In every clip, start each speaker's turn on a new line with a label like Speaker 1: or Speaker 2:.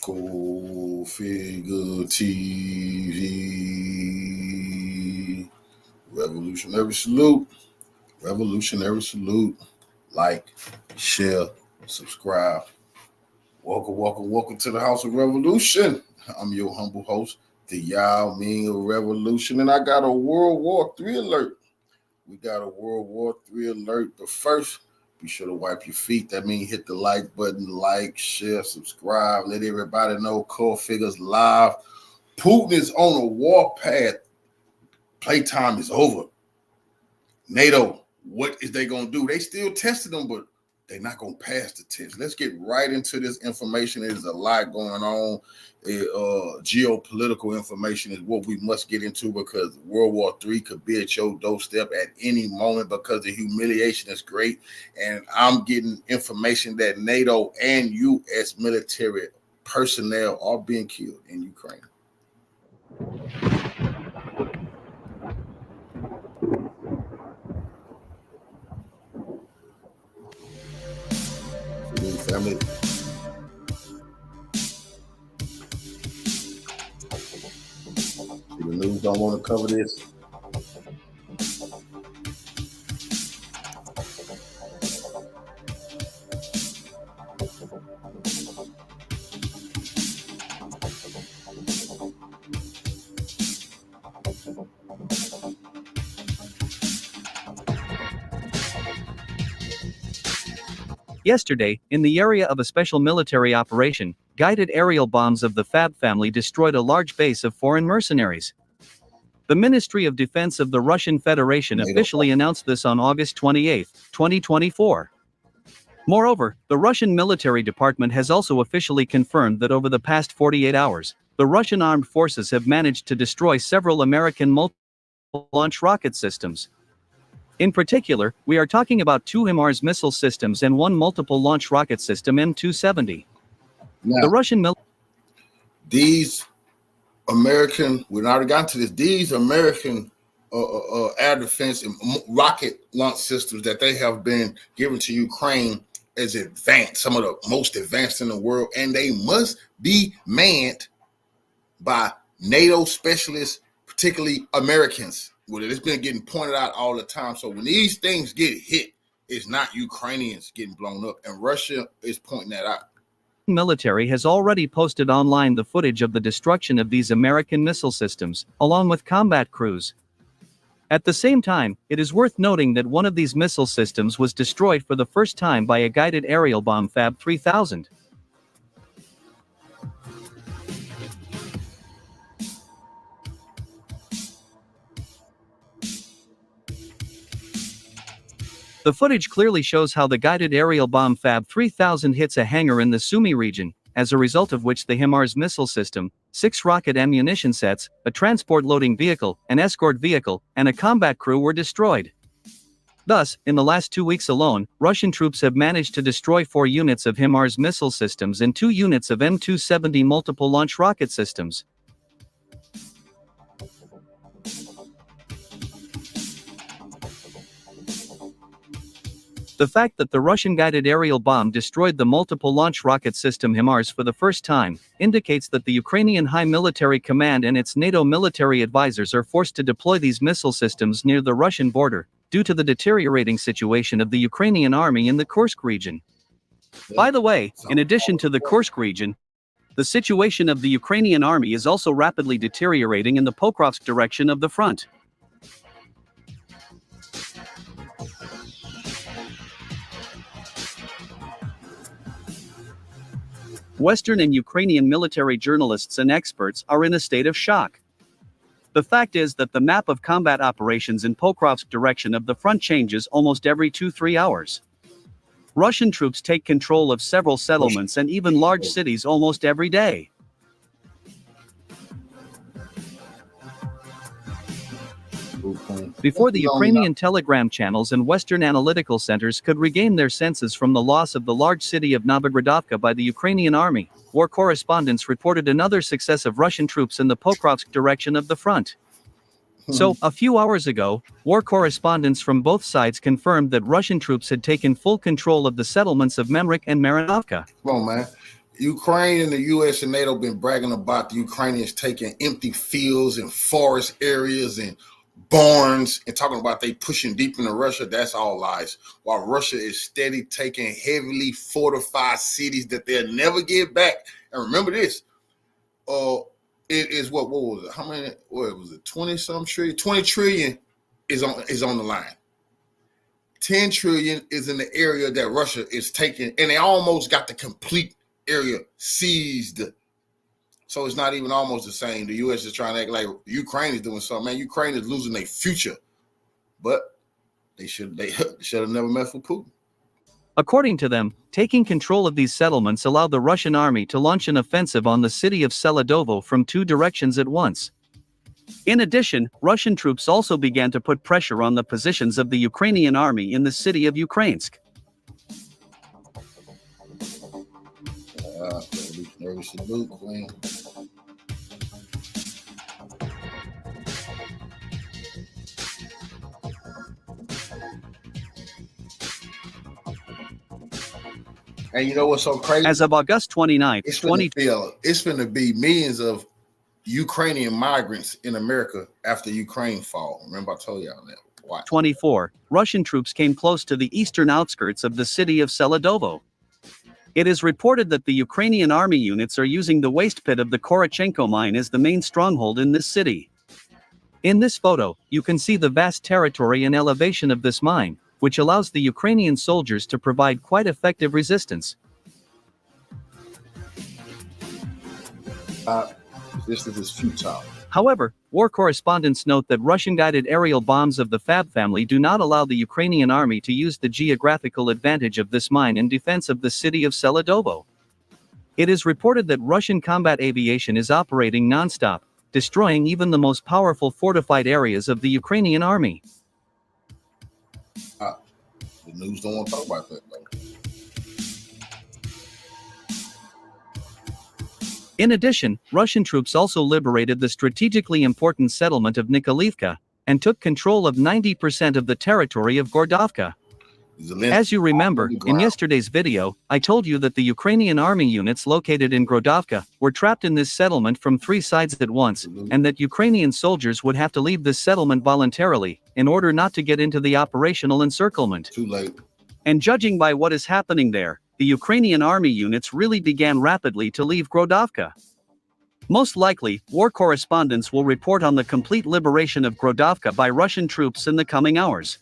Speaker 1: Go Figure TV. Revolutionary salute. Revolutionary salute. Like, share, subscribe. Welcome to the House of Revolution. I'm your humble host, the Yao Ming of Revolution, and I got a World War III alert. We got a World War III alert, but first, be sure to wipe your feet. That means hit the like button, like, share, subscribe. Let everybody know Core Figures Live. Putin is on a war path. Playtime is over. NATO, what is they going to do? They still tested them, but they're not going to pass the test. Let's get right into this information. There's a lot going on. Geopolitical information is what we must get into because World War III could be at your doorstep at any moment because the humiliation is great. And I'm getting information that NATO and U.S. military personnel are being killed in Ukraine. Family. The news don't want to cover this.
Speaker 2: Yesterday, in the area of a special military operation, guided aerial bombs of the Fab family destroyed a large base of foreign mercenaries. The Ministry of Defense of the Russian Federation officially announced this on August 28, 2024. Moreover, the Russian military department has also officially confirmed that over the past 48 hours, the Russian armed forces have managed to destroy several American multi-launch rocket systems. In particular, we are talking about 2 HIMARS missile systems and 1 multiple launch rocket system M270.
Speaker 1: Now,
Speaker 2: the Russian
Speaker 1: these American, we've already gotten to this, these American air defense and rocket launch systems that they have been given to Ukraine as advanced, some of the most advanced in the world, and they must be manned by NATO specialists, particularly Americans. Well, it's been getting pointed out all the time. So when these things get hit, it's not Ukrainians getting blown up, and Russia is pointing that out.
Speaker 2: Military has already posted online the footage of the destruction of these American missile systems, along with combat crews. At the same time, it is worth noting that one of these missile systems was destroyed for the first time by a guided aerial bomb Fab 3000. The footage clearly shows how the guided aerial bomb Fab 3000 hits a hangar in the Sumy region, as a result of which the HIMARS missile system, 6 rocket ammunition sets, a transport loading vehicle, an escort vehicle, and a combat crew were destroyed. Thus, in the last 2 weeks alone, Russian troops have managed to destroy 4 units of HIMARS missile systems and 2 units of M270 multiple launch rocket systems. The fact that the Russian guided aerial bomb destroyed the multiple launch rocket system HIMARS for the first time indicates that the Ukrainian High Military Command and its NATO military advisors are forced to deploy these missile systems near the Russian border, due to the deteriorating situation of the Ukrainian army in the Kursk region. By the way, in addition to the Kursk region, the situation of the Ukrainian army is also rapidly deteriorating in the Pokrovsk direction of the front. Western and Ukrainian military journalists and experts are in a state of shock. The fact is that the map of combat operations in Pokrovsk direction of the front changes almost every 2-3 hours. Russian troops take control of several settlements and even large cities almost every day. Before the Ukrainian telegram channels and Western analytical centers could regain their senses from the loss of the large city of Novogradovka by the Ukrainian army, war correspondents reported another success of Russian troops in the Pokrovsk direction of the front. So, a few hours ago, war correspondents from both sides confirmed that Russian troops had taken full control of the settlements of Memrik and Marinovka.
Speaker 1: Come on, man. Ukraine and the U.S. and NATO been bragging about the Ukrainians taking empty fields and forest areas and barns and talking about they pushing deep into Russia. That's all lies. While Russia is steady taking heavily fortified cities that they'll never get back. And remember this, it is what was it? How many? What was it? 20-some trillion? 20 trillion is on the line. 10 trillion is in the area that Russia is taking, and they almost got the complete area seized. So it's not even almost the same. The U.S. is trying to act like Ukraine is doing something. Man, Ukraine is losing their future. But they should have never messed with Putin.
Speaker 2: According to them, taking control of these settlements allowed the Russian army to launch an offensive on the city of Seladovo from two directions at once. In addition, Russian troops also began to put pressure on the positions of the Ukrainian army in the city of Ukrainsk.
Speaker 1: Salute, Queen. And you know what's so crazy?
Speaker 2: As of August 29th,
Speaker 1: it's going to be millions of Ukrainian migrants in America after Ukraine fall. Remember I told y'all that. Why?
Speaker 2: 24, Russian troops came close to the eastern outskirts of the city of Seladovo. It is reported that the Ukrainian army units are using the waste pit of the Korochenko mine as the main stronghold in this city. In this photo, you can see the vast territory and elevation of this mine, which allows the Ukrainian soldiers to provide quite effective resistance.
Speaker 1: This is futile.
Speaker 2: However, war correspondents note that Russian-guided aerial bombs of the Fab family do not allow the Ukrainian army to use the geographical advantage of this mine in defense of the city of Seladovo. It is reported that Russian combat aviation is operating non-stop, destroying even the most powerful fortified areas of the Ukrainian army.
Speaker 1: The news don't want to talk about that, though.
Speaker 2: In addition, Russian troops also liberated the strategically important settlement of Nikolaevka and took control of 90% of the territory of Gordovka. As you remember, in yesterday's video, I told you that the Ukrainian army units located in Gordovka were trapped in this settlement from three sides at once, and that Ukrainian soldiers would have to leave this settlement voluntarily in order not to get into the operational encirclement.
Speaker 1: Too late.
Speaker 2: And judging by what is happening there, the Ukrainian army units really began rapidly to leave Grodovka. Most likely, war correspondents will report on the complete liberation of Grodovka by Russian troops in the coming hours.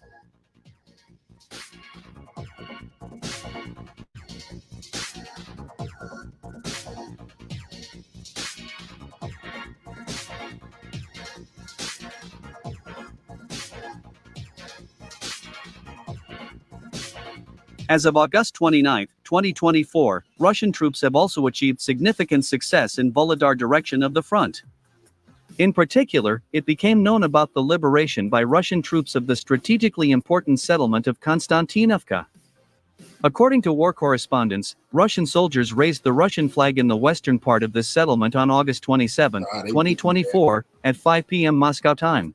Speaker 2: As of August 29, 2024, Russian troops have also achieved significant success in Volodar direction of the front. In particular, it became known about the liberation by Russian troops of the strategically important settlement of Konstantinovka. According to war correspondents, Russian soldiers raised the Russian flag in the western part of this settlement on August 27, 2024, at 5 p.m. Moscow time.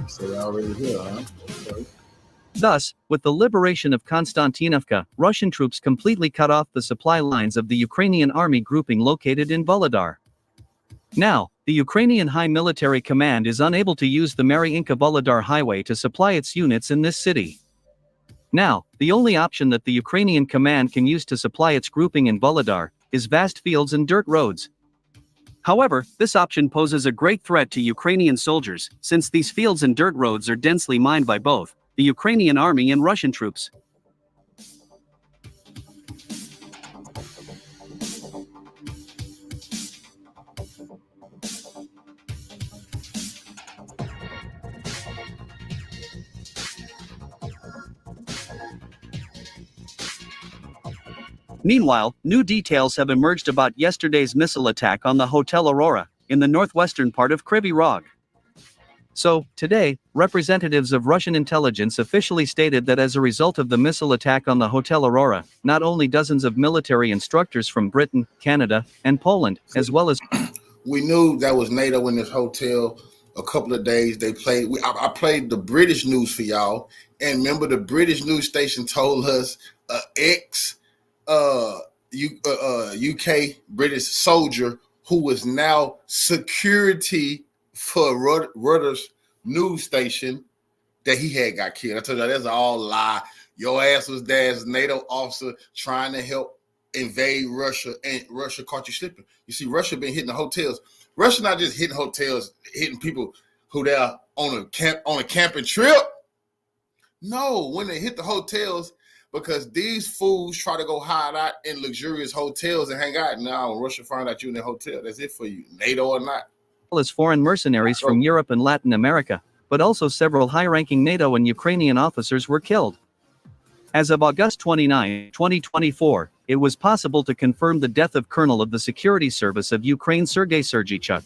Speaker 1: So they're already here, huh? Okay.
Speaker 2: Thus, with the liberation of Konstantinovka, Russian troops completely cut off the supply lines of the Ukrainian army grouping located in Volodar. Now, the Ukrainian High Military Command is unable to use the Mariinka-Volodar highway to supply its units in this city. Now, the only option that the Ukrainian command can use to supply its grouping in Volodar is vast fields and dirt roads. However, this option poses a great threat to Ukrainian soldiers, since these fields and dirt roads are densely mined by both the Ukrainian army and Russian troops. Meanwhile, new details have emerged about yesterday's missile attack on the Hotel Aurora, in the northwestern part of Kryvyi Rog. So, today, representatives of Russian intelligence officially stated that as a result of the missile attack on the Hotel Aurora, not only dozens of military instructors from Britain, Canada, and Poland, as well as...
Speaker 1: We knew that was NATO in this hotel. a couple of days. They played. I played the British news for y'all, and remember the British news station told us UK British soldier who was now security for Reuters news station that he had got killed. I told you that's all lie. Your ass was there as a NATO officer trying to help invade Russia, and Russia caught you slipping. You see, Russia been hitting the hotels. Russia not just hitting hotels, hitting people who they're on a camping trip. No, when they hit the hotels, because these fools try to go hide out in luxurious hotels and hang out. Now, when Russia find out you in the hotel, that's it for you, NATO or not.
Speaker 2: As foreign mercenaries from Europe and Latin America, but also several high-ranking NATO and Ukrainian officers were killed. As of August 29, 2024, it was possible to confirm the death of Colonel of the Security Service of Ukraine Sergei Sergeychuk.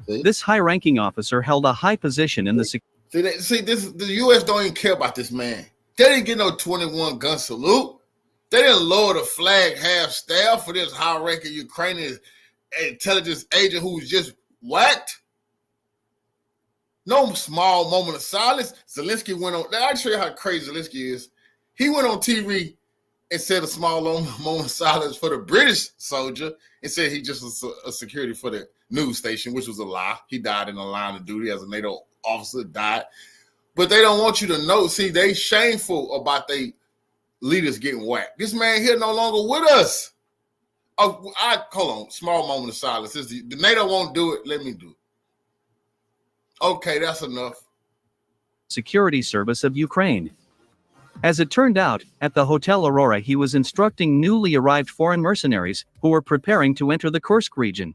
Speaker 2: This high-ranking officer held a high position in the
Speaker 1: the U.S. don't even care about this man. They didn't get no 21 gun salute. They didn't lower the flag half-staff for this high-ranking Ukrainian intelligence agent who was just whacked. No small moment of silence. Zelensky went on. I'll show you how crazy Zelensky is. He went on TV and said a small moment of silence for the British soldier and said he just was a security for the news station, which was a lie. He died in the line of duty as a NATO officer, died. But they don't want you to know. See, they shameful about their leaders getting whacked. This man here no longer with us. Oh, hold on. Small moment of silence. The NATO won't do it. Let me do it. Okay, that's enough.
Speaker 2: Security Service of Ukraine. As it turned out, at the Hotel Aurora he was instructing newly arrived foreign mercenaries who were preparing to enter the Kursk region.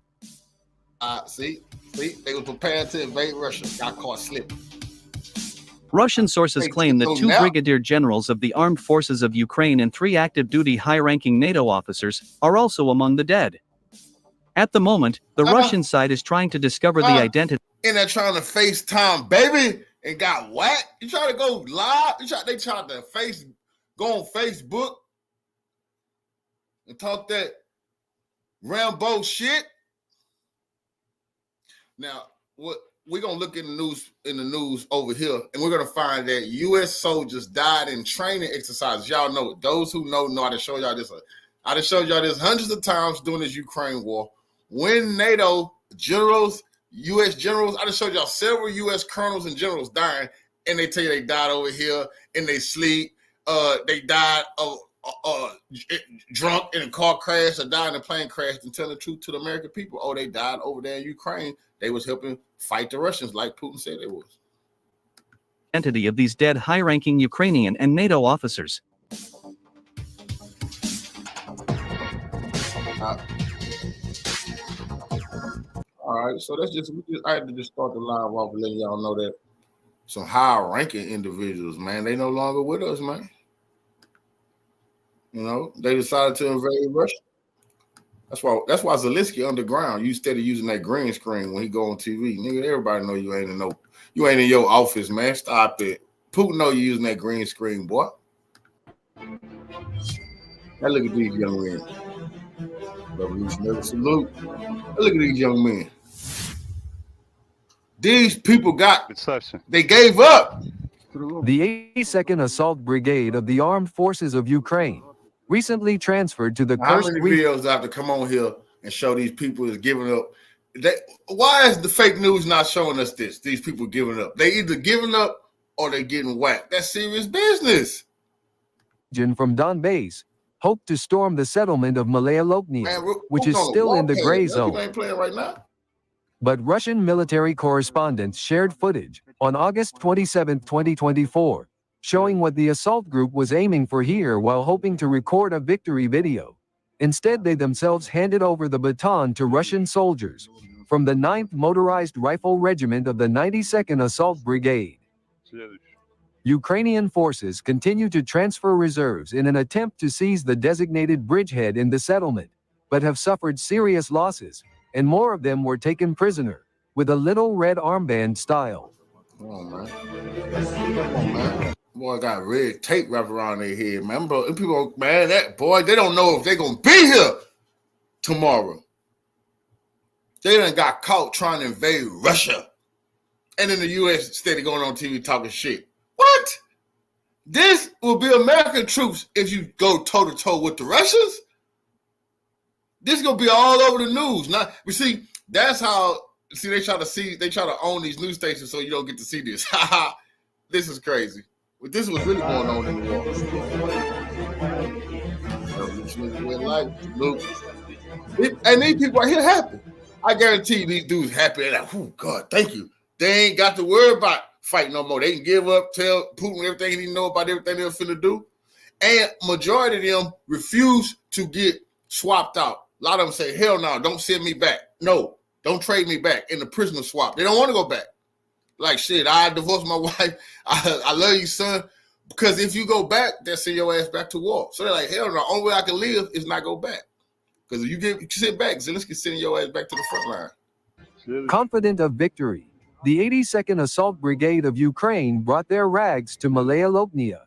Speaker 1: See, they were preparing to invade Russia. Got caught slipping.
Speaker 2: Russian sources claim that 2 brigadier generals of the armed forces of Ukraine and 3 active-duty high-ranking NATO officers are also among the dead. At the moment, the Russian side is trying to discover the identity.
Speaker 1: And they're trying to FaceTime, baby, and got whacked. You try to go live. They tried to go on Facebook and talk that Rambo shit. Now, what we're gonna look in the news over here, and we're gonna find that U.S. soldiers died in training exercises. Y'all know it. Those who know I done showed y'all this. I done showed y'all this hundreds of times during this Ukraine war. When NATO generals, U.S. generals, I done showed y'all several U.S. colonels and generals dying, and they tell you they died over here in their sleep. They died drunk in a car crash or died in a plane crash, and tell the truth to the American people. Oh, they died over there in Ukraine. They was helping fight the Russians like Putin said they was.
Speaker 2: Identity of these dead high-ranking Ukrainian and NATO officers.
Speaker 1: All right, so I had to just start the live off and letting y'all know that some high-ranking individuals, man, they no longer with us, man. You know, they decided to invade Russia. That's why Zelensky underground. You instead of using that green screen when he go on TV, nigga. Everybody know you ain't in your office, man. Stop it. Putin know you using that green screen, boy. Now look at these young men. Revolutionary salute. Now look at these young men. These people they gave up.
Speaker 3: The 82nd Assault Brigade of the Armed Forces of Ukraine recently transferred to the Kursk.
Speaker 1: How many videos I have to come on here and show these people is giving up? Why is the fake news not showing us this? These people giving up. They either giving up or they getting whacked. That's serious business.
Speaker 3: From Donbass hoped to storm the settlement of Malaya Loknia, which is still in the gray zone.
Speaker 1: Ain't playing right now.
Speaker 3: But Russian military correspondents shared footage on August 27, 2024, showing what the assault group was aiming for here while hoping to record a victory video. Instead, they themselves handed over the baton to Russian soldiers from the 9th Motorized Rifle Regiment of the 92nd Assault Brigade. Ukrainian forces continue to transfer reserves in an attempt to seize the designated bridgehead in the settlement, but have suffered serious losses, and more of them were taken prisoner, with a little red armband style.
Speaker 1: Come on, man. Come on, man. Boy, got red tape wrapped around their head, man. Bro, people, man, that boy, they don't know if they're gonna be here tomorrow. They done got caught trying to invade Russia. And then the U.S. steady going on TV talking shit. What? This will be American troops if you go toe-to-toe with the Russians? This is going to be all over the news. Now, we see, that's how, they try to own these news stations so you don't get to see this. This is crazy. But this is what's really going on in the war. And these people right here happy. I guarantee these dudes happy. They're like, oh, God, thank you. They ain't got to worry about fight no more. They can give up, tell Putin everything he know about everything they're finna do. And majority of them refuse to get swapped out. A lot of them say, hell no, don't send me back. No, don't trade me back in the prisoner swap. They don't want to go back. Like, shit, I divorced my wife. I love you, son. Because if you go back, they'll send your ass back to war. So they're like, hell no, the only way I can live is not go back. Because if you sit back, Zelensky sending your ass back to the front line.
Speaker 3: Confident of victory, the 82nd Assault Brigade of Ukraine brought their rags to Malaya Lopnia.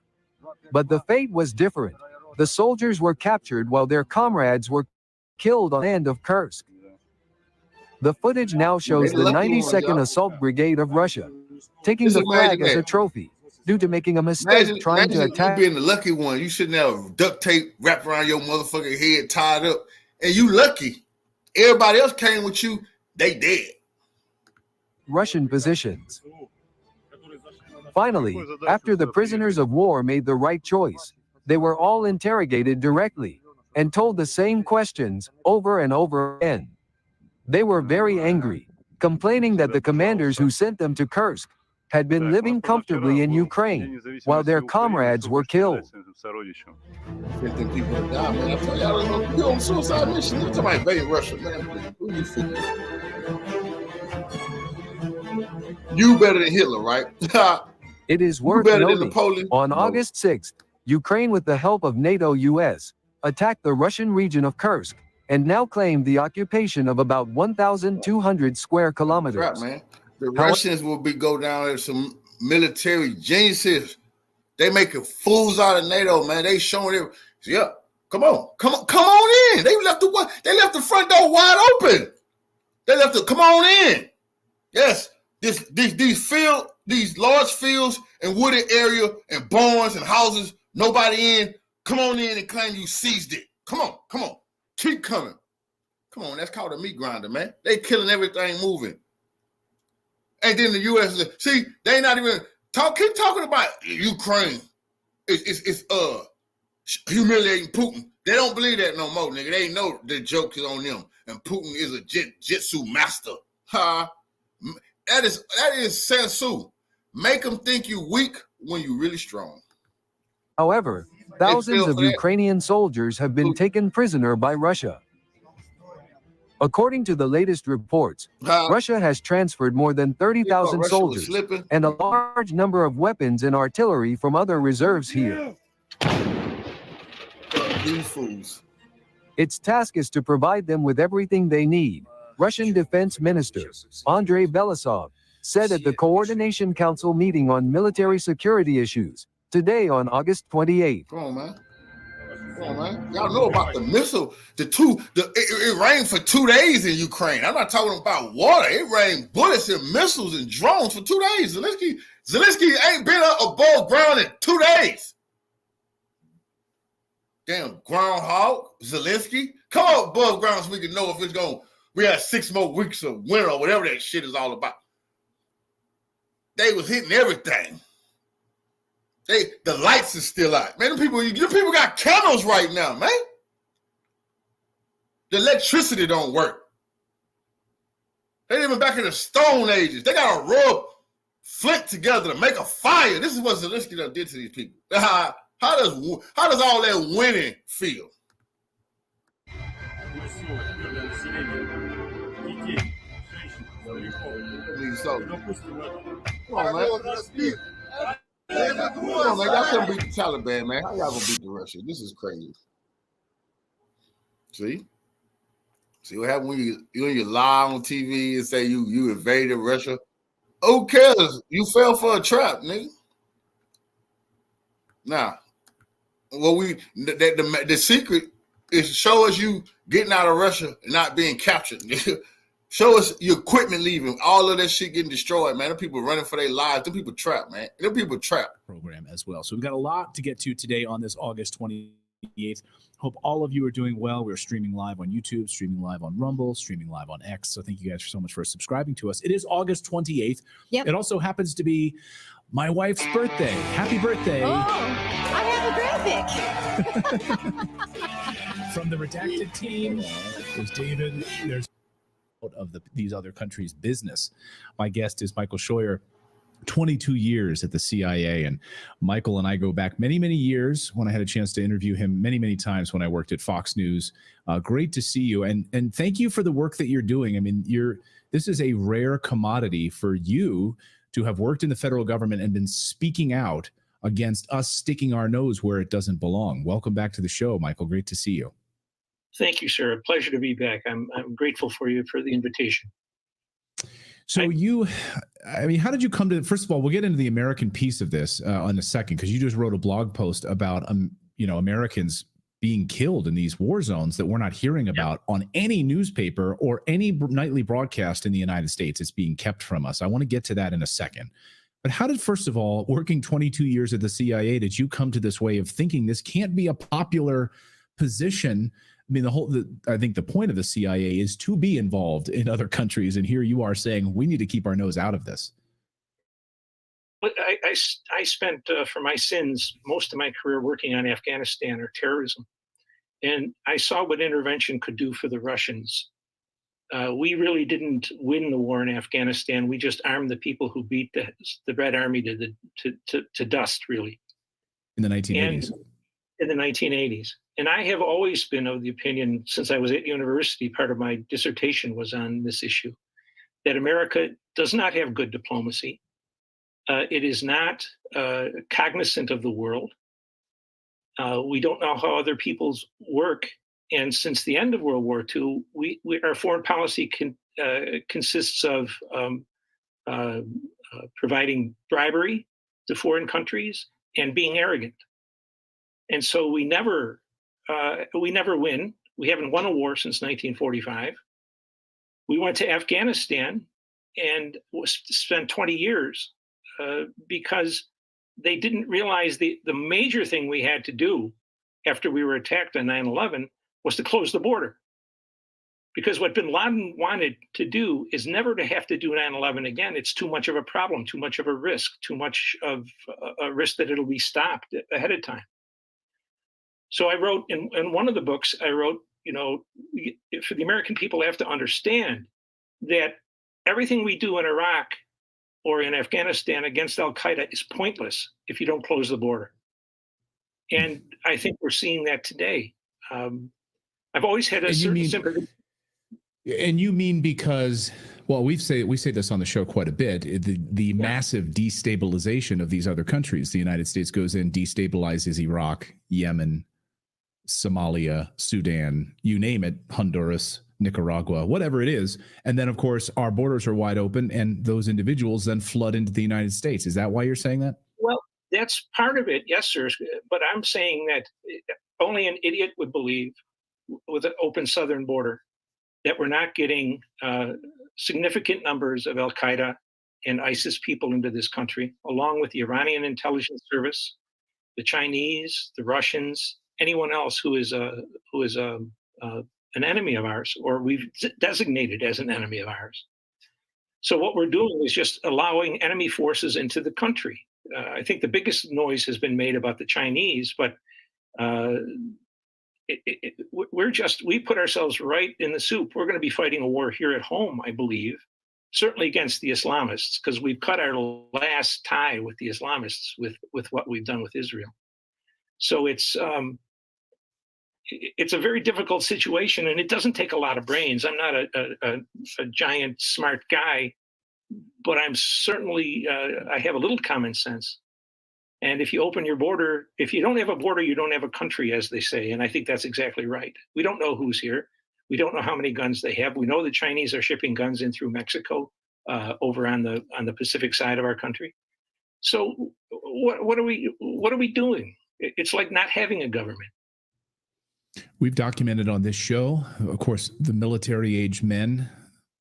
Speaker 3: But the fate was different. The soldiers were captured while their comrades were killed on the end of Kursk. The footage now shows the 92nd Assault Brigade of Russia taking the flag as a trophy due to making a mistake trying to attack.
Speaker 1: You being the lucky one, you shouldn't have duct tape wrapped around your motherfucking head, tied up, and you lucky. Everybody else came with you, they dead.
Speaker 3: Russian positions. Finally, after the prisoners of war made the right choice, they were all interrogated directly and told the same questions over and over again. They were very angry, complaining that the commanders who sent them to Kursk had been living comfortably in Ukraine while their comrades were killed.
Speaker 1: 15 people have died, man. I tell y'all, you're on suicide mission. You're talking about invading Russia, man. Who you figure? You better than Hitler, right?
Speaker 3: It is worth noting, on August 6th, Ukraine, with the help of NATO US, attacked the Russian region of Kursk and now claimed the occupation of about 1,200 square kilometers.
Speaker 1: Right, man. The Russians will go down there some military geniuses. They making fools out of NATO, man. They showing it. Yeah, come on in. They left the front door wide open. Come on in. Yes, these large fields and wooded area and barns and houses, nobody in. Come on in and claim you seized it. Come on. Keep coming. Come on, that's called a meat grinder, man. They killing everything moving. And then the U.S. See, they not even keep talking about Ukraine. It's humiliating Putin. They don't believe that no more, nigga. They know the joke is on them. And Putin is a jitsu master. That is sensu. Make them think you weak when you really strong.
Speaker 3: However, thousands of Ukrainian soldiers have been taken prisoner by Russia. According to the latest reports, Russia has transferred more than 30,000 soldiers and a large number of weapons and artillery from other reserves here.
Speaker 1: These fools.
Speaker 3: Its task is to provide them with everything they need, Russian Defense Minister Andrei Belousov said at the Coordination Council meeting on military security issues today on August 28th.
Speaker 1: Come on, man. Y'all know about the missile. It rained for 2 days in Ukraine. I'm not talking about water. It rained bullets and missiles and drones for 2 days. Zelensky ain't been up above ground in 2 days. Damn groundhog, Zelensky. Come up above ground so we can know if we have 6 more weeks of winter or whatever that shit is all about. They was hitting everything. The lights are still out. Man, people got candles right now, man. The electricity don't work. They even back in the Stone Ages. They got to rub flint together to make a fire. This is what Zelensky done did to these people. How does all that winning feel? Come on, man. Come on, man. Y'all couldn't beat the Taliban, man. How y'all gonna beat the Russians? This is crazy. See what happened when you lie on TV and say you invaded Russia? Who cares? You fell for a trap, nigga. Now, the secret is to show us you getting out of Russia and not being captured. Show us your equipment leaving. All of that shit getting destroyed, man. Them people running for their lives. Them people trapped, man. Them people trapped.
Speaker 4: Program as well. So we've got a lot to get to today on this August 28th. Hope all of you are doing well. We're streaming live on YouTube, streaming live on Rumble, streaming live on X. So thank you guys so much for subscribing to us. It is August 28th.
Speaker 5: Yep.
Speaker 4: It also happens to be my wife's birthday. Happy birthday.
Speaker 5: Oh, I have a graphic.
Speaker 4: From the redacted team, there's David. There's out of these other countries' business. My guest is Michael Scheuer, 22 years at the CIA. And Michael and I go back many, many years when I had a chance to interview him many, many times when I worked at Fox News. Great to see you. And thank you for the work that you're doing. I mean, this is a rare commodity for you to have worked in the federal government and been speaking out against us sticking our nose where it doesn't belong. Welcome back to the show, Michael. Great to see you.
Speaker 6: Thank you, sir. A pleasure to be back. I'm grateful for you for the invitation.
Speaker 4: So how did you come to, first of all, we'll get into the American piece of this in a second, because you just wrote a blog post about, Americans being killed in these war zones that we're not hearing about on any newspaper or any nightly broadcast in the United States. It's being kept from us. I want to get to that in a second. But how did, first of all, working 22 years at the CIA, did you come to this way of thinking this can't be a popular position? I mean, I think the point of the CIA is to be involved in other countries. And here you are saying we need to keep our nose out of this.
Speaker 6: I spent, for my sins, most of my career working on Afghanistan or terrorism. And I saw what intervention could do for the Russians. We really didn't win the war in Afghanistan. We just armed the people who beat the Red Army to dust, really.
Speaker 4: In the 1980s.
Speaker 6: In the 1980s. And I have always been of the opinion, since I was at university, part of my dissertation was on this issue, that America does not have good diplomacy. It is not cognizant of the world. We don't know how other people's work. And since the end of World War II, our foreign policy consists of providing bribery to foreign countries and being arrogant. And so we never win. We haven't won a war since 1945. We went to Afghanistan and spent 20 years because they didn't realize the major thing we had to do after we were attacked on 9/11 was to close the border. Because what bin Laden wanted to do is never to have to do 9/11 again. It's too much of a problem, too much of a risk, too much of a risk that it'll be stopped ahead of time. So I wrote in one of the books, for the American people have to understand that everything we do in Iraq or in Afghanistan against al-Qaeda is pointless if you don't close the border. And I think we're seeing that today. I've always had a certain sympathy.
Speaker 4: And you mean because, well, we say this on the show quite a bit, the massive destabilization of these other countries. The United States goes in, destabilizes Iraq, Yemen, Somalia, Sudan, you name it, Honduras, Nicaragua, whatever it is. And then, of course, our borders are wide open and those individuals then flood into the United States. Is that why you're saying that?
Speaker 6: Well, that's part of it, yes, sir. But I'm saying that only an idiot would believe, with an open southern border, that we're not getting significant numbers of al-Qaeda and ISIS people into this country, along with the Iranian intelligence service, the Chinese, the Russians, anyone else who is an enemy of ours, or we've designated as an enemy of ours. So what we're doing is just allowing enemy forces into the country. I think the biggest noise has been made about the Chinese, but we put ourselves right in the soup. We're going to be fighting a war here at home, I believe, certainly against the Islamists, because we've cut our last tie with the Islamists with what we've done with Israel. So it's a very difficult situation, and it doesn't take a lot of brains. I'm not a giant smart guy, but I'm certainly I have a little common sense. And if you open your border, if you don't have a border, you don't have a country, as they say. And I think that's exactly right. We don't know who's here. We don't know how many guns they have. We know the Chinese are shipping guns in through Mexico, over on the Pacific side of our country. So what are we doing? It's like not having a government.
Speaker 4: We've documented on this show, of course, the military age men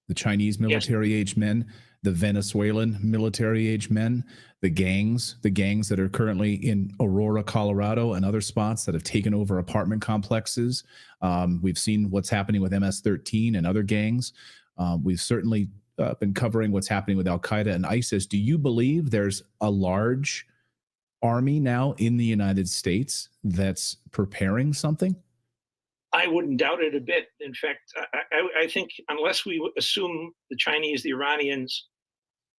Speaker 4: the Chinese military-age men, the Venezuelan military-age men, the gangs that are currently in Aurora, Colorado, and other spots that have taken over apartment complexes. We've seen what's happening with MS-13 and other gangs. We've certainly been covering what's happening with Al-Qaeda and ISIS. Do you believe there's a large army now in the United States that's preparing something?
Speaker 6: I wouldn't doubt it a bit. In fact, I think unless we assume the Chinese, the Iranians,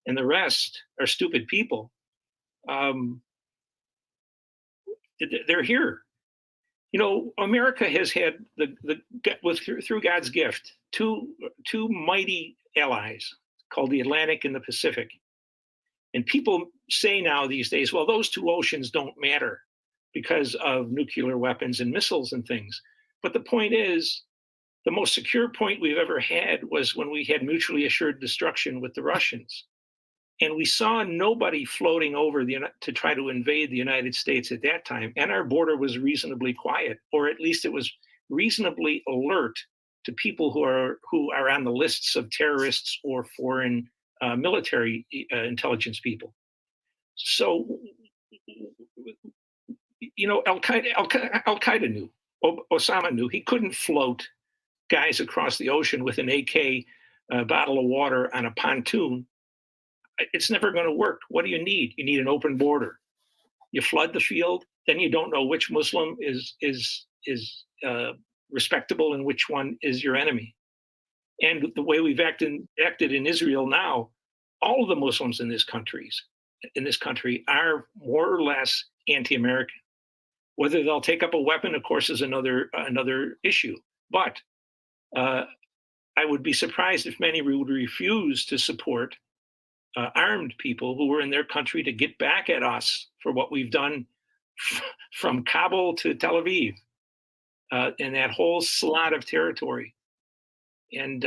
Speaker 6: and the rest are stupid people, they're here. You know, America has had through God's gift, two mighty allies called the Atlantic and the Pacific. And people say now these days, well, those two oceans don't matter because of nuclear weapons and missiles and things. But the point is, the most secure point we've ever had was when we had mutually assured destruction with the Russians. And we saw nobody floating over to try to invade the United States at that time. And our border was reasonably quiet, or at least it was reasonably alert to people who are on the lists of terrorists or foreign military intelligence people. So, you know, Al-Qaeda knew, Osama knew he couldn't float guys across the ocean with an AK bottle of water on a pontoon. It's never going to work. What do you need? You need an open border. You flood the field, then you don't know which Muslim is respectable and which one is your enemy. And the way we've acted in Israel now, all of the Muslims in this country are more or less anti-American. Whether they'll take up a weapon, of course, is another issue. But I would be surprised if many would refuse to support armed people who were in their country to get back at us for what we've done from Kabul to Tel Aviv and that whole slot of territory. And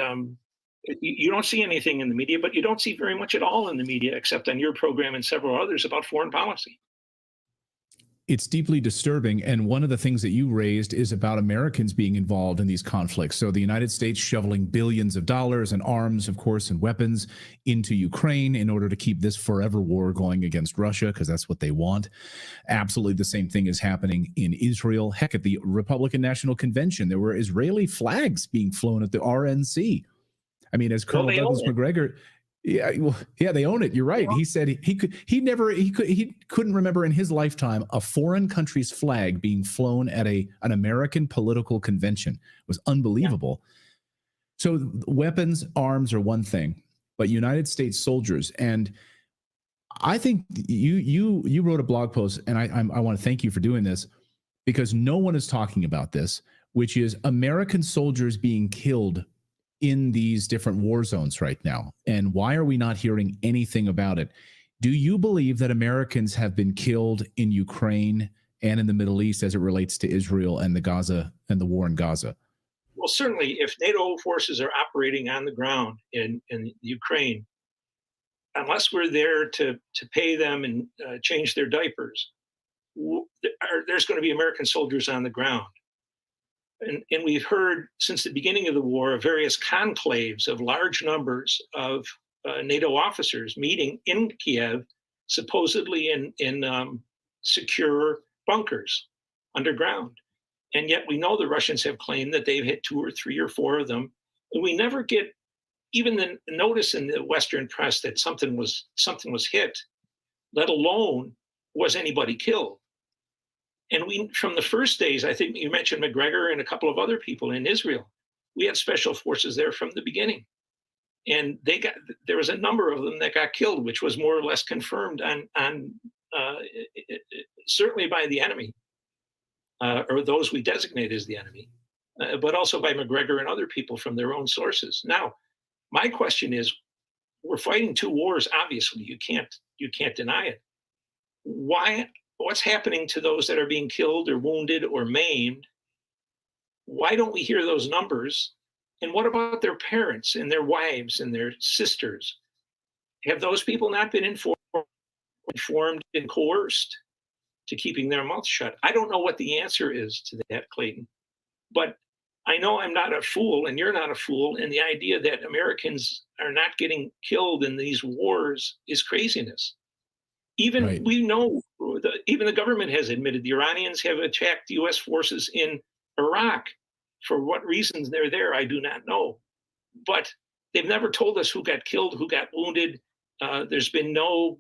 Speaker 6: you don't see anything in the media, but you don't see very much at all in the media, except on your program and several others, about foreign policy.
Speaker 4: It's deeply disturbing. And one of the things that you raised is about Americans being involved in these conflicts. So the United States shoveling billions of dollars and arms, of course, and weapons into Ukraine in order to keep this forever war going against Russia, because that's what they want. Absolutely the same thing is happening in Israel. Heck, at the Republican National Convention, there were Israeli flags being flown at the RNC. I mean, as Colonel Douglas Macgregor... Yeah, well, yeah, they own it. You're right. He said he couldn't remember in his lifetime a foreign country's flag being flown at an American political convention. It was unbelievable. Yeah. So weapons, arms are one thing, but United States soldiers, and I think you wrote a blog post, and I want to thank you for doing this, because no one is talking about this, which is American soldiers being killed in these different war zones right now. And why are we not hearing anything about it? Do you believe that Americans have been killed in Ukraine and in the Middle East as it relates to Israel and the war in Gaza?
Speaker 6: Well, certainly, if NATO forces are operating on the ground in Ukraine, unless we're there to pay them and change their diapers, there's going to be American soldiers on the ground. And we've heard since the beginning of the war of various conclaves of large numbers of NATO officers meeting in Kiev, supposedly in secure bunkers underground. And yet we know the Russians have claimed that they've hit 2 or 3 or 4 of them. And we never get even the notice in the Western press that something was hit, let alone was anybody killed. And we, from the first days, I think you mentioned Macgregor and a couple of other people in Israel, we had special forces there from the beginning. And there was a number of them that got killed, which was more or less confirmed certainly by the enemy, or those we designate as the enemy, but also by Macgregor and other people from their own sources. Now, my question is, we're fighting 2 wars, obviously, you can't deny it. What's happening to those that are being killed or wounded or maimed? Why don't we hear those numbers? And what about their parents and their wives and their sisters? Have those people not been informed and coerced to keeping their mouths shut? I don't know what the answer is to that, Clayton. But I know I'm not a fool, and you're not a fool, and the idea that Americans are not getting killed in these wars is craziness. Even
Speaker 4: Right.
Speaker 6: we know, even the government has admitted the Iranians have attacked U.S. forces in Iraq. For what reasons they're there, I do not know. But they've never told us who got killed, who got wounded. There's been no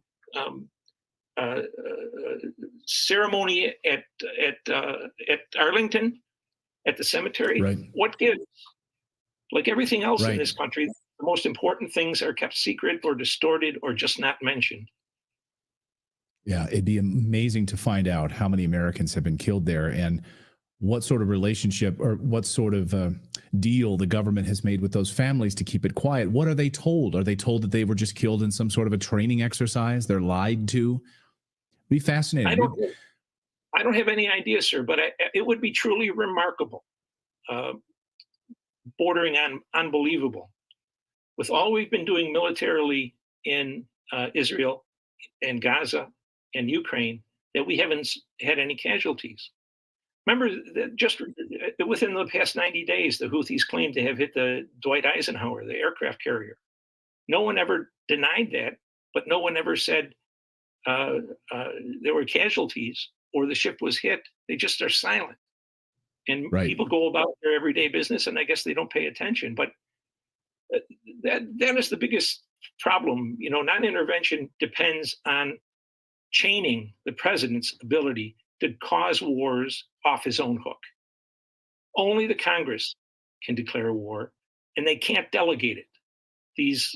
Speaker 6: ceremony at Arlington, at the cemetery.
Speaker 4: Right.
Speaker 6: What gives? Like everything else in
Speaker 4: Right.
Speaker 6: this country, the most important things are kept secret or distorted or just not mentioned.
Speaker 4: Yeah, it'd be amazing to find out how many Americans have been killed there and what sort of relationship or what sort of deal the government has made with those families to keep it quiet. What are they told? Are they told that they were just killed in some sort of a training exercise? They're lied to? Be fascinating.
Speaker 6: I don't have any idea, sir, but it would be truly remarkable, bordering on unbelievable, with all we've been doing militarily in Israel and Gaza and Ukraine, that we haven't had any casualties. Remember that just within the past 90 days, the Houthis claimed to have hit the Dwight Eisenhower, the aircraft carrier. No one ever denied that, but no one ever said there were casualties or the ship was hit. They just are silent. And
Speaker 4: Right.
Speaker 6: people go about their everyday business, and I guess they don't pay attention. But that is the biggest problem. You know, non-intervention depends on chaining the president's ability to cause wars off his own hook. Only the Congress can declare war, and they can't delegate it. These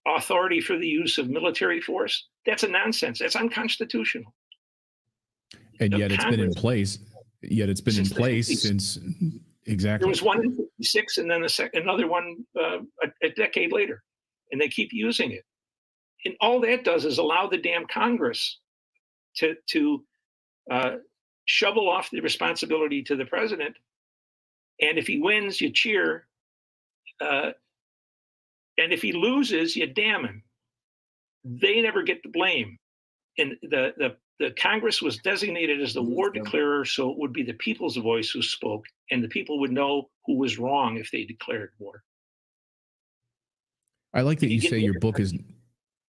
Speaker 6: authority for the use of military force, that's a nonsense. That's unconstitutional.
Speaker 4: And
Speaker 6: The
Speaker 4: yet it's been in
Speaker 6: Congress-
Speaker 4: place. Yet it's been in
Speaker 6: Since the
Speaker 4: place
Speaker 6: 50s.
Speaker 4: since
Speaker 6: There
Speaker 4: exactly.
Speaker 6: was one in 56 and then another one a decade later, and they keep using it. And all that does is allow the damn Congress to shovel off the responsibility to the president. And if he wins, you cheer. And if he loses, you damn him. They never get the blame. And the Congress was designated as the war declarer, so it would be the people's voice who spoke, and the people would know who was wrong if they declared war.
Speaker 4: I like that
Speaker 6: you
Speaker 4: you
Speaker 6: get
Speaker 4: say
Speaker 6: the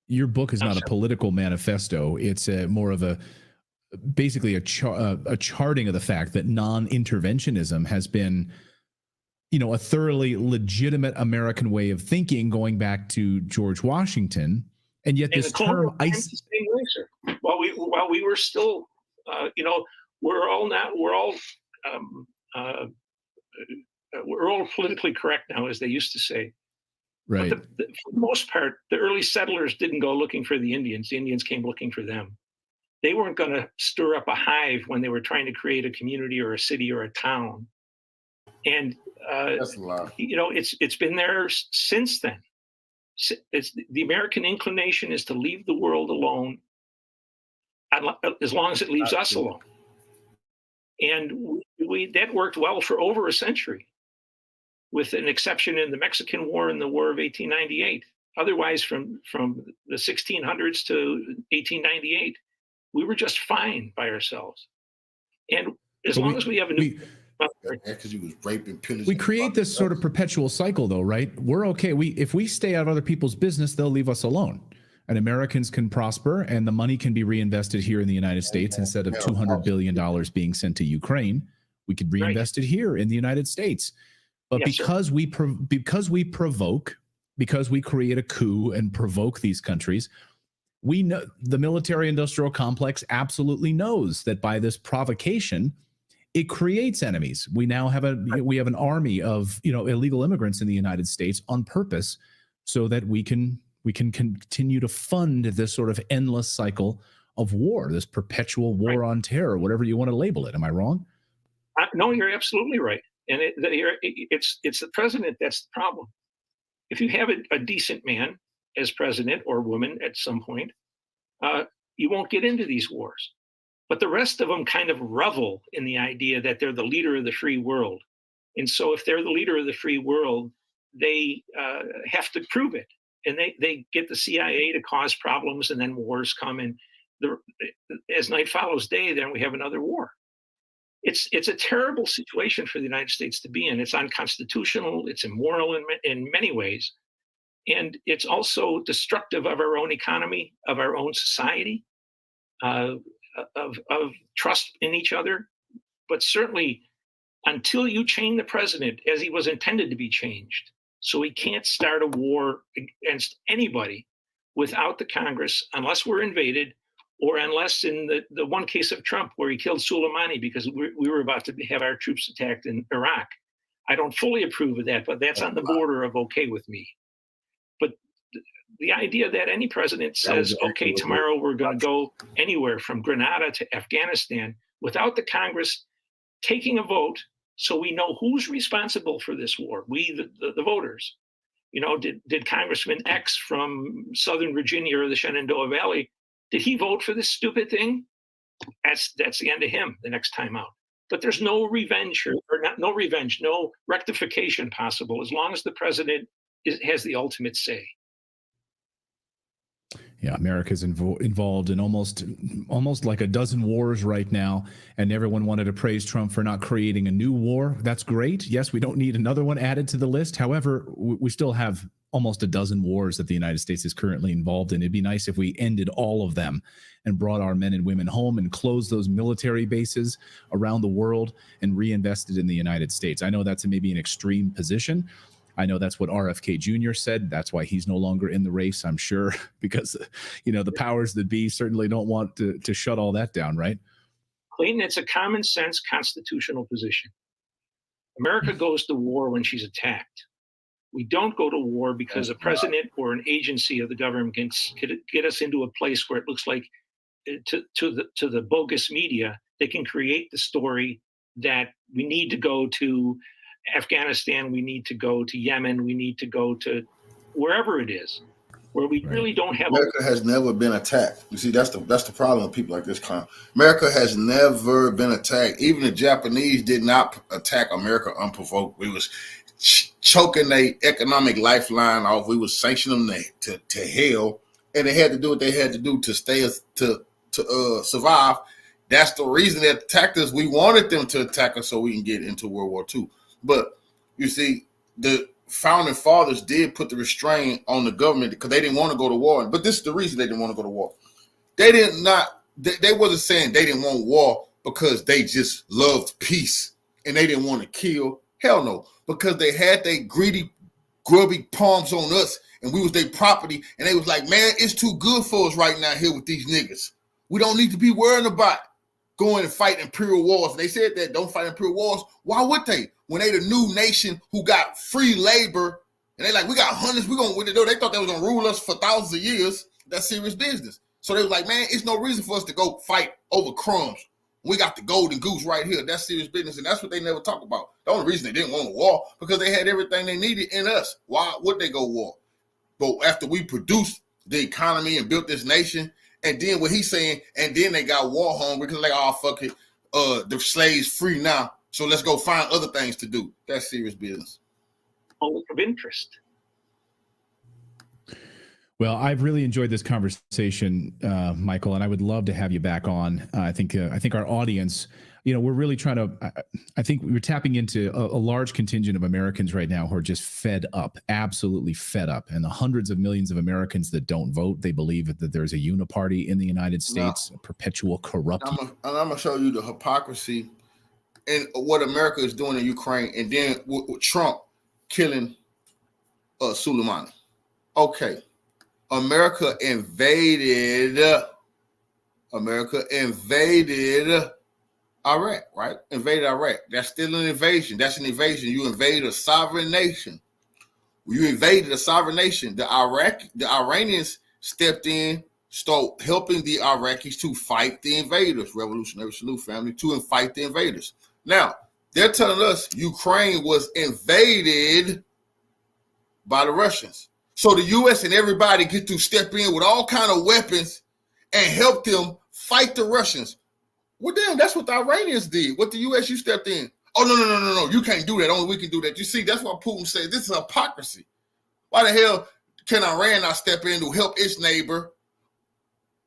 Speaker 4: your book is
Speaker 6: I'm
Speaker 4: not a
Speaker 6: sorry.
Speaker 4: political manifesto. It's more of basically a charting of the fact that non-interventionism has been, you know, a thoroughly legitimate American way of thinking going back to George Washington. And yet
Speaker 6: And
Speaker 4: this
Speaker 6: the colonial
Speaker 4: term
Speaker 6: times the same way, sir. While we were still, we're all politically correct now, as they used to say.
Speaker 4: right.
Speaker 6: But for the most part, the early settlers didn't go looking for the Indians. The Indians came looking for them. They weren't going to stir up a hive when they were trying to create a community or a city or a town. And
Speaker 1: That's a lie.
Speaker 6: you know, it's been there since then. It's the American inclination is to leave the world alone as long as it leaves us alone. And that worked well for over a century, with an exception in the Mexican War and the War of 1898. Otherwise, from the 1600s to 1898, we were just fine by ourselves. And as long as we have a new...
Speaker 1: Because he was raping, pillaging.
Speaker 4: We create this sort of perpetual cycle, though, right? We're okay. If we stay out of other people's business, they'll leave us alone. And Americans can prosper, and the money can be reinvested here in the United States instead of $200 billion being sent to Ukraine. We could reinvest it here in the United States. But
Speaker 6: Yes,
Speaker 4: because we provoke, because we create a coup and provoke these countries, we know the military-industrial complex absolutely knows that by this provocation, it creates enemies. We now have an army of illegal immigrants in the United States on purpose, so that we can continue to fund this sort of endless cycle of war, this perpetual war on terror, whatever you want to label it. Am I wrong?
Speaker 6: No, you're absolutely right. And it's the president that's the problem. If you have a decent man as president or woman at some point, you won't get into these wars. But the rest of them kind of revel in the idea that they're the leader of the free world. And so if they're the leader of the free world, they have to prove it. And they get the CIA to cause problems, and then wars come. And as night follows day, then we have another war. it's a terrible situation for the United States to be in. It's unconstitutional. It's immoral in many ways. And it's also destructive of our own economy, of our own society, of trust in each other. But certainly, until you change the president as he was intended to be changed, so he can't start a war against anybody without the Congress, unless we're invaded, or unless in the one case of Trump where he killed Soleimani because we were about to have our troops attacked in Iraq. I don't fully approve of that, but that's on the border of okay with me. But the idea that any president says, okay, tomorrow we're going to go anywhere from Grenada to Afghanistan without the Congress taking a vote so we know who's responsible for this war, we, the voters. You know, did Congressman X from Southern Virginia or the Shenandoah Valley, did he vote for this stupid thing? That's the end of him the next time out. But there's no revenge no rectification possible as long as the president has the ultimate say.
Speaker 4: Yeah, America's involved in almost like a dozen wars right now, and everyone wanted to praise Trump for not creating a new war. That's great. Yes, we don't need another one added to the list. However, we still have almost a dozen wars that the United States is currently involved in. It'd be nice if we ended all of them and brought our men and women home and closed those military bases around the world and reinvested in the United States. I know that's maybe an extreme position. I know that's what RFK Jr. said. That's why he's no longer in the race, I'm sure, because, you know, the powers that be certainly don't want to shut all that down, right?
Speaker 6: Clayton, it's a common sense constitutional position. America goes to war when she's attacked. We don't go to war because a president or an agency of the government can get us into a place where it looks like to the bogus media, they can create the story that we need to go to Afghanistan, we need to go to Yemen, we need to go to wherever it is, where we really don't have.
Speaker 1: America has never been attacked. You see, that's the problem with people like this clown. America has never been attacked. Even the Japanese did not attack America unprovoked. We was choking their economic lifeline off. We was sanctioning them to hell, and they had to do what they had to do to stay to survive. That's the reason they attacked us. We wanted them to attack us so we can get into World War II. But you see, the founding fathers did put the restraint on the government because they didn't want to go to war. But this is the reason they didn't want to go to war. They wasn't saying they didn't want war because they just loved peace and they didn't want to kill. Hell no, because they had their greedy, grubby palms on us and we was their property. And they was like, man, it's too good for us right now here with these niggas. We don't need to be worrying about going and fight imperial wars. And they said that don't fight imperial wars. Why would they? When they the new nation who got free labor, and they like, we got hundreds, we gonna what they do? They thought they was gonna rule us for thousands of years. That's serious business. So they was like, man, it's no reason for us to go fight over crumbs. We got the golden goose right here. That's serious business, and that's what they never talk about. The only reason they didn't want a war because they had everything they needed in us. Why would they go war? But after we produced the economy and built this nation, and then what he's saying, and then they got war hungry because like, oh fuck it, the slaves free now. So let's go find other things to do. That's serious business.
Speaker 6: Conflict of interest.
Speaker 4: Well, I've really enjoyed this conversation, Michael, and I would love to have you back on. I think our audience, you know, we're really trying to. I think we're tapping into a large contingent of Americans right now who are just fed up, absolutely fed up, and the hundreds of millions of Americans that don't vote. They believe that there's a uniparty in the United States, a perpetual corrupt.
Speaker 1: I'm gonna show you the hypocrisy and what America is doing in Ukraine, and then with Trump killing Soleimani. Okay, America invaded Iraq, right? Invaded Iraq. That's still an invasion. That's an invasion. You invade a sovereign nation. You invaded a sovereign nation. The Iranians stepped in, start helping the Iraqis to fight the invaders. Revolutionary salute, family, to fight the invaders. Now, they're telling us Ukraine was invaded by the Russians. So the U.S. and everybody get to step in with all kind of weapons and help them fight the Russians. Well, damn, that's what the Iranians did. What the U.S. you stepped in. Oh, no. You can't do that. Only we can do that. You see, that's why Putin said this is hypocrisy. Why the hell can Iran not step in to help its neighbor?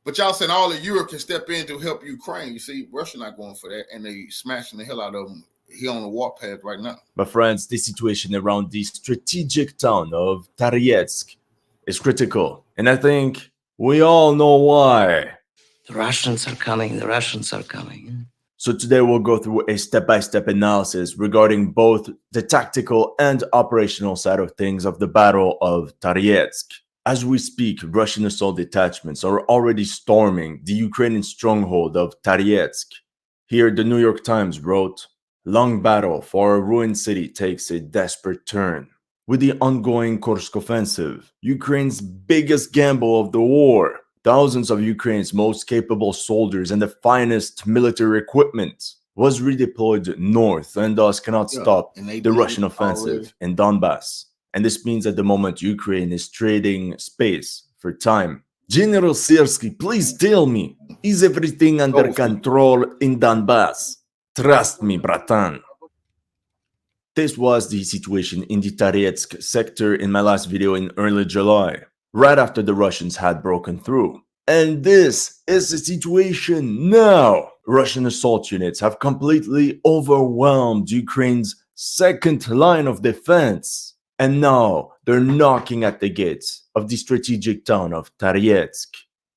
Speaker 1: But y'all saying all of Europe can step in to help Ukraine. You see, Russia not going for that, and they smashing the hell out of him. He on the warpath right now.
Speaker 7: But friends, the situation around the strategic town of Toretsk is critical. And I think we all know why.
Speaker 8: The Russians are coming. The Russians are coming.
Speaker 7: So today we'll go through a step-by-step analysis regarding both the tactical and operational side of things of the Battle of Toretsk. As we speak, Russian assault detachments are already storming the Ukrainian stronghold of Toretsk. Here, the New York Times wrote, "Long battle for a ruined city takes a desperate turn. With the ongoing Kursk offensive, Ukraine's biggest gamble of the war, thousands of Ukraine's most capable soldiers and the finest military equipment was redeployed north and thus cannot stop the Russian offensive in Donbass. And this means at the moment Ukraine is trading space for time. General Sersky, please tell me, is everything under control in Donbass? Trust me, bratan." This was the situation in the Toretsk sector in my last video in early July, right after the Russians had broken through. And this is the situation now. Russian assault units have completely overwhelmed Ukraine's second line of defense. And now they're knocking at the gates of the strategic town of Toretsk.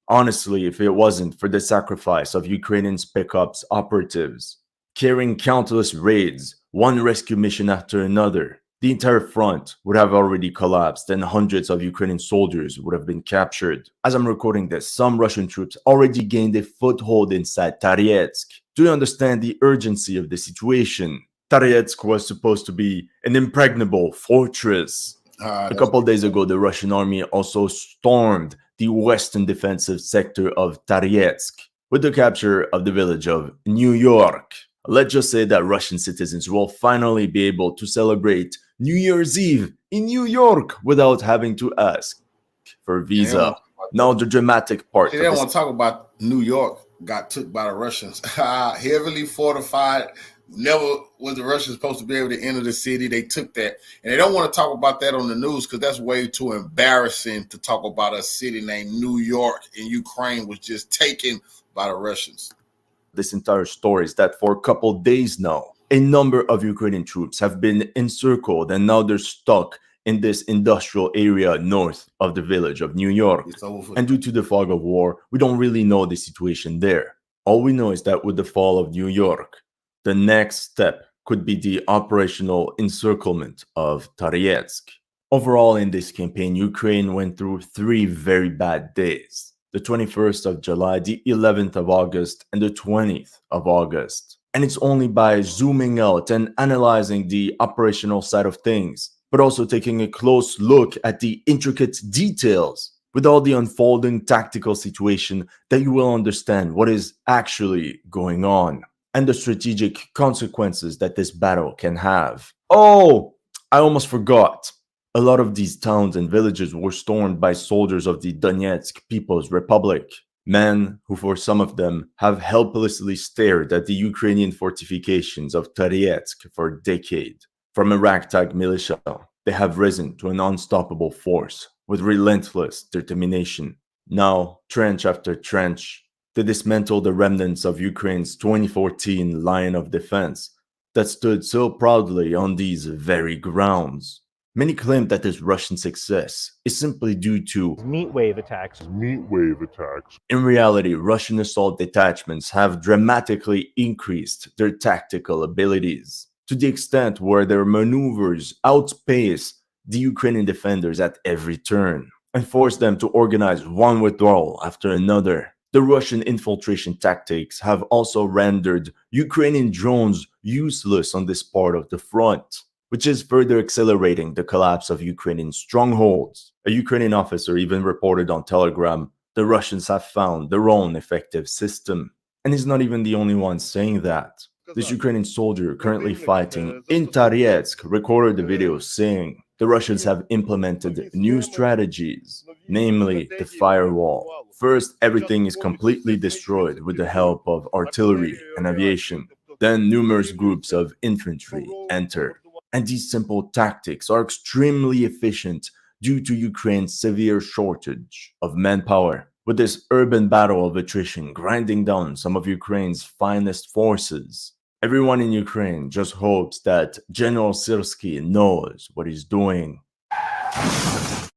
Speaker 7: Honestly, if it wasn't for the sacrifice of Ukrainian Spec Ops operatives, carrying countless raids, one rescue mission after another, the entire front would have already collapsed and hundreds of Ukrainian soldiers would have been captured. As I'm recording this, some Russian troops already gained a foothold inside Toretsk. Do you understand the urgency of the situation? Toretsk was supposed to be an impregnable fortress. A couple days ago, the Russian army also stormed the western defensive sector of Toretsk with the capture of the village of New York. Let's just say that Russian citizens will finally be able to celebrate New Year's Eve in New York without having to ask for a visa. Now the dramatic part.
Speaker 1: They don't want to talk about New York got took by the Russians. Heavily fortified. Never was the Russians supposed to be able to enter the city. They took that. And they don't want to talk about that on the news because that's way too embarrassing to talk about a city named New York in Ukraine was just taken by the Russians.
Speaker 7: This entire story is that for a couple days now, a number of Ukrainian troops have been encircled and now they're stuck in this industrial area north of the village of New York. And due to the fog of war, we don't really know the situation there. All we know is that with the fall of New York, the next step could be the operational encirclement of Toretsk. Overall, in this campaign, Ukraine went through 3 very bad days. The 21st of July, the 11th of August, and the 20th of August. And it's only by zooming out and analyzing the operational side of things, but also taking a close look at the intricate details with all the unfolding tactical situation that you will understand what is actually going on and the strategic consequences that this battle can have. Oh, I almost forgot. A lot of these towns and villages were stormed by soldiers of the Donetsk People's Republic, men who for some of them have helplessly stared at the Ukrainian fortifications of Toretsk for a decade. From a ragtag militia, they have risen to an unstoppable force with relentless determination. Now, trench after trench, they dismantle the remnants of Ukraine's 2014 line of defense that stood so proudly on these very grounds. Many claim that this Russian success is simply due to
Speaker 9: meat wave attacks.
Speaker 7: In reality, Russian assault detachments have dramatically increased their tactical abilities to the extent where their maneuvers outpace the Ukrainian defenders at every turn and force them to organize one withdrawal after another. The Russian infiltration tactics have also rendered Ukrainian drones useless on this part of the front, which is further accelerating the collapse of Ukrainian strongholds. A Ukrainian officer even reported on Telegram, the Russians have found their own effective system. And he's not even the only one saying that. This Ukrainian soldier currently fighting in Toretsk recorded the video saying the Russians have implemented new strategies, namely the firewall. First, everything is completely destroyed with the help of artillery and aviation. Then numerous groups of infantry enter. And these simple tactics are extremely efficient due to Ukraine's severe shortage of manpower. with this urban battle of attrition grinding down some of Ukraine's finest forces. Everyone in Ukraine just hopes that General Syrskyi knows what he's doing.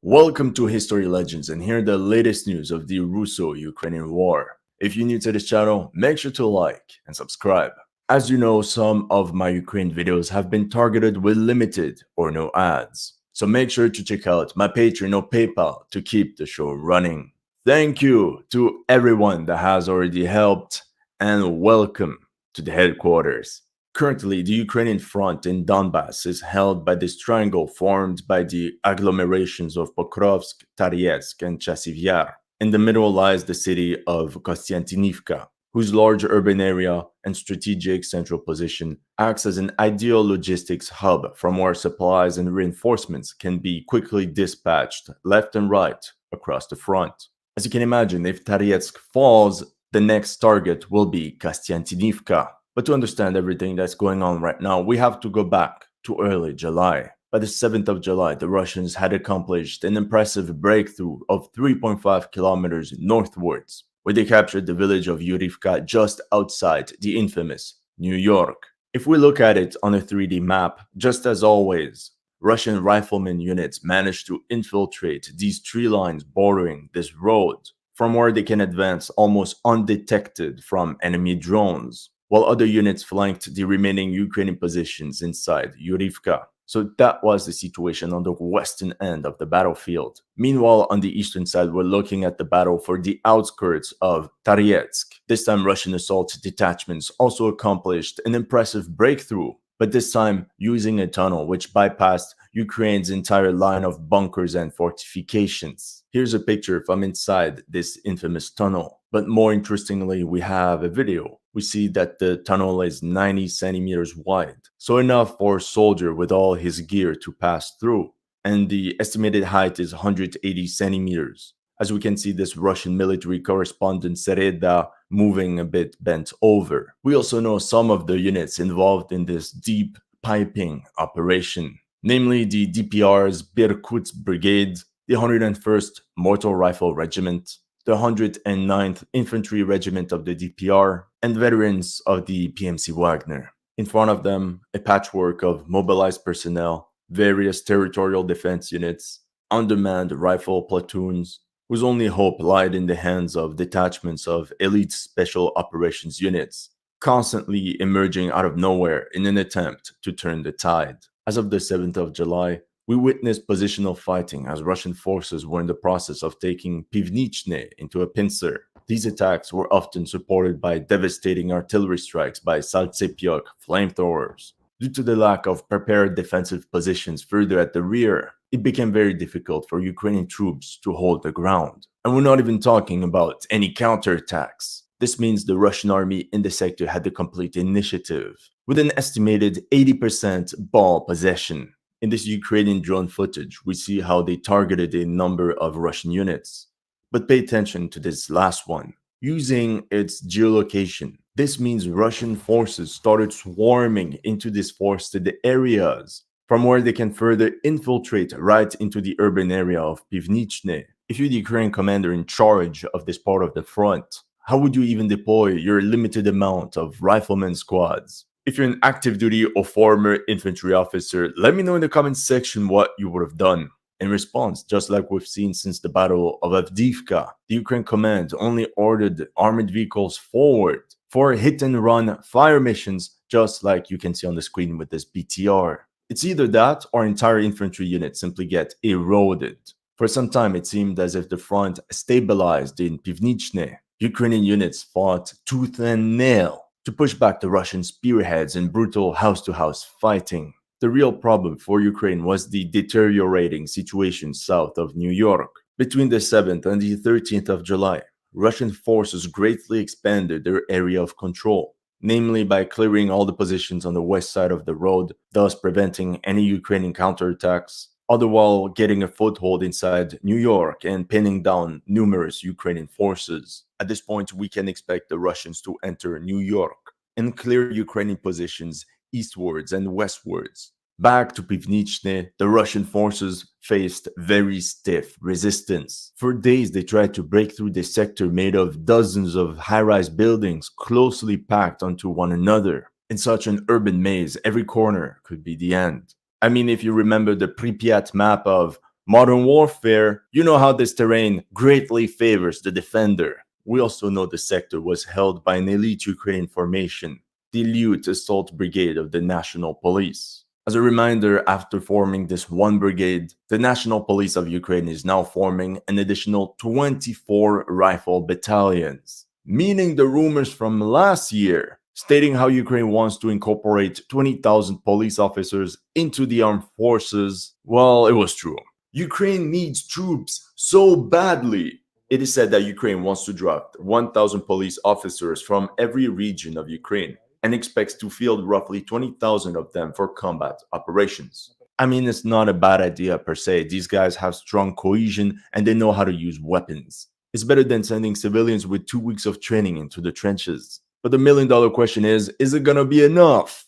Speaker 7: Welcome to History Legends, and here are the latest news of the Russo-Ukrainian War. If you're new to this channel, make sure to like and subscribe. As you know, some of my Ukraine videos have been targeted with limited or no ads. So make sure to check out my Patreon or PayPal to keep the show running. Thank you to everyone that has already helped, and welcome to the headquarters. Currently, the Ukrainian front in Donbass is held by this triangle formed by the agglomerations of Pokrovsk, Toretsk, and Chasiv Yar. In the middle lies the city of Kostiantynivka, whose large urban area and strategic central position acts as an ideal logistics hub from where supplies and reinforcements can be quickly dispatched left and right across the front. As you can imagine, if Toretsk falls, the next target will be Kostiantynivka. But to understand everything that's going on right now, we have to go back to early July. By the 7th of July, the Russians had accomplished an impressive breakthrough of 3.5 kilometers northwards, where they captured the village of Yurivka just outside the infamous New York. If we look at it on a 3D map, just as always, Russian riflemen units managed to infiltrate these tree lines bordering this road, from where they can advance almost undetected from enemy drones, while other units flanked the remaining Ukrainian positions inside Yurivka. So that was the situation on the western end of the battlefield. Meanwhile, on the eastern side, we're looking at the battle for the outskirts of Toretsk. This time, Russian assault detachments also accomplished an impressive breakthrough, but this time using a tunnel which bypassed Ukraine's entire line of bunkers and fortifications. Here's a picture from inside this infamous tunnel. But more interestingly, we have a video. We see that the tunnel is 90 centimeters wide, so enough for a soldier with all his gear to pass through, and the estimated height is 180 centimeters. As we can see, this Russian military correspondent Sereda moving a bit bent over. We also know some of the units involved in this deep piping operation, namely the DPR's Birkut's Brigade, the 101st Mortar Rifle Regiment, the 109th Infantry Regiment of the DPR, and veterans of the PMC Wagner. In front of them, a patchwork of mobilized personnel, various territorial defense units, undermanned rifle platoons, whose only hope lied in the hands of detachments of elite special operations units, constantly emerging out of nowhere in an attempt to turn the tide. As of the 7th of July, we witnessed positional fighting as Russian forces were in the process of taking Pivnichne into a pincer. These attacks were often supported by devastating artillery strikes by Saltsepyok flamethrowers. Due to the lack of prepared defensive positions further at the rear, it became very difficult for Ukrainian troops to hold the ground. And we're not even talking about any counterattacks. This means the Russian army in the sector had the complete initiative, with an estimated 80% ball possession. In this Ukrainian drone footage, we see how they targeted a number of Russian units. But pay attention to this last one. Using its geolocation, this means Russian forces started swarming into these forested areas, from where they can further infiltrate right into the urban area of Pivnichne. If you're the Ukrainian commander in charge of this part of the front, how would you even deploy your limited amount of riflemen squads? If you're an active duty or former infantry officer, let me know in the comments section what you would have done. In response, just like we've seen since the Battle of Avdiivka, the Ukraine command only ordered armored vehicles forward for hit-and-run fire missions, just like you can see on the screen with this BTR. It's either that or entire infantry units simply get eroded. For some time, it seemed as if the front stabilized in Pivnichne. Ukrainian units fought tooth and nail to push back the Russian spearheads in brutal house-to-house fighting. The real problem for Ukraine was the deteriorating situation south of New York. Between the 7th and the 13th of July, Russian forces greatly expanded their area of control, namely by clearing all the positions on the west side of the road, thus preventing any Ukrainian counterattacks, all the while getting a foothold inside New York and pinning down numerous Ukrainian forces. At this point, we can expect the Russians to enter New York and clear Ukrainian positions eastwards and westwards. Back to Pivnichne, the Russian forces faced very stiff resistance. For days, they tried to break through the sector made of dozens of high-rise buildings closely packed onto one another. In such an urban maze, every corner could be the end. I mean, if you remember the Pripyat map of modern warfare, you know how this terrain greatly favors the defender. We also know the sector was held by an elite Ukrainian formation, the Elite Assault Brigade of the National Police. As a reminder, after forming this one brigade, the National Police of Ukraine is now forming an additional 24 rifle battalions, meaning the rumors from last year stating how Ukraine wants to incorporate 20,000 police officers into the armed forces, well, it was true. Ukraine needs troops so badly. It is said that Ukraine wants to draft 1,000 police officers from every region of Ukraine and expects to field roughly 20,000 of them for combat operations. I mean, it's not a bad idea per se. These guys have strong cohesion and they know how to use weapons. It's better than sending civilians with 2 weeks of training into the trenches. But the million-dollar question is it gonna be enough?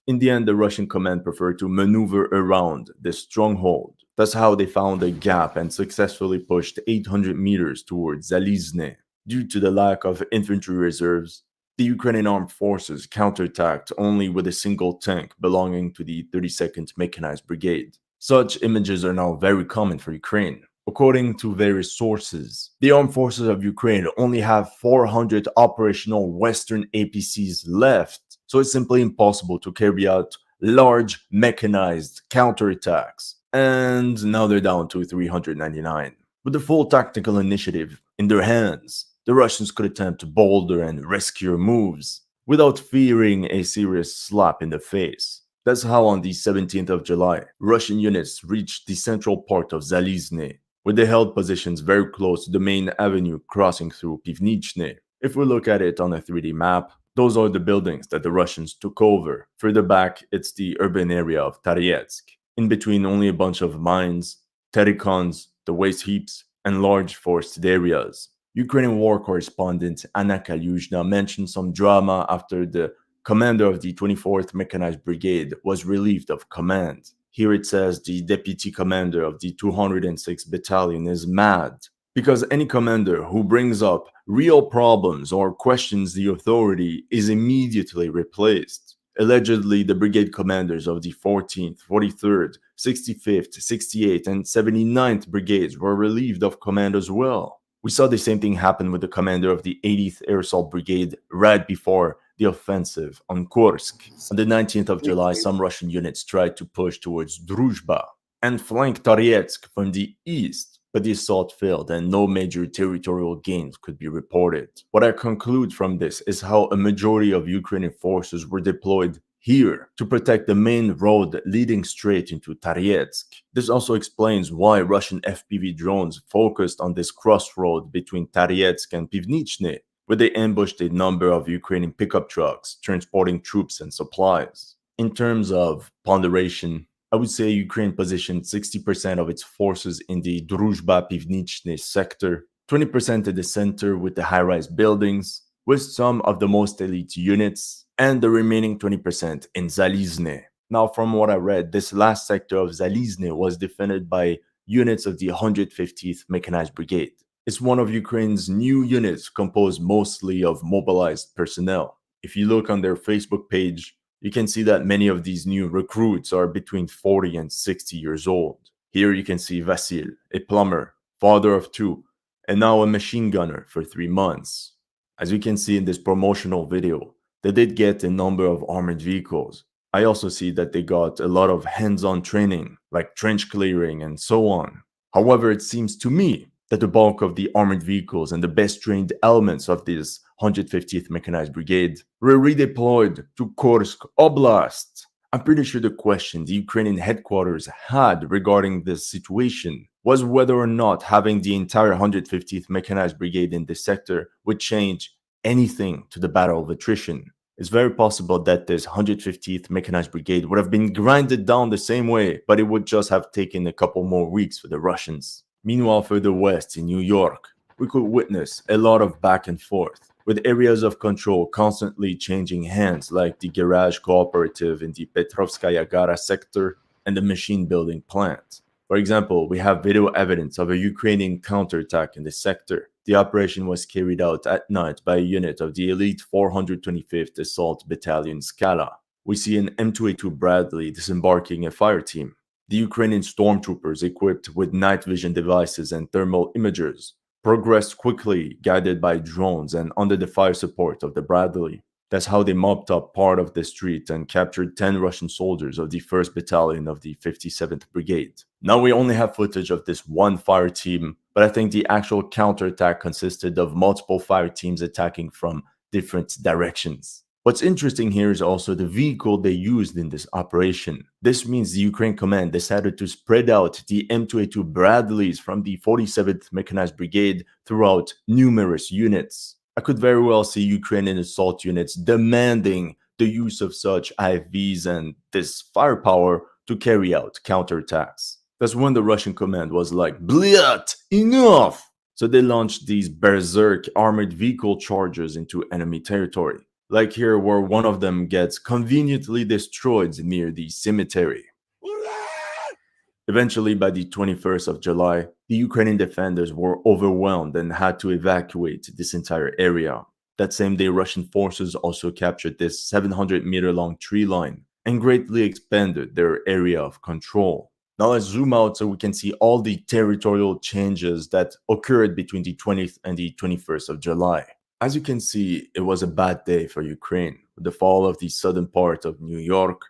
Speaker 7: In the end, the Russian command preferred to maneuver around this stronghold. That's how they found a gap and successfully pushed 800 meters towards Zalizne. Due to the lack of infantry reserves, the Ukrainian armed forces counterattacked only with a single tank belonging to the 32nd Mechanized Brigade. Such images are now very common for Ukraine. According to various sources, the armed forces of Ukraine only have 400 operational Western APCs left, so it's simply impossible to carry out large mechanized counterattacks. And now they're down to 399. With the full tactical initiative in their hands, the Russians could attempt bolder and riskier moves without fearing a serious slap in the face. That's how on the 17th of July, Russian units reached the central part of Zalizne, where they held positions very close to the main avenue crossing through Pivnichne. If we look at it on a 3D map, those are the buildings that the Russians took over. Further back, it's the urban area of Toretsk. In between, only a bunch of mines, terikons, the waste heaps, and large forested areas. Ukrainian war correspondent Anna Kalyuzhna mentioned some drama after the commander of the 24th Mechanized Brigade was relieved of command. Here it says the deputy commander of the 206th Battalion is mad because any commander who brings up real problems or questions the authority is immediately replaced. Allegedly, the brigade commanders of the 14th, 43rd, 65th, 68th, and 79th brigades were relieved of command as well. We saw the same thing happen with the commander of the 80th Air Assault Brigade right before the offensive on Kursk. On the 19th of July, some Russian units tried to push towards Druzhba and flank Toretsk from the east, but the assault failed and no major territorial gains could be reported. What I conclude from this is how a majority of Ukrainian forces were deployed here to protect the main road leading straight into Toretsk. This also explains why Russian FPV drones focused on this crossroad between Toretsk and Pivnichne, where they ambushed a number of Ukrainian pickup trucks transporting troops and supplies. In terms of ponderation, I would say Ukraine positioned 60% of its forces in the Druzhba Pivnichne sector, 20% in the center with the high-rise buildings, with some of the most elite units, and the remaining 20% in Zalizne. Now, from what I read, this last sector of Zalizne was defended by units of the 150th Mechanized Brigade. It's one of Ukraine's new units composed mostly of mobilized personnel. If you look on their Facebook page, you can see that many of these new recruits are between 40 and 60 years old. Here you can see Vasil, a plumber, father of two, and now a machine gunner for 3 months. As you can see in this promotional video, they did get a number of armored vehicles. I also see that they got a lot of hands-on training, like trench clearing and so on. However, it seems to me that the bulk of the armored vehicles and the best trained elements of this 150th Mechanized Brigade were redeployed to Kursk Oblast. I'm pretty sure the question the Ukrainian headquarters had regarding this situation was whether or not having the entire 150th Mechanized Brigade in this sector would change anything to the battle of attrition. It's very possible that this 150th Mechanized Brigade would have been grinded down the same way, but it would just have taken a couple more weeks for the Russians. Meanwhile, further west in New York, we could witness a lot of back and forth with areas of control constantly changing hands, like the garage cooperative in the Petrovskaya Gara sector and the machine building plant. For example, we have video evidence of a Ukrainian counterattack in the sector. The operation was carried out at night by a unit of the elite 425th Assault Battalion Skala. We see an M2A2 Bradley disembarking a fire team. The Ukrainian stormtroopers, equipped with night vision devices and thermal imagers, progressed quickly, guided by drones and under the fire support of the Bradley. That's how they mopped up part of the street and captured 10 Russian soldiers of the 1st Battalion of the 57th Brigade. Now we only have footage of this one fire team, but I think the actual counterattack consisted of multiple fire teams attacking from different directions. What's interesting here is also the vehicle they used in this operation. This means the Ukraine command decided to spread out the M2A2 Bradleys from the 47th Mechanized Brigade throughout numerous units. I could very well see Ukrainian assault units demanding the use of such IFVs and this firepower to carry out counterattacks. That's when the Russian command was like, "Blyat, enough!" So they launched these berserk armored vehicle charges into enemy territory. Like here, where one of them gets conveniently destroyed near the cemetery. Eventually, by the 21st of July, the Ukrainian defenders were overwhelmed and had to evacuate this entire area. That same day, Russian forces also captured this 700-meter-long tree line and greatly expanded their area of control. Now let's zoom out so we can see all the territorial changes that occurred between the 20th and the 21st of July. As you can see, it was a bad day for Ukraine, with the fall of the southern part of New York,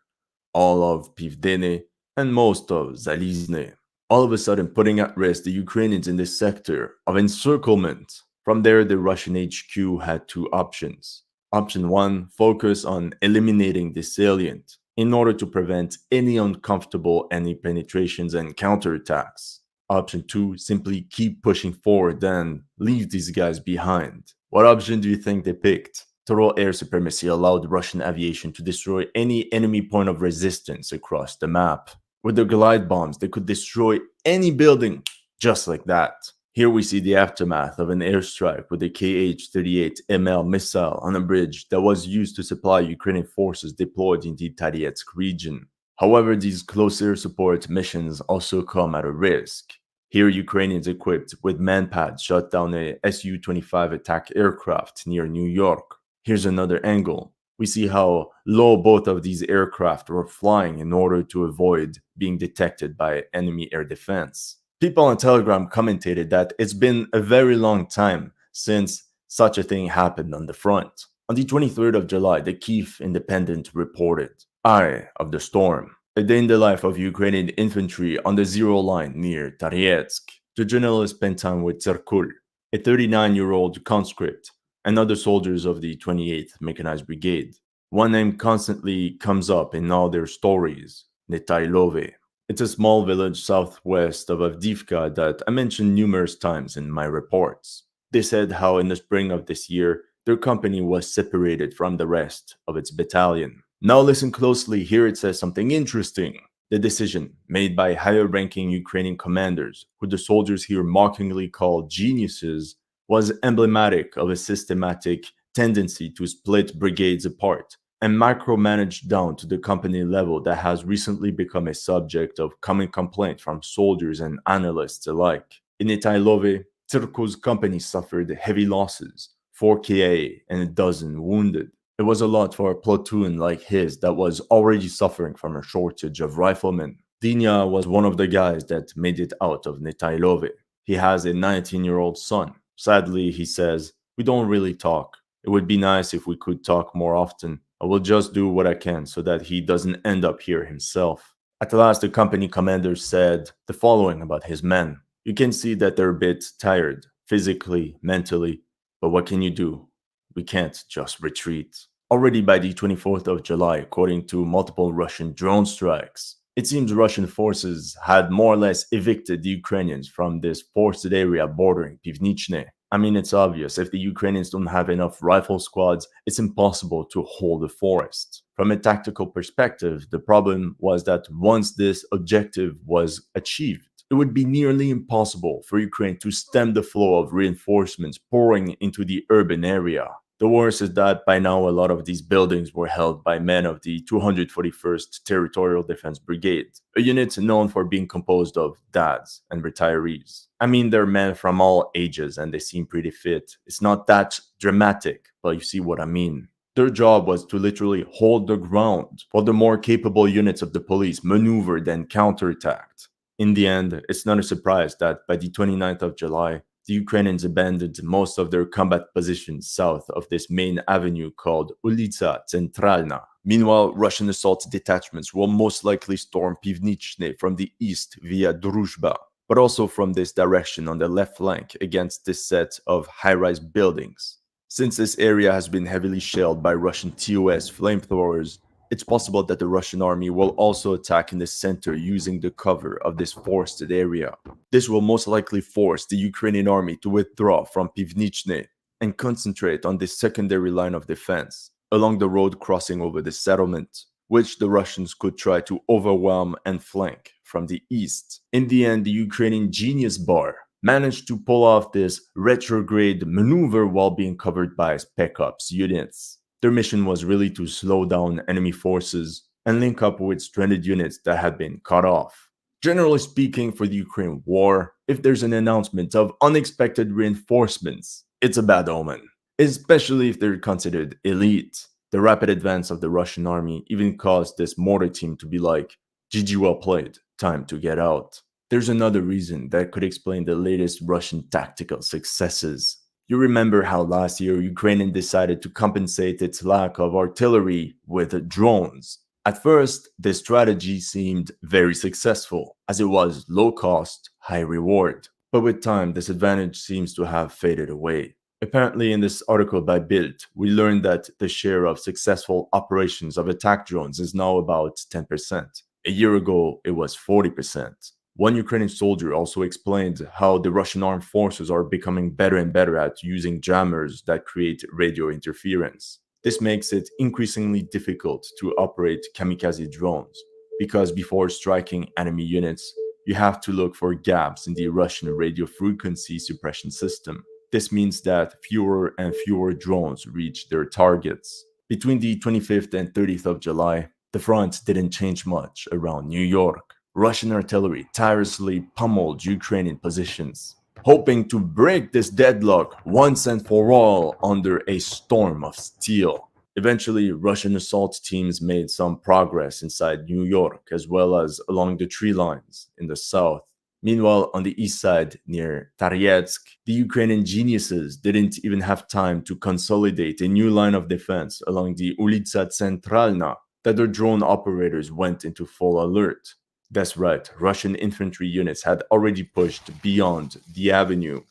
Speaker 7: all of Pivdene, and most of Zalizne, all of a sudden putting at risk the Ukrainians in this sector of encirclement. From there, the Russian HQ had two options. Option 1, focus on eliminating the salient in order to prevent any uncomfortable enemy penetrations and counterattacks. Option 2, simply keep pushing forward and leave these guys behind. What option do you think they picked? Total air supremacy allowed Russian aviation to destroy any enemy point of resistance across the map. With their glide bombs, they could destroy any building just like that. Here we see the aftermath of an airstrike with a Kh-38ML missile on a bridge that was used to supply Ukrainian forces deployed in the Toretsk region. However, these close air support missions also come at a risk. Here, Ukrainians equipped with manpads shot down a Su-25 attack aircraft near New York. Here's another angle. We see how low both of these aircraft were flying in order to avoid being detected by enemy air defense. People on Telegram commentated that it's been a very long time since such a thing happened on the front. On the 23rd of July, the Kyiv Independent reported, "Eye of the Storm, a day in the life of Ukrainian infantry on the zero line near Toretsk." The journalist spent time with Zerkul, a 39-year-old conscript, and other soldiers of the 28th Mechanized Brigade. One name constantly comes up in all their stories, Netailove. It's a small village southwest of Avdiivka that I mentioned numerous times in my reports. They said how in the spring of this year, their company was separated from the rest of its battalion. Now listen closely, here it says something interesting. The decision made by higher-ranking Ukrainian commanders, who the soldiers here mockingly call geniuses, was emblematic of a systematic tendency to split brigades apart and micromanage down to the company level that has recently become a subject of common complaint from soldiers and analysts alike. In Netailove, Tsirko's company suffered heavy losses, 4 KA and a dozen wounded. It was a lot for a platoon like his that was already suffering from a shortage of riflemen. Dinya was one of the guys that made it out of Netailove. He has a 19-year-old son. Sadly, he says, "We don't really talk. It would be nice if we could talk more often. I will just do what I can so that he doesn't end up here himself." At last, the company commander said the following about his men. "You can see that they're a bit tired, physically, mentally, but what can you do? We can't just retreat." Already by the 24th of July, according to multiple Russian drone strikes, it seems Russian forces had more or less evicted the Ukrainians from this forested area bordering Pivnichne. I mean, it's obvious, if the Ukrainians don't have enough rifle squads, it's impossible to hold the forest. From a tactical perspective, the problem was that once this objective was achieved, it would be nearly impossible for Ukraine to stem the flow of reinforcements pouring into the urban area. The worst is that by now a lot of these buildings were held by men of the 241st Territorial Defense Brigade, a unit known for being composed of dads and retirees. I mean, they're men from all ages and they seem pretty fit. It's not that dramatic, but you see what I mean. Their job was to literally hold the ground while the more capable units of the police maneuvered and counterattacked. In the end, it's not a surprise that by the 29th of July, the Ukrainians abandoned most of their combat positions south of this main avenue called Ulica Centralna. Meanwhile, Russian assault detachments will most likely storm Pivnichne from the east via Druzhba, but also from this direction on the left flank against this set of high-rise buildings. Since this area has been heavily shelled by Russian TOS flamethrowers, it's possible that the Russian army will also attack in the center using the cover of this forested area. This will most likely force the Ukrainian army to withdraw from Pivnichne and concentrate on this secondary line of defense along the road crossing over the settlement, which the Russians could try to overwhelm and flank from the east. In the end, the Ukrainian Genius Bar managed to pull off this retrograde maneuver while being covered by Spec Ops units. Their mission was really to slow down enemy forces and link up with stranded units that had been cut off. Generally speaking, for the Ukraine war, if there's an announcement of unexpected reinforcements, it's a bad omen, especially if they're considered elite. The rapid advance of the Russian army even caused this mortar team to be like, GG well played, time to get out. There's another reason that could explain the latest Russian tactical successes. You remember how last year Ukraine decided to compensate its lack of artillery with drones. At first, this strategy seemed very successful, as it was low cost, high reward. But with time, this advantage seems to have faded away. Apparently, in this article by Bild, we learned that the share of successful operations of attack drones is now about 10%. A year ago, it was 40%. One Ukrainian soldier also explained how the Russian armed forces are becoming better and better at using jammers that create radio interference. This makes it increasingly difficult to operate kamikaze drones, because before striking enemy units, you have to look for gaps in the Russian radio frequency suppression system. This means that fewer and fewer drones reach their targets. Between the 25th and 30th of July, the front didn't change much around New York. Russian artillery tirelessly pummeled Ukrainian positions, hoping to break this deadlock once and for all under a storm of steel. Eventually, Russian assault teams made some progress inside New York as well as along the tree lines in the south. Meanwhile, on the east side near Toretsk, the Ukrainian geniuses didn't even have time to consolidate a new line of defense along the Ulica Centralna that their drone operators went into full alert. That's right, Russian infantry units had already pushed beyond the avenue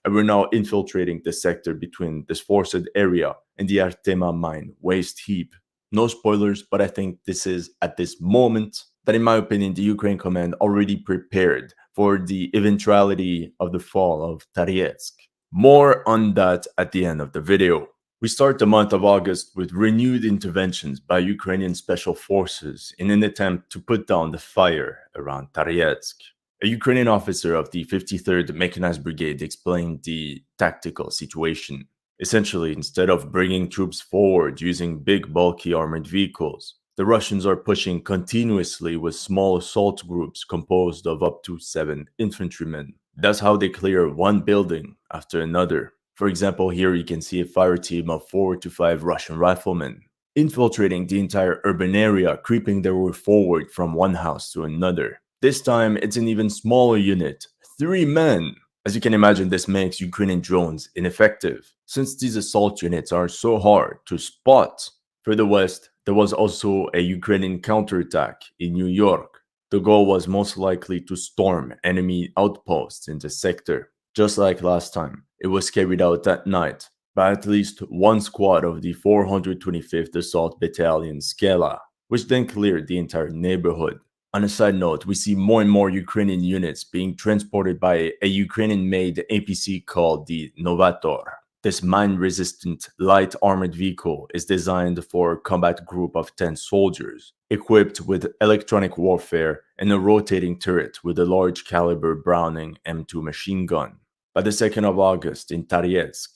Speaker 7: and were now infiltrating the sector between this forested area and the Artema mine waste heap. No spoilers, but I think this is at this moment that, in my opinion, the Ukraine command already prepared for the eventuality of the fall of Toretsk. More on that at the end of the video. We start the month of August with renewed interventions by Ukrainian special forces in an attempt to put down the fire around Toretsk. A Ukrainian officer of the 53rd Mechanized Brigade explained the tactical situation. Essentially, instead of bringing troops forward using big, bulky armored vehicles, the Russians are pushing continuously with small assault groups composed of up to 7 infantrymen. That's how they clear one building after another. For example, here you can see a fire team of 4 to 5 Russian riflemen infiltrating the entire urban area, creeping their way forward from one house to another. This time, it's an even smaller unit, 3 men. As you can imagine, this makes Ukrainian drones ineffective, since these assault units are so hard to spot. Further west, there was also a Ukrainian counterattack in New York. The goal was most likely to storm enemy outposts in the sector. Just like last time, it was carried out that night by at least one squad of the 425th Assault Battalion Skela, which then cleared the entire neighborhood. On a side note, we see more and more Ukrainian units being transported by a Ukrainian-made APC called the Novator. This mine-resistant light armored vehicle is designed for a combat group of 10 soldiers, equipped with electronic warfare and a rotating turret with a large caliber Browning M2 machine gun. By the 2nd of August in Toretsk,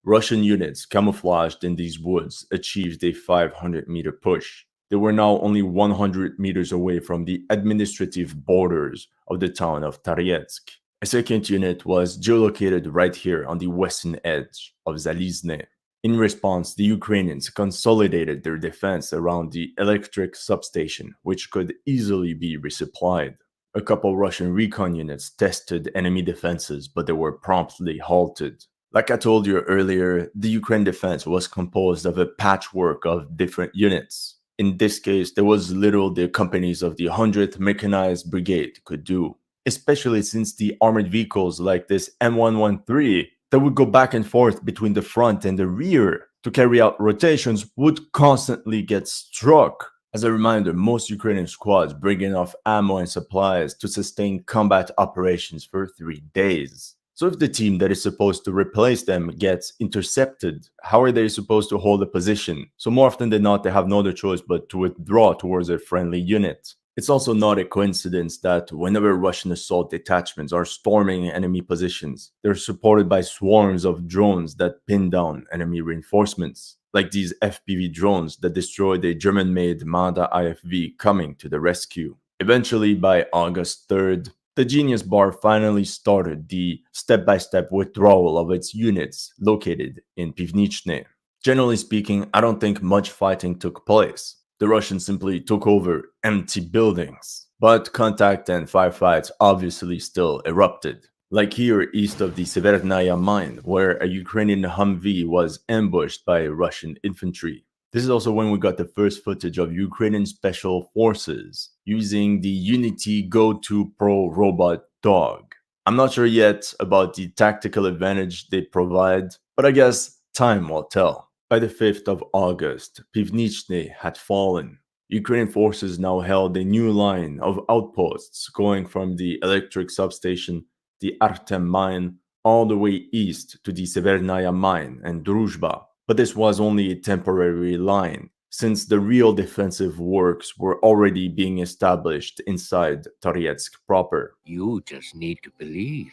Speaker 7: Russian units camouflaged in these woods achieved a 500-meter push. They were now only 100 meters away from the administrative borders of the town of Toretsk. A second unit was geolocated right here on the western edge of Zalizne. In response, the Ukrainians consolidated their defense around the electric substation, which could easily be resupplied. A couple Russian recon units tested enemy defenses, but they were promptly halted. Like I told you earlier, the Ukraine defense was composed of a patchwork of different units. In this case, there was little the companies of the 100th Mechanized Brigade could do, especially since the armored vehicles like this M113 that would go back and forth between the front and the rear to carry out rotations would constantly get struck. As a reminder, most Ukrainian squads bring enough ammo and supplies to sustain combat operations for 3 days. So if the team that is supposed to replace them gets intercepted, how are they supposed to hold a position? So more often than not, they have no other choice but to withdraw towards a friendly unit. It's also not a coincidence that whenever Russian assault detachments are storming enemy positions, they're supported by swarms of drones that pin down enemy reinforcements, like these FPV drones that destroyed a German-made Mada IFV coming to the rescue. Eventually, by August 3rd, the Genius Bar finally started the step-by-step withdrawal of its units located in Pivnichne. Generally speaking, I don't think much fighting took place. The Russians simply took over empty buildings. But contact and firefights obviously still erupted. Like here east of the Severnaya mine, where a Ukrainian Humvee was ambushed by Russian infantry. This is also when we got the first footage of Ukrainian special forces using the Unity Go-To Pro robot dog. I'm not sure yet about the tactical advantage they provide, but I guess time will tell. By the 5th of August, Pivnichne had fallen. Ukrainian forces now held a new line of outposts going from the electric substation, the Artem mine, all the way east to the Severnaya mine and Druzhba. But this was only a temporary line, since the real defensive works were already being established inside Toretsk proper.
Speaker 9: You just need to believe.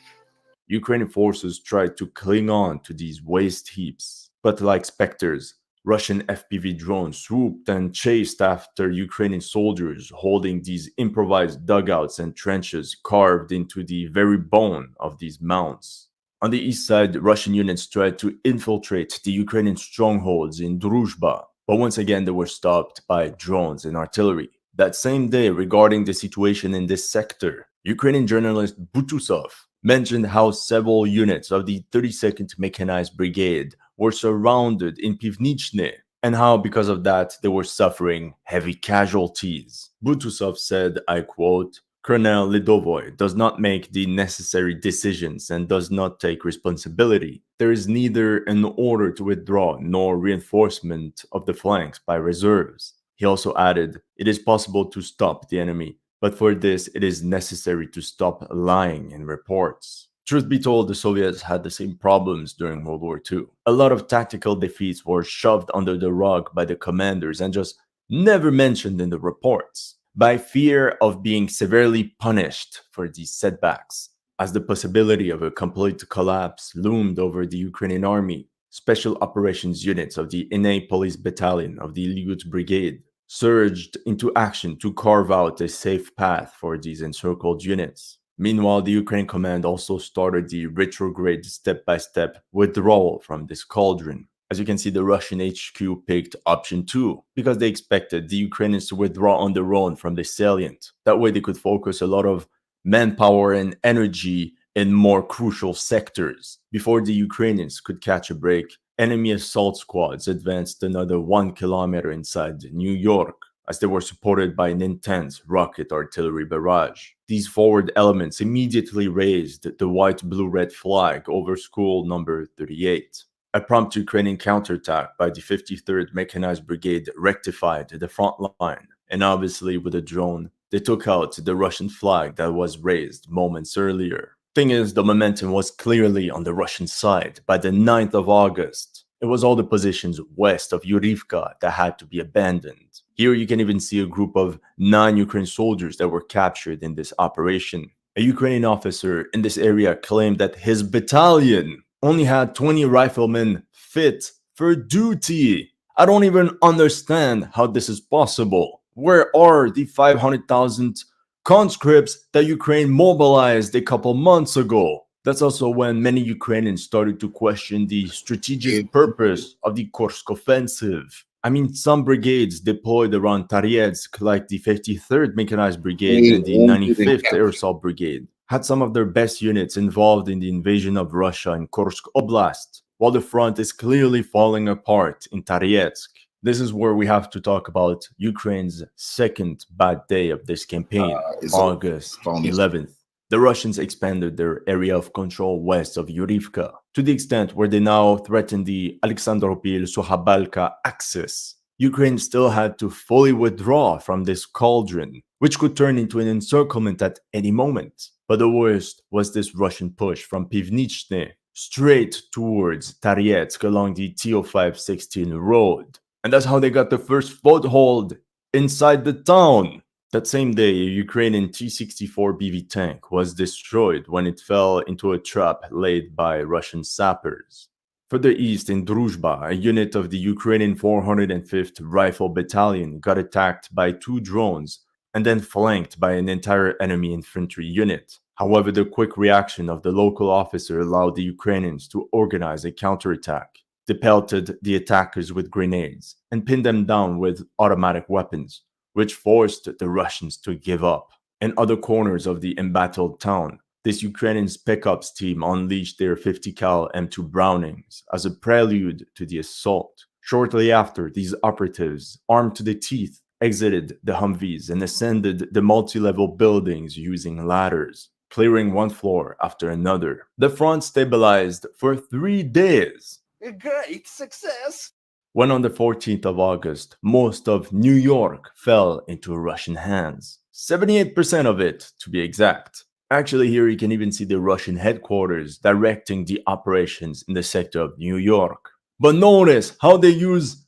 Speaker 7: Ukrainian forces tried to cling on to these waste heaps, but like specters, Russian FPV drones swooped and chased after Ukrainian soldiers holding these improvised dugouts and trenches carved into the very bone of these mounds. On the east side, Russian units tried to infiltrate the Ukrainian strongholds in Druzhba, but once again they were stopped by drones and artillery. That same day, regarding the situation in this sector, Ukrainian journalist Butusov mentioned how several units of the 32nd Mechanized Brigade were surrounded in Pivnichne, and how because of that they were suffering heavy casualties. Butusov said, I quote, Colonel Lidovoy does not make the necessary decisions and does not take responsibility. There is neither an order to withdraw nor reinforcement of the flanks by reserves. He also added, it is possible to stop the enemy, but for this it is necessary to stop lying in reports. Truth be told, the Soviets had the same problems during World War II. A lot of tactical defeats were shoved under the rug by the commanders and just never mentioned in the reports, by fear of being severely punished for these setbacks. As the possibility of a complete collapse loomed over the Ukrainian army, special operations units of the Innate Police Battalion of the Ligut Brigade surged into action to carve out a safe path for these encircled units. Meanwhile, the Ukraine command also started the retrograde step-by-step withdrawal from this cauldron. As you can see, the Russian HQ picked option 2 because they expected the Ukrainians to withdraw on their own from the salient. That way they could focus a lot of manpower and energy in more crucial sectors. Before the Ukrainians could catch a break, enemy assault squads advanced another 1 kilometer inside New York, as they were supported by an intense rocket artillery barrage. These forward elements immediately raised the white-blue-red flag over school number 38. A prompt Ukrainian counterattack by the 53rd Mechanized Brigade rectified the front line, and obviously with a drone, they took out the Russian flag that was raised moments earlier. Thing is, the momentum was clearly on the Russian side. By the 9th of August, it was all the positions west of Yurivka that had to be abandoned. Here you can even see a group of 9 Ukrainian soldiers that were captured in this operation. A Ukrainian officer in this area claimed that his battalion only had 20 riflemen fit for duty. I don't even understand how this is possible. Where are the 500,000 conscripts that Ukraine mobilized a couple months ago? That's also when many Ukrainians started to question the strategic purpose of the Kursk offensive. I mean, some brigades deployed around Toretsk, like the 53rd Mechanized Brigade and the 95th Air Assault Brigade, had some of their best units involved in the invasion of Russia in Kursk Oblast, while the front is clearly falling apart in Toretsk. This is where we have to talk about Ukraine's second bad day of this campaign, August 11th. The Russians expanded their area of control west of Yurivka to the extent where they now threaten the Alexandropil-Suhabalka axis. Ukraine still had to fully withdraw from this cauldron, which could turn into an encirclement at any moment. But the worst was this Russian push from Pivnichne straight towards Toretsk along the TO516 road. And that's how they got the first foothold inside the town. That same day, a Ukrainian T-64 BV tank was destroyed when it fell into a trap laid by Russian sappers. Further east in Druzhba, a unit of the Ukrainian 405th Rifle Battalion got attacked by 2 drones and then flanked by an entire enemy infantry unit. However, the quick reaction of the local officer allowed the Ukrainians to organize a counterattack. They pelted the attackers with grenades and pinned them down with automatic weapons, which forced the Russians to give up. In other corners of the embattled town, this Ukrainian Spec Ops team unleashed their 50 cal M2 Brownings as a prelude to the assault. Shortly after, these operatives, armed to the teeth, exited the Humvees and ascended the multi-level buildings using ladders, clearing one floor after another. The front stabilized for 3 days.
Speaker 10: A great success!
Speaker 7: When on the 14th of August, most of New York fell into Russian hands. 78% of it, to be exact. Actually, here you can even see the Russian headquarters directing the operations in the sector of New York. But notice how they use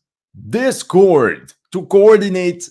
Speaker 7: Discord to coordinate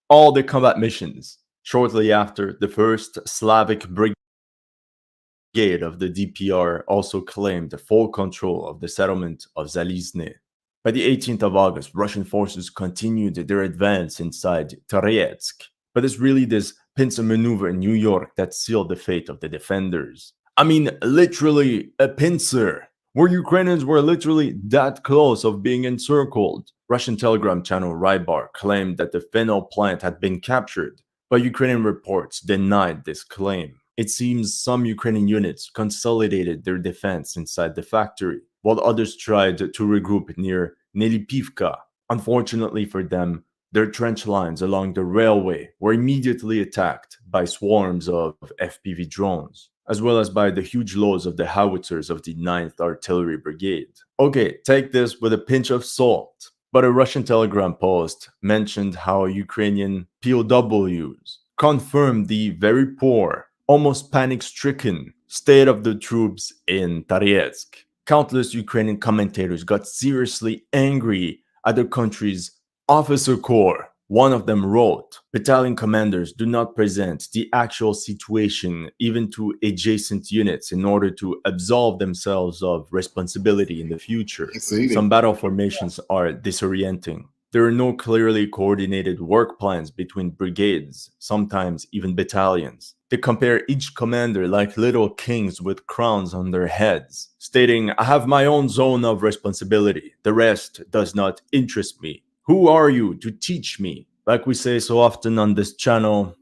Speaker 7: all the combat missions. Shortly after, the 1st Slavic Brigade of the DPR also claimed full control of the settlement of Zalizne. By the 18th of August, Russian forces continued their advance inside Toretsk. But it's really this pincer maneuver in New York that sealed the fate of the defenders. I mean, literally a pincer, where Ukrainians were literally that close of being encircled. Russian Telegram channel Rybar claimed that the phenol plant had been captured, but Ukrainian reports denied this claim. It seems some Ukrainian units consolidated their defense inside the factory, while others tried to regroup near Nelipivka. Unfortunately for them, their trench lines along the railway were immediately attacked by swarms of FPV drones, as well as by the huge loads of the howitzers of the 9th Artillery Brigade. Okay, take this with a pinch of salt, but a Russian Telegram post mentioned how Ukrainian POWs confirmed the very poor, almost panic-stricken state of the troops in Toretsk. Countless Ukrainian commentators got seriously angry at their country's officer corps. One of them wrote, "Battalion commanders do not present the actual situation even to adjacent units in order to absolve themselves of responsibility in the future. Some battle formations are disorienting. There are no clearly coordinated work plans between brigades, sometimes even battalions. They compare each commander like little kings with crowns on their heads, stating, 'I have my own zone of responsibility. The rest does not interest me. Who are you to teach me?' Like we say so often on this channel,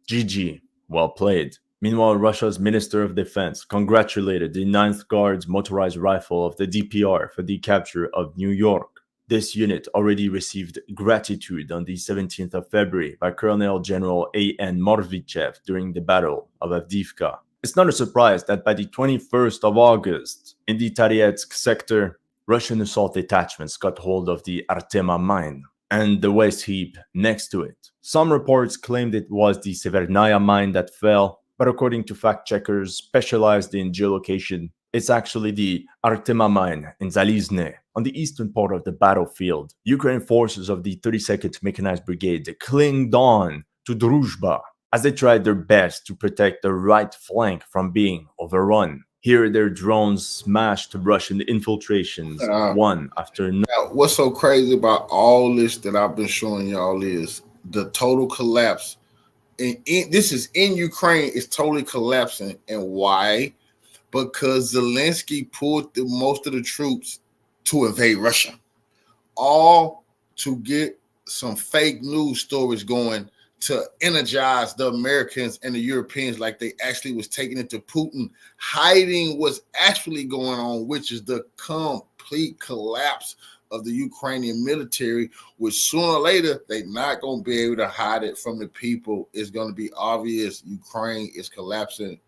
Speaker 7: GG, well played." Meanwhile, Russia's Minister of Defense congratulated the 9th Guards motorized rifle of the DPR for the capture of New York. This unit already received gratitude on the 17th of February by Colonel General A.N. Morvichev during the Battle of Avdiivka. It's not a surprise that by the 21st of August, in the Toretsk sector, Russian assault detachments got hold of the Artema mine and the waste heap next to it. Some reports claimed it was the Severnaya mine that fell, but according to fact-checkers specialized in geolocation, it's actually the Artema mine in Zalizne, on the eastern part of the battlefield. Ukrainian forces of the 32nd Mechanized Brigade clinged on to Druzhba as they tried their best to protect the right flank from being overrun. Here, their drones smashed Russian infiltrations one after another.
Speaker 1: Now, what's so crazy about all this that I've been showing y'all is the total collapse. And this is in Ukraine, it's totally collapsing. And why? Because Zelensky pulled most of the troops to invade Russia, all to get some fake news stories going to energize the Americans and the Europeans like they actually was taking it to Putin, hiding what's actually going on, which is the complete collapse of the Ukrainian military, which sooner or later, they're not going to be able to hide it from the people. It's going to be obvious Ukraine is collapsing.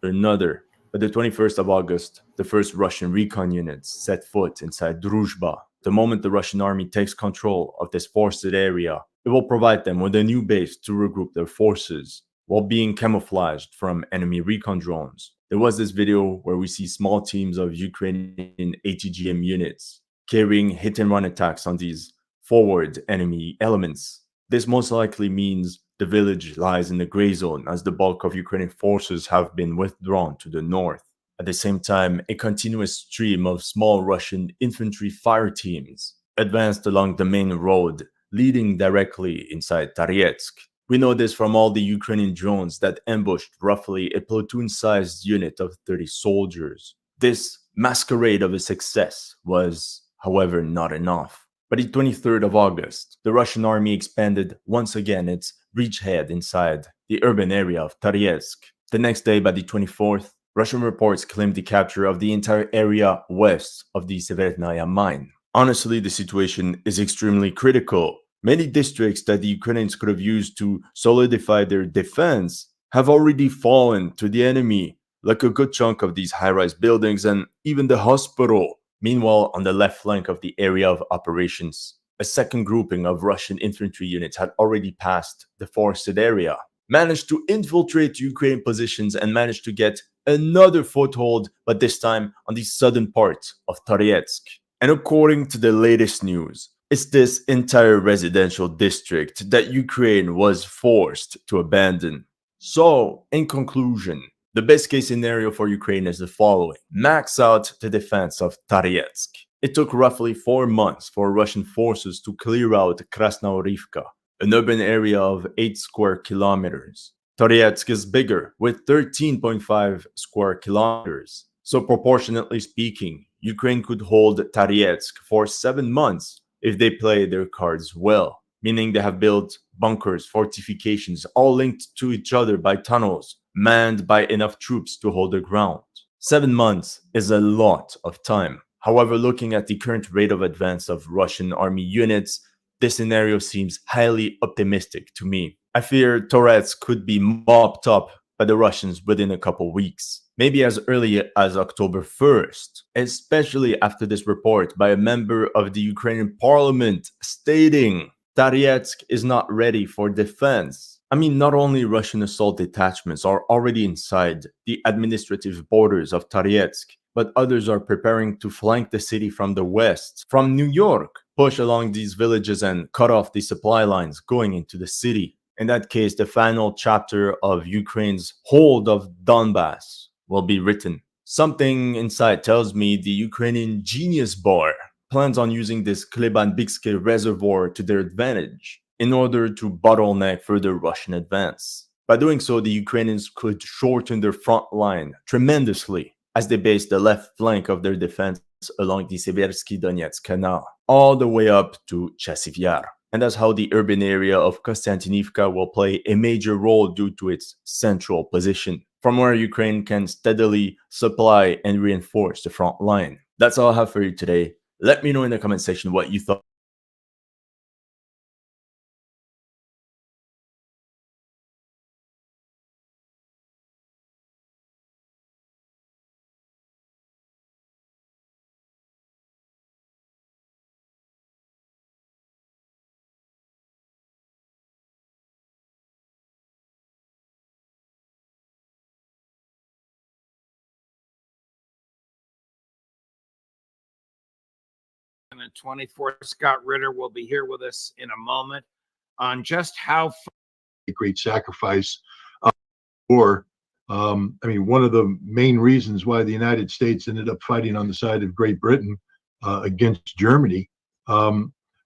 Speaker 7: Another. But the 21st of August, the first Russian recon units set foot inside Druzhba. The moment the Russian army takes control of this forested area, it will provide them with a new base to regroup their forces while being camouflaged from enemy recon drones. There was this video where we see small teams of Ukrainian ATGM units carrying hit-and-run attacks on these forward enemy elements. This most likely means the village lies in the gray zone as the bulk of Ukrainian forces have been withdrawn to the north. At the same time, a continuous stream of small Russian infantry fire teams advanced along the main road leading directly inside Toretsk. We know this from all the Ukrainian drones that ambushed roughly a platoon-sized unit of 30 soldiers. This masquerade of a success was, however, not enough. By the 23rd of August, the Russian army expanded once again its bridgehead inside the urban area of Toretsk. The next day, by the 24th, Russian reports claimed the capture of the entire area west of the Severnaya mine. Honestly, the situation is extremely critical. Many districts that the Ukrainians could have used to solidify their defense have already fallen to the enemy, like a good chunk of these high-rise buildings and even the hospital. Meanwhile, on the left flank of the area of operations, a second grouping of Russian infantry units had already passed the forested area, managed to infiltrate Ukrainian positions and managed to get another foothold, but this time on the southern part of Toretsk. And according to the latest news, it's this entire residential district that Ukraine was forced to abandon. So, in conclusion, the best case scenario for Ukraine is the following. Max out the defense of Toretsk. It took roughly 4 months for Russian forces to clear out Krasnoorivka, an urban area of 8 square kilometers. Toretsk is bigger, with 13.5 square kilometers. So proportionately speaking, Ukraine could hold Toretsk for 7 months if they play their cards well, meaning they have built bunkers, fortifications, all linked to each other by tunnels, manned by enough troops to hold their ground. 7 months is a lot of time. However, looking at the current rate of advance of Russian army units, this scenario seems highly optimistic to me. I fear Toretsk could be mopped up by the Russians within a couple weeks, maybe as early as October 1st, especially after this report by a member of the Ukrainian parliament stating Toretsk is not ready for defense. I mean, not only Russian assault detachments are already inside the administrative borders of Toretsk, but others are preparing to flank the city from the west, from New York, push along these villages and cut off the supply lines going into the city. In that case, the final chapter of Ukraine's hold of Donbass will be written. Something inside tells me the Ukrainian Genius Bar plans on using this Klebanbikske reservoir to their advantage in order to bottleneck further Russian advance. By doing so, the Ukrainians could shorten their front line tremendously as they base the left flank of their defense along the Seversky Donetsk Canal, all the way up to Chasiv Yar. And that's how the urban area of Konstantinivka will play a major role due to its central position, from where Ukraine can steadily supply and reinforce the front line. That's all I have for you today. Let me know in the comment section what you thought.
Speaker 11: And the 24th, Scott Ritter will be here with us in a moment on just how
Speaker 12: a great sacrifice for I mean, one of the main reasons why the United States ended up fighting on the side of Great Britain against Germany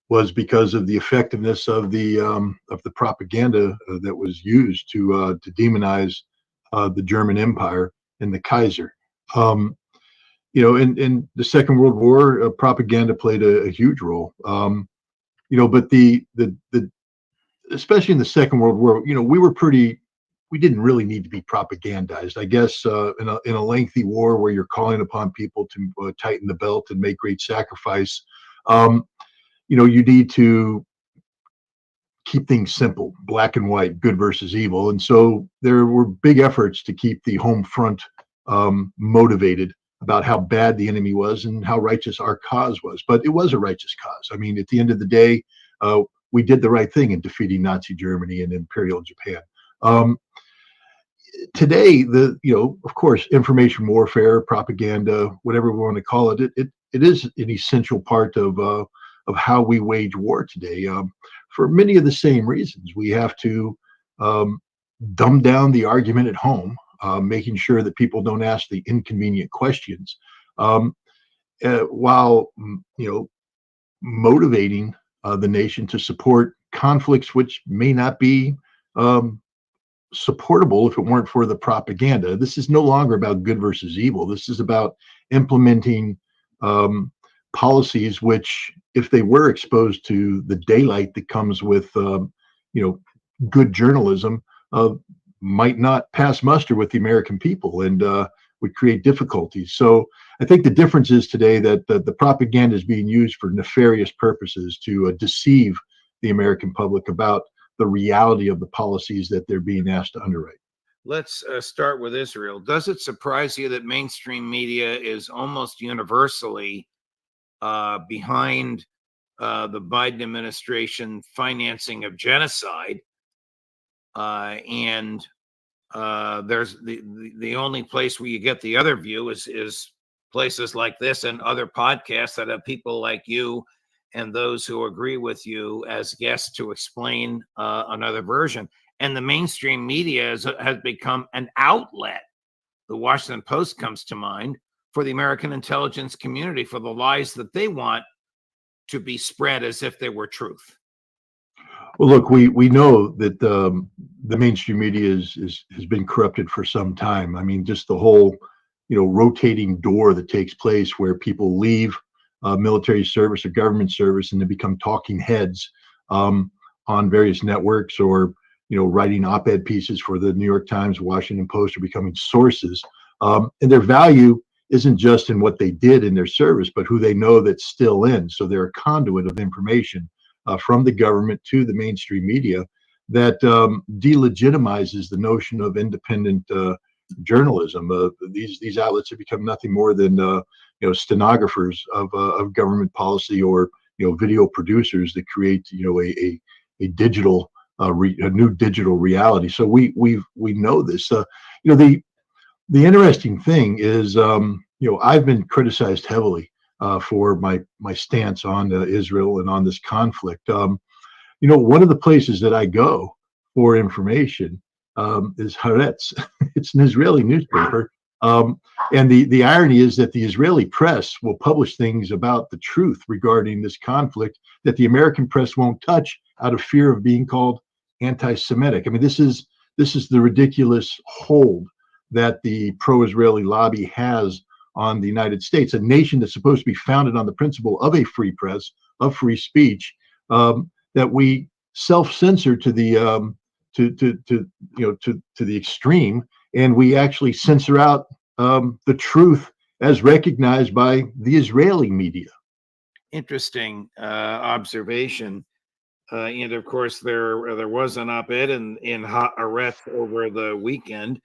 Speaker 12: was because of the effectiveness of the propaganda that was used to demonize the German Empire and the Kaiser. In the Second World War, propaganda played a huge role. But the especially in the Second World War, we didn't really need to be propagandized. I guess in a lengthy war where you're calling upon people to tighten the belt and make great sacrifice, you need to keep things simple, black and white, good versus evil. And so there were big efforts to keep the home front motivated about how bad the enemy was and how righteous our cause was. But it was a righteous cause. I mean, at the end of the day, we did the right thing in defeating Nazi Germany and Imperial Japan. Today, of course, information warfare, propaganda, whatever we want to call it, it is an essential part of how we wage war today. For many of the same reasons, we have to dumb down the argument at home, making sure that people don't ask the inconvenient questions, while motivating the nation to support conflicts which may not be supportable if it weren't for the propaganda. This is no longer about good versus evil. This is about implementing policies which, if they were exposed to the daylight that comes with good journalism, might not pass muster with the American people and would create difficulties. So I think the difference is today that the propaganda is being used for nefarious purposes to deceive the American public about the reality of the policies that they're being asked to underwrite.
Speaker 11: Let's start with Israel. Does it surprise you that mainstream media is almost universally behind the Biden administration financing of genocide? And there's the only place where you get the other view is places like this and other podcasts that have people like you and those who agree with you as guests to explain another version. And the mainstream media has become an outlet. The Washington Post comes to mind for the American intelligence community, for the lies that they want to be spread as if they were truth.
Speaker 12: Well, look, we know that the mainstream media has been corrupted for some time. I mean, just the whole rotating door that takes place where people leave military service or government service and they become talking heads on various networks, or writing op-ed pieces for the New York Times, Washington Post, or becoming sources. And their value isn't just in what they did in their service, but who they know that's still in. So they're a conduit of information from the government to the mainstream media that delegitimizes the notion of independent journalism. These outlets have become nothing more than stenographers of government policy, or video producers that create a digital a new digital reality. So we know this. The interesting thing is I've been criticized heavily for my stance on Israel and on this conflict. One of the places that I go for information is Haaretz. It's an Israeli newspaper. And the irony is that the Israeli press will publish things about the truth regarding this conflict that the American press won't touch out of fear of being called anti-Semitic. I mean, this is the ridiculous hold that the pro-Israeli lobby has on the United States, a nation that's supposed to be founded on the principle of a free press, of free speech, that we self-censor to the to the extreme, and we actually censor out the truth as recognized by the Israeli media.
Speaker 11: Interesting observation. And of course, there was an op-ed in Haaretz over the weekend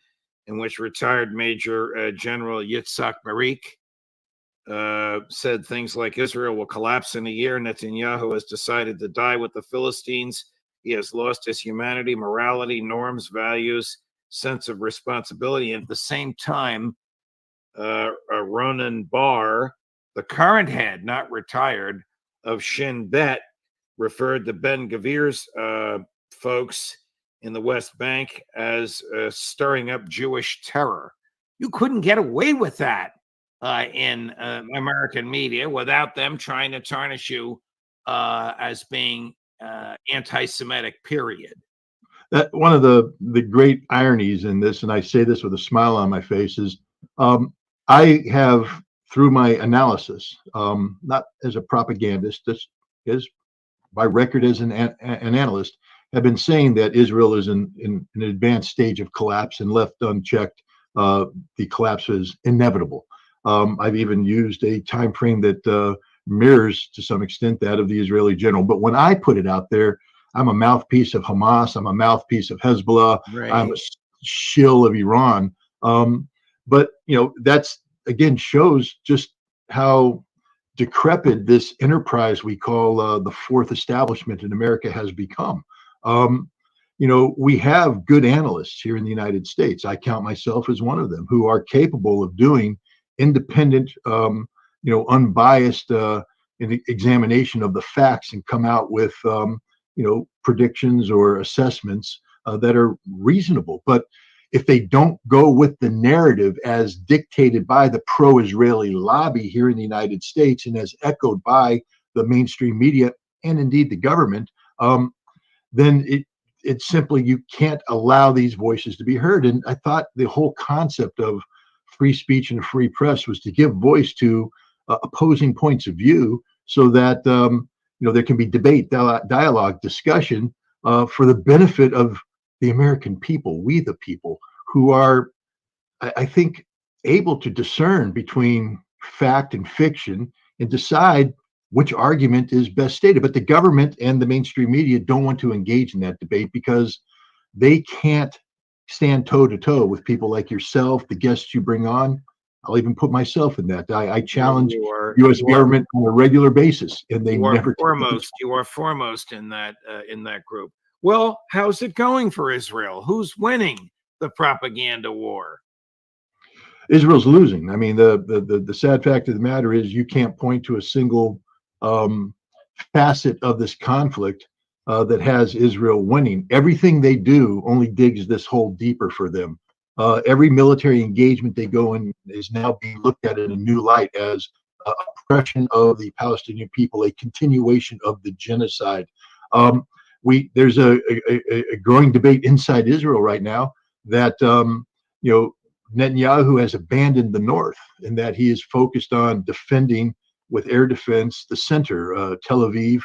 Speaker 11: in which retired Major General Yitzhak Barik said things like, Israel will collapse in a year. Netanyahu has decided to die with the Philistines. He has lost his humanity, morality, norms, values, sense of responsibility. And at the same time, Ronan Bar, the current head, not retired, of Shin Bet, referred to Ben Gavir's folks in the West Bank as stirring up Jewish terror. You couldn't get away with that in American media without them trying to tarnish you as being anti-Semitic, period.
Speaker 12: That one of the great ironies in this, and I say this with a smile on my face, is I have, through my analysis, not as a propagandist, just as my record as an analyst, have been saying that Israel is in an advanced stage of collapse, and left unchecked, the collapse is inevitable. I've even used a time frame that mirrors to some extent that of the Israeli general. But when I put it out there, I'm a mouthpiece of Hamas. I'm a mouthpiece of Hezbollah.
Speaker 11: Right.
Speaker 12: I'm a shill of Iran. But that's again shows just how decrepit this enterprise we call the fourth establishment in America has become. We have good analysts here in the United States. I count myself as one of them, who are capable of doing independent, unbiased examination of the facts and come out with predictions or assessments that are reasonable. But if they don't go with the narrative as dictated by the pro-Israeli lobby here in the United States and as echoed by the mainstream media and indeed the government, then it's simply, you can't allow these voices to be heard. And I thought the whole concept of free speech and a free press was to give voice to opposing points of view, so that there can be debate, dialogue, discussion for the benefit of the American people, we the people, who are, I think, able to discern between fact and fiction and decide which argument is best stated. But the government and the mainstream media don't want to engage in that debate because they can't stand toe-to-toe with people like yourself, the guests you bring on. I'll even put myself in that. I challenge U.S. government on a regular basis, and they never.
Speaker 11: You are foremost in that group. Well, how's it going for Israel? Who's winning the propaganda war?
Speaker 12: Israel's losing. I mean, the sad fact of the matter is you can't point to a single facet of this conflict that has Israel winning. Everything they do only digs this hole deeper for them. Every military engagement they go in is now being looked at in a new light as oppression of the Palestinian people, a continuation of the genocide. There's a growing debate inside Israel right now that Netanyahu has abandoned the north, and that he is focused on defending with air defense the center, Tel Aviv,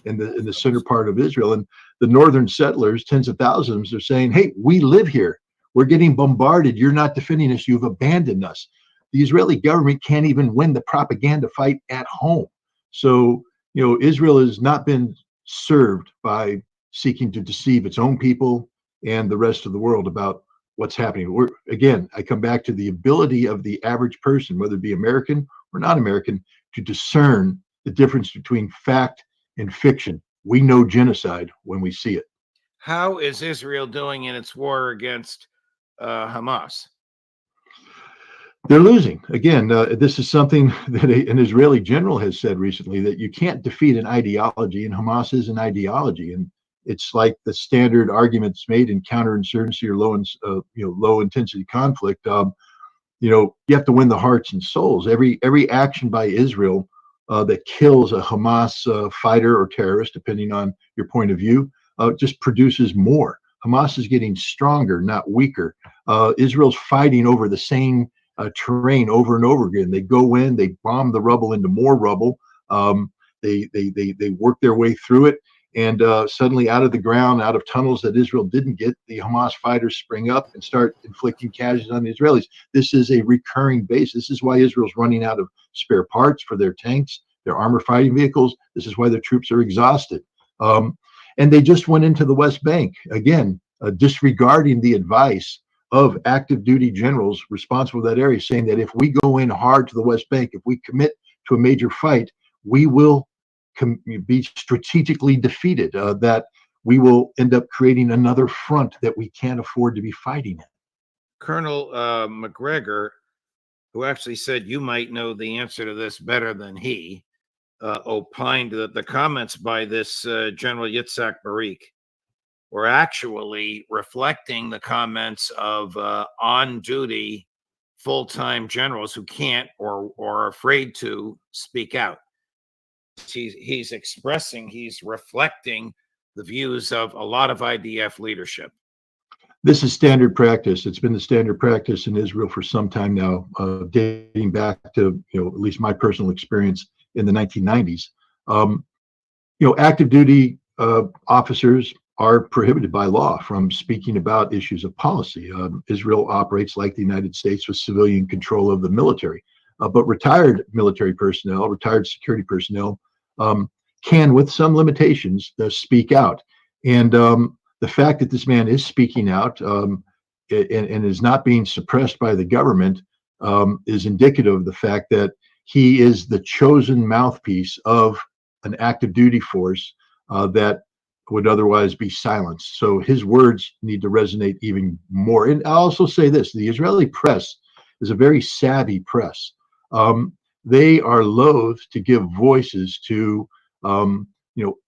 Speaker 12: in the center part of Israel. And the northern settlers, tens of thousands, are saying, "Hey, we live here. We're getting bombarded. You're not defending us. You've abandoned us." The Israeli government can't even win the propaganda fight at home. So, Israel has not been served by seeking to deceive its own people and the rest of the world about what's happening. Again, I come back to the ability of the average person, whether it be American or not American, to discern the difference between fact and fiction. We know genocide when we see it.
Speaker 11: How is Israel doing in its war against Hamas?
Speaker 12: They're losing. Again, this is something that an Israeli general has said recently, that you can't defeat an ideology, and Hamas is an ideology. And it's like the standard arguments made in counterinsurgency or low intensity conflict. You have to win the hearts and souls. Every action by Israel that kills a Hamas fighter or terrorist, depending on your point of view, just produces more. Hamas is getting stronger, not weaker. Israel's fighting over the same terrain over and over again. They go in, they bomb the rubble into more rubble. They work their way through it, and suddenly, out of the ground, out of tunnels that Israel didn't get, the Hamas fighters spring up and start inflicting casualties on the Israelis. This is a recurring base. This is why Israel's running out of spare parts for their tanks, their armored fighting vehicles. This is why their troops are exhausted. And they just went into the West Bank, again, disregarding the advice of active duty generals responsible for that area, saying that if we go in hard to the West Bank, if we commit to a major fight, we will be strategically defeated, that we will end up creating another front that we can't afford to be fighting in.
Speaker 11: Colonel McGregor, who actually said you might know the answer to this better than he, opined that the comments by this General Yitzhak Barik were actually reflecting the comments of on-duty full-time generals who can't or are afraid to speak out. He's reflecting the views of a lot of IDF leadership.
Speaker 12: This is standard practice. It's been the standard practice in Israel for some time now, dating back to, at least my personal experience in the 1990s. Active duty officers are prohibited by law from speaking about issues of policy. Israel operates like the United States with civilian control of the military, but retired military personnel, retired security personnel can, with some limitations, speak out. And the fact that this man is speaking out and is not being suppressed by the government is indicative of the fact that he is the chosen mouthpiece of an active duty force that would otherwise be silenced. So his words need to resonate even more. And I'll also say this, the Israeli press is a very savvy press. They are loath to give voices to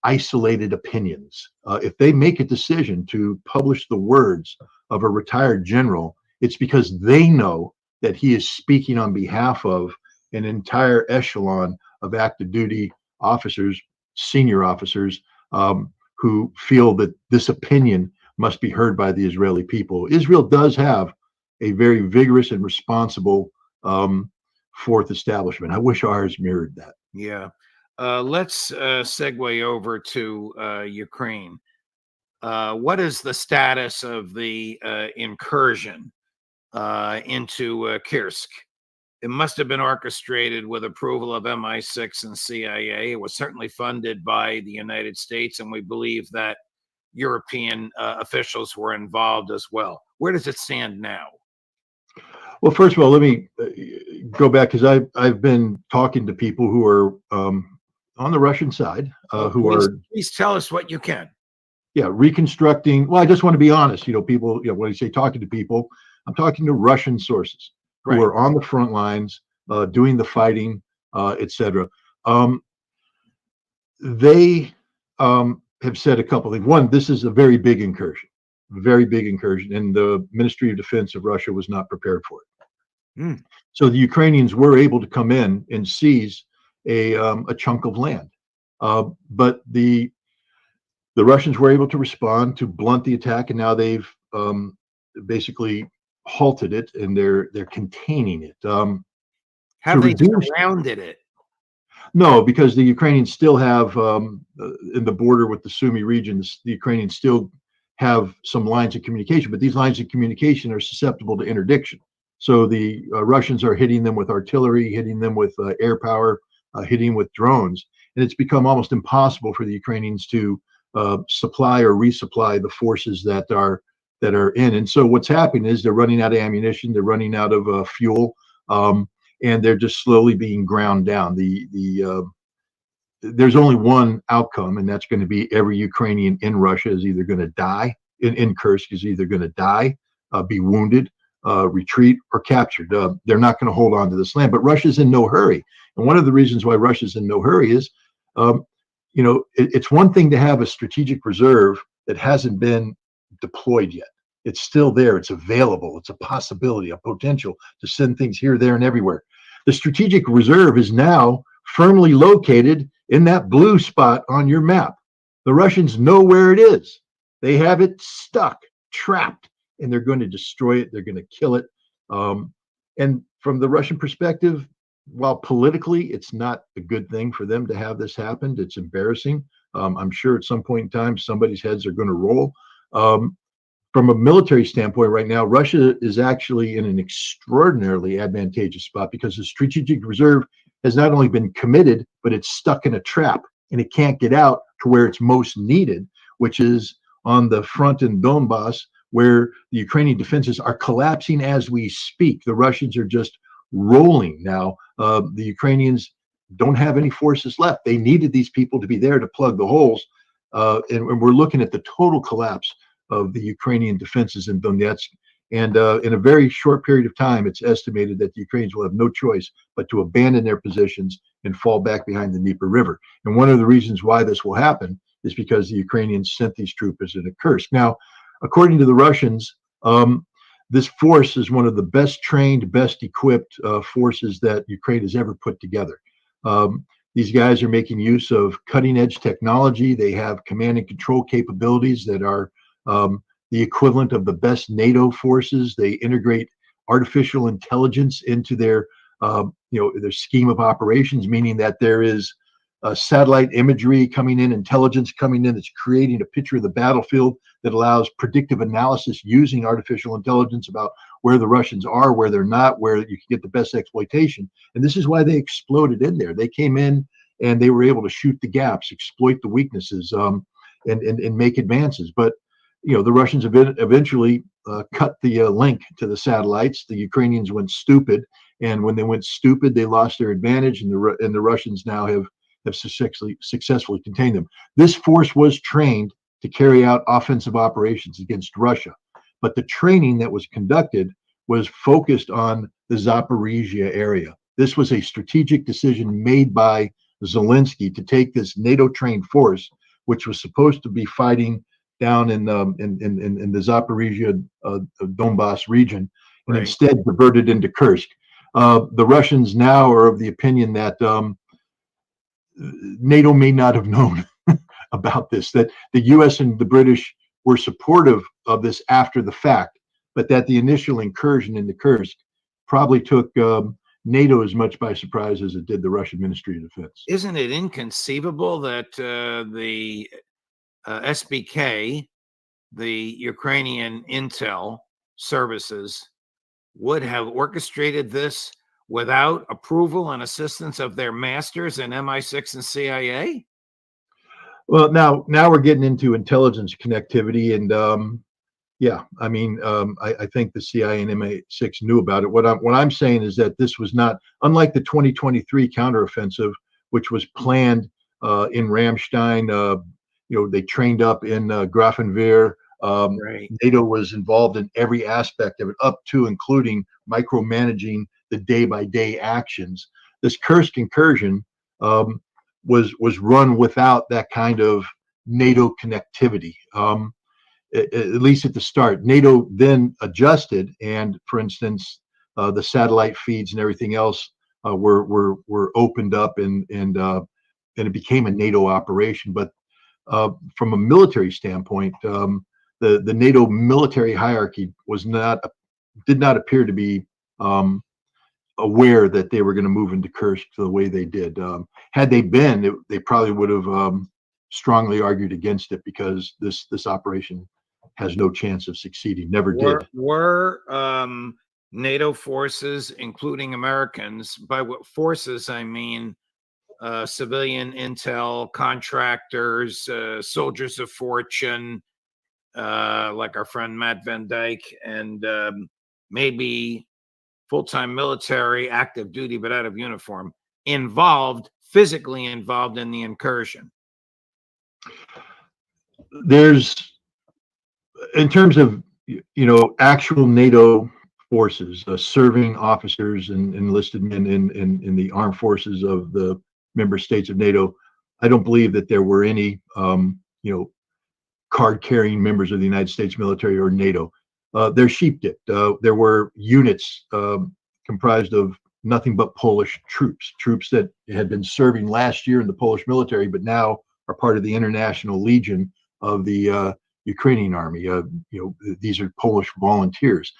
Speaker 12: isolated opinions. If they make a decision to publish the words of a retired general, it's because they know that he is speaking on behalf of an entire echelon of active duty officers, senior officers, who feel that this opinion must be heard by the Israeli people. Israel does have a very vigorous and responsible fourth establishment. I wish ours mirrored that.
Speaker 11: Yeah. Let's segue over to Ukraine. What is the status of the incursion into Kursk? It must have been orchestrated with approval of MI6 and CIA. It was certainly funded by the United States, and we believe that European officials were involved as well. Where does it stand now?
Speaker 12: Well, first of all, let me go back, because I've been talking to people who are on the Russian side,
Speaker 11: please tell us what you can.
Speaker 12: Yeah, reconstructing. Well, I just want to be honest. People. When I say talking to people, I'm talking to Russian sources who are on the front lines, doing the fighting, etc. They have said a couple things. One, this is a very big incursion, and the Ministry of Defense of Russia was not prepared for it. So the Ukrainians were able to come in and seize a chunk of land, but the Russians were able to respond to blunt the attack, and now they've basically halted it, and they're containing it.
Speaker 11: Have they surrounded it?
Speaker 12: No, because the Ukrainians still have in the border with the Sumy regions, the Ukrainians still have some lines of communication, but these lines of communication are susceptible to interdiction. So the Russians are hitting them with artillery, hitting them with air power, hitting with drones, and it's become almost impossible for the Ukrainians to supply or resupply the forces that are in. And so what's happening is they're running out of ammunition, they're running out of fuel, and they're just slowly being ground down. There's only one outcome, and that's going to be every Ukrainian in Russia is either going to die, in Kursk is either going to die, be wounded, retreat, or captured. They're not going to hold on to this land, but Russia's in no hurry. And one of the reasons why Russia's in no hurry is, it's one thing to have a strategic reserve that hasn't been deployed yet. It's still there. It's available. It's a possibility, a potential to send things here, there, and everywhere. The strategic reserve is now firmly located in that blue spot on your map. The Russians know where it is. They have it stuck, trapped, and they're going to destroy it. They're going to kill it. And from the Russian perspective, while politically it's not a good thing for them to have this happen, it's embarrassing. I'm sure at some point in time, somebody's heads are going to roll. From a military standpoint right now, Russia is actually in an extraordinarily advantageous spot because the strategic reserve has not only been committed, but it's stuck in a trap and it can't get out to where it's most needed, which is on the front in Donbass, where the Ukrainian defenses are collapsing as we speak. The Russians are just rolling now. The Ukrainians don't have any forces left. They needed these people to be there to plug the holes. And we're looking at the total collapse of the Ukrainian defenses in Donetsk. And in a very short period of time, it's estimated that the Ukrainians will have no choice but to abandon their positions and fall back behind the Dnieper River. And one of the reasons why this will happen is because the Ukrainians sent these troops into Kursk. Now, according to the Russians, this force is one of the best trained, best equipped forces that Ukraine has ever put together. These guys are making use of cutting edge technology. They have command and control capabilities that are the equivalent of the best NATO forces. They integrate artificial intelligence into their their scheme of operations, meaning that there is satellite imagery coming in, intelligence coming in, that's creating a picture of the battlefield that allows predictive analysis using artificial intelligence about where the Russians are, where they're not, where you can get the best exploitation. And this is why they exploded in there. They came in and they were able to shoot the gaps, exploit the weaknesses, and make advances. But the Russians eventually cut the link to the satellites. The Ukrainians went stupid, and when they went stupid, they lost their advantage, and the Russians now have successfully contained them. This force was trained to carry out offensive operations against Russia, but the training that was conducted was focused on the Zaporizhia area. This was a strategic decision made by Zelensky to take this NATO-trained force, which was supposed to be fighting down in the Zaporizhia Donbass region, and instead diverted into Kursk. The Russians now are of the opinion that NATO may not have known about this, that the US and the British were supportive of this after the fact, but that the initial incursion into Kursk probably took NATO as much by surprise as it did the Russian Ministry of Defense.
Speaker 11: Isn't it inconceivable that the SBK, the Ukrainian intel services, would have orchestrated this without approval and assistance of their masters in MI6 and CIA?
Speaker 12: Well, now we're getting into intelligence connectivity, and I think the CIA and MI6 knew about it. What I'm saying is that this was not unlike the 2023 counteroffensive, which was planned in Ramstein. They trained up in Grafenwehr. NATO was involved in every aspect of it, up to including micromanaging the day-by-day actions. This Kursk incursion was run without that kind of NATO connectivity, at least at the start. NATO then adjusted, and for instance, the satellite feeds and everything else were opened up, and it became a NATO operation. But from a military standpoint, the NATO military hierarchy did not appear to be aware that they were going to move into Kursk the way they did. Had they been, they probably would have strongly argued against it, because this operation has no chance of succeeding. Never did.
Speaker 11: Were NATO forces, including Americans, by what forces I mean civilian intel, contractors, soldiers of fortune, like our friend Matt Van Dyke, and maybe full-time military, active duty but out of uniform, physically involved in the incursion?
Speaker 12: There's, in terms of actual NATO forces, serving officers and enlisted men in the armed forces of the member states of NATO, I don't believe that there were any card-carrying members of the United States military or NATO. They're sheep-dipped. There were units comprised of nothing but Polish troops that had been serving last year in the Polish military, but now are part of the International Legion of the Ukrainian army. These are Polish volunteers.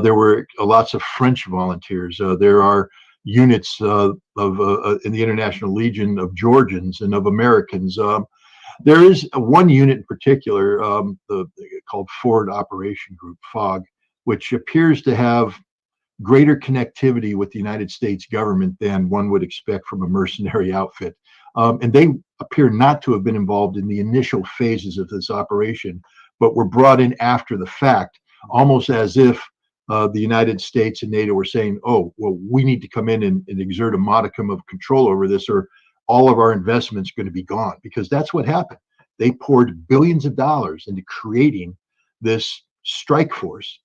Speaker 12: There were lots of French volunteers. There are units in the International Legion of Georgians and of Americans. There is one unit in particular, called Forward Operation Group, FOG, which appears to have greater connectivity with the United States government than one would expect from a mercenary outfit. And they appear not to have been involved in the initial phases of this operation, but were brought in after the fact, almost as if the United States and NATO were saying, oh, well, we need to come in and exert a modicum of control over this, or all of our investments going to be gone. Because that's what happened. They poured billions of dollars into creating this strike force.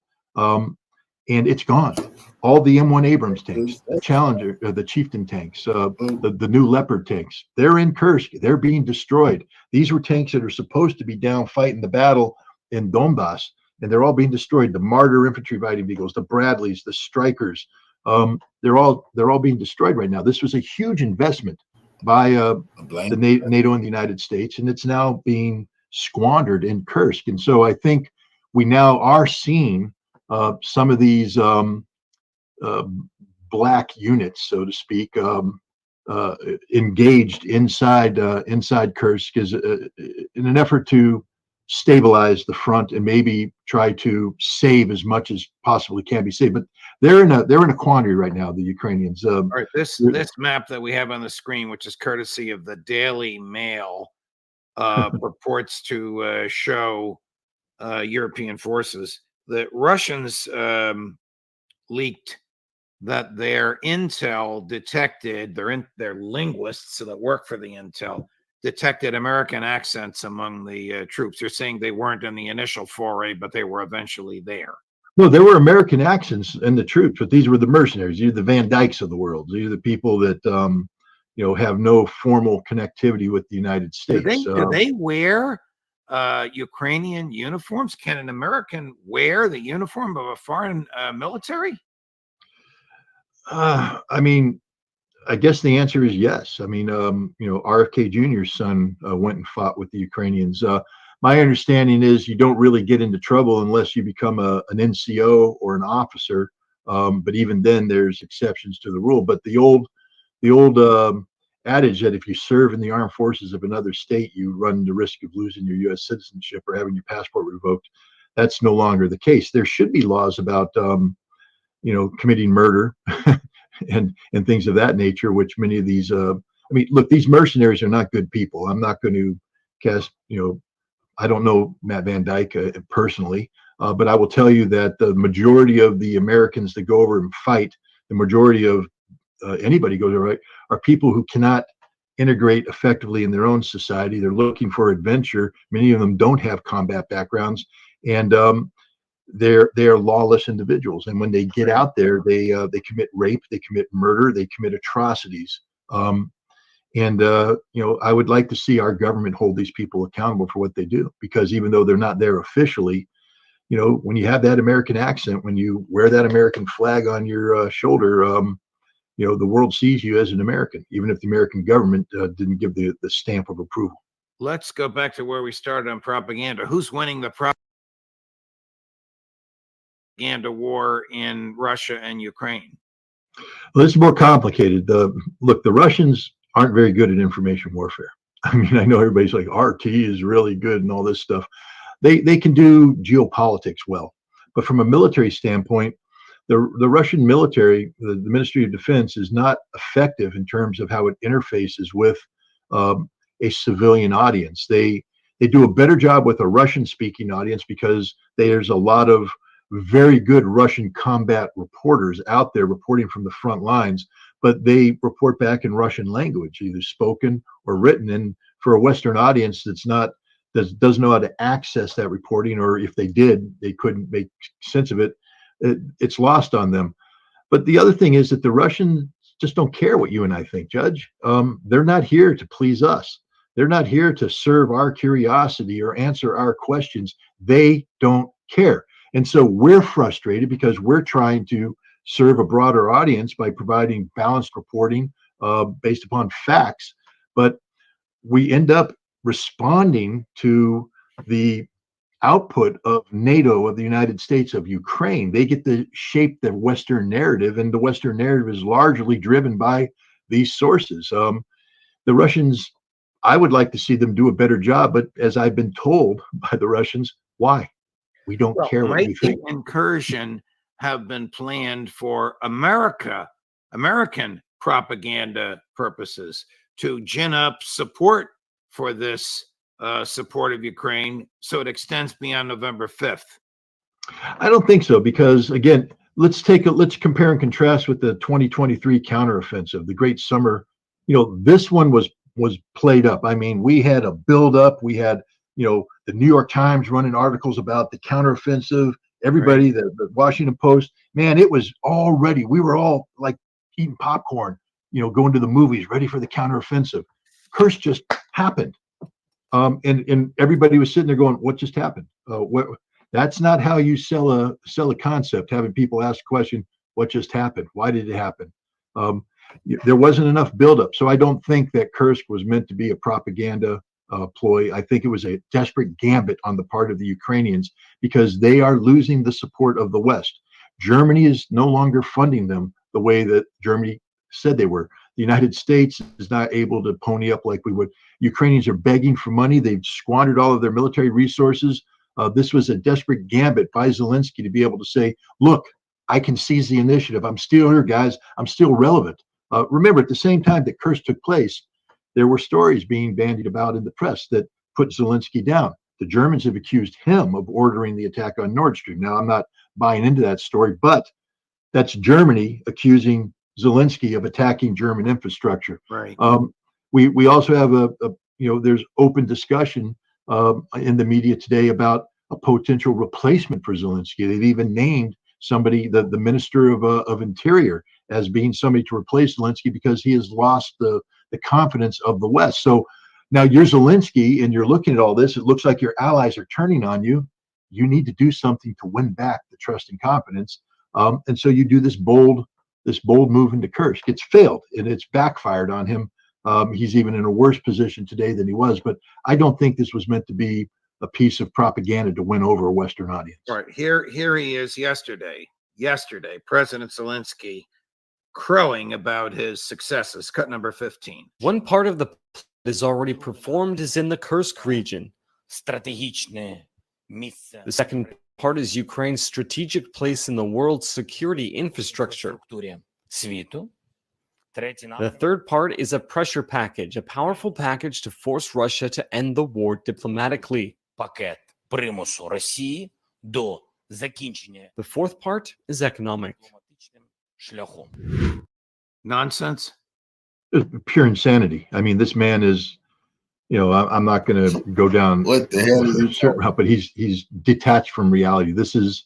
Speaker 12: and it's gone. All the M1 Abrams tanks, the Challenger, the Chieftain tanks, the new Leopard tanks, they're in Kursk. They're being destroyed. These were tanks that are supposed to be down fighting the battle in Donbass, and they're all being destroyed. The Marder infantry fighting vehicles, the Bradleys, the Strykers, they're all being destroyed right now. This was a huge investment by the NATO and the United States, and it's now being squandered in Kursk. And so I think we now are seeing some of these black units, so to speak, engaged inside Kursk in an effort to stabilize the front and maybe try to save as much as possibly can be saved. But they're in a quandary right now, the Ukrainians.
Speaker 11: All right, this map that we have on the screen, which is courtesy of the Daily Mail, purports to show European forces. The Russians leaked that their intel detected, their linguists that work for the intel detected American accents among the troops. They're saying they weren't in the initial foray, but they were eventually there.
Speaker 12: No, there were American accents in the troops, but these were the mercenaries. These are the Van Dykes of the world. These are the people that have no formal connectivity with the United States.
Speaker 11: Do they wear Ukrainian uniforms? Can an American wear the uniform of a foreign military?
Speaker 12: I mean, I guess the answer is yes. I mean, RFK Jr.'s son went and fought with the Ukrainians. My understanding is you don't really get into trouble unless you become an NCO or an officer. But even then, there's exceptions to the rule. But the old adage that if you serve in the armed forces of another state, you run the risk of losing your U.S. citizenship or having your passport revoked. That's no longer the case. There should be laws about committing murder and things of that nature, which many of these look, these mercenaries are not good people. I'm not going to cast, I don't know Matt Van Dyke personally, but I will tell you that the majority of the Americans that go over and fight, the majority of anybody goes over, right, are people who cannot integrate effectively in their own society. They're looking for adventure. Many of them don't have combat backgrounds, and they're lawless individuals. And when they get out there, they commit rape, they commit murder, they commit atrocities. I would like to see our government hold these people accountable for what they do, because even though they're not there officially, when you have that American accent, when you wear that American flag on your shoulder, the world sees you as an American, even if the American government didn't give the stamp of approval.
Speaker 11: Let's go back to where we started on propaganda. Who's winning the propaganda war in Russia and Ukraine?
Speaker 12: Well, this is more complicated. Look, the Russians aren't very good at information warfare. I mean, I know everybody's like, RT is really good and all this stuff. They can do geopolitics well, but from a military standpoint, the Russian military, the Ministry of Defense, is not effective in terms of how it interfaces with a civilian audience. They do a better job with a Russian-speaking audience because there's a lot of very good Russian combat reporters out there reporting from the front lines, but they report back in Russian language, either spoken or written. And for a Western audience doesn't know how to access that reporting, or if they did, they couldn't make sense of it. It's lost on them. But the other thing is that the Russians just don't care what you and I think, Judge. They're not here to please us. They're not here to serve our curiosity or answer our questions. They don't care. And so we're frustrated because we're trying to serve a broader audience by providing balanced reporting based upon facts. But we end up responding to the output of NATO, of the United States, of Ukraine. They get to shape the Western narrative, and the Western narrative is largely driven by these sources. The Russians, I would like to see them do a better job, but as I've been told by the Russians, why? We don't care what we think.
Speaker 11: Incursion have been planned for American propaganda purposes to gin up support for this support of Ukraine, so it extends beyond November 5th.
Speaker 12: I don't think so, because again, let's compare and contrast with the 2023 counteroffensive, the great summer. This one was played up. I mean, we had a build up. We had, the New York Times running articles about the counteroffensive. Everybody, the Washington Post, man, it was all ready. We were all like eating popcorn, going to the movies, ready for the counteroffensive. Kursk just happened. And everybody was sitting there going, what just happened? That's not how you sell a concept, having people ask the question, what just happened? Why did it happen? There wasn't enough buildup. So I don't think that Kursk was meant to be a propaganda ploy. I think it was a desperate gambit on the part of the Ukrainians because they are losing the support of the West. Germany is no longer funding them the way that Germany said they were. The United States is not able to pony up like we would. Ukrainians are begging for money. They've squandered all of their military resources. This was a desperate gambit by Zelensky to be able to say, look, I can seize the initiative. I'm still here, guys. I'm still relevant. Remember, at the same time that Kursk took place, there were stories being bandied about in the press that put Zelensky down. The Germans have accused him of ordering the attack on Nord Stream. Now, I'm not buying into that story, but that's Germany accusing Zelensky of attacking German infrastructure.
Speaker 11: Right.
Speaker 12: We also have there's open discussion in the media today about a potential replacement for Zelensky. They've even named somebody, the Minister of Interior, as being somebody to replace Zelensky because he has lost the confidence of the West. So now you're Zelensky and you're looking at all this. It looks like your allies are turning on you. You need to do something to win back the trust and confidence. And so you do this bold move into Kursk. It's failed and it's backfired on him. He's even in a worse position today than he was. But I don't think this was meant to be a piece of propaganda to win over a Western audience.
Speaker 11: Right. Here he is yesterday, President Zelensky crowing about his successes. Cut number 15.
Speaker 13: One part of the plan that is already performed is in the Kursk region. The second part is Ukraine's strategic place in the world's security infrastructure. The third part is a pressure package, a powerful package to force Russia to end the war diplomatically. The fourth part is economic.
Speaker 11: Nonsense.
Speaker 12: Pure insanity. I mean, this man is, I'm not going to go down
Speaker 1: what the hell is
Speaker 12: a certain route, but he's detached from reality. This is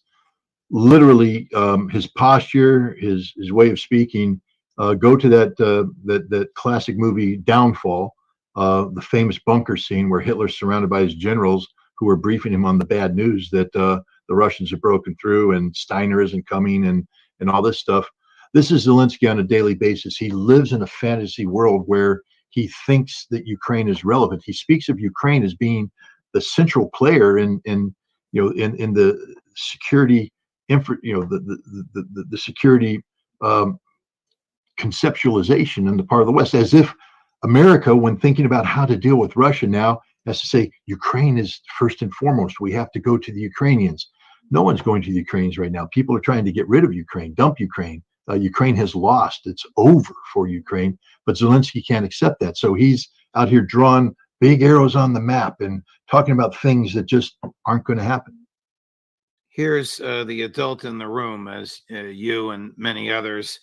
Speaker 12: literally his posture, his way of speaking. Go to that classic movie Downfall, the famous bunker scene where Hitler's surrounded by his generals who are briefing him on the bad news that the Russians have broken through and Steiner isn't coming and all this stuff. This is Zelensky on a daily basis. He lives in a fantasy world where he thinks that Ukraine is relevant. He speaks of Ukraine as being the central player in the security the security conceptualization in the part of the West, as if America, when thinking about how to deal with Russia now, has to say Ukraine is first and foremost. We have to go to the Ukrainians. No one's going to the Ukrainians right now. People are trying to get rid of Ukraine, dump Ukraine. Ukraine has lost. It's over for Ukraine, but Zelensky can't accept that. So he's out here drawing big arrows on the map and talking about things that just aren't going to happen.
Speaker 11: Here's the adult in the room, as you and many others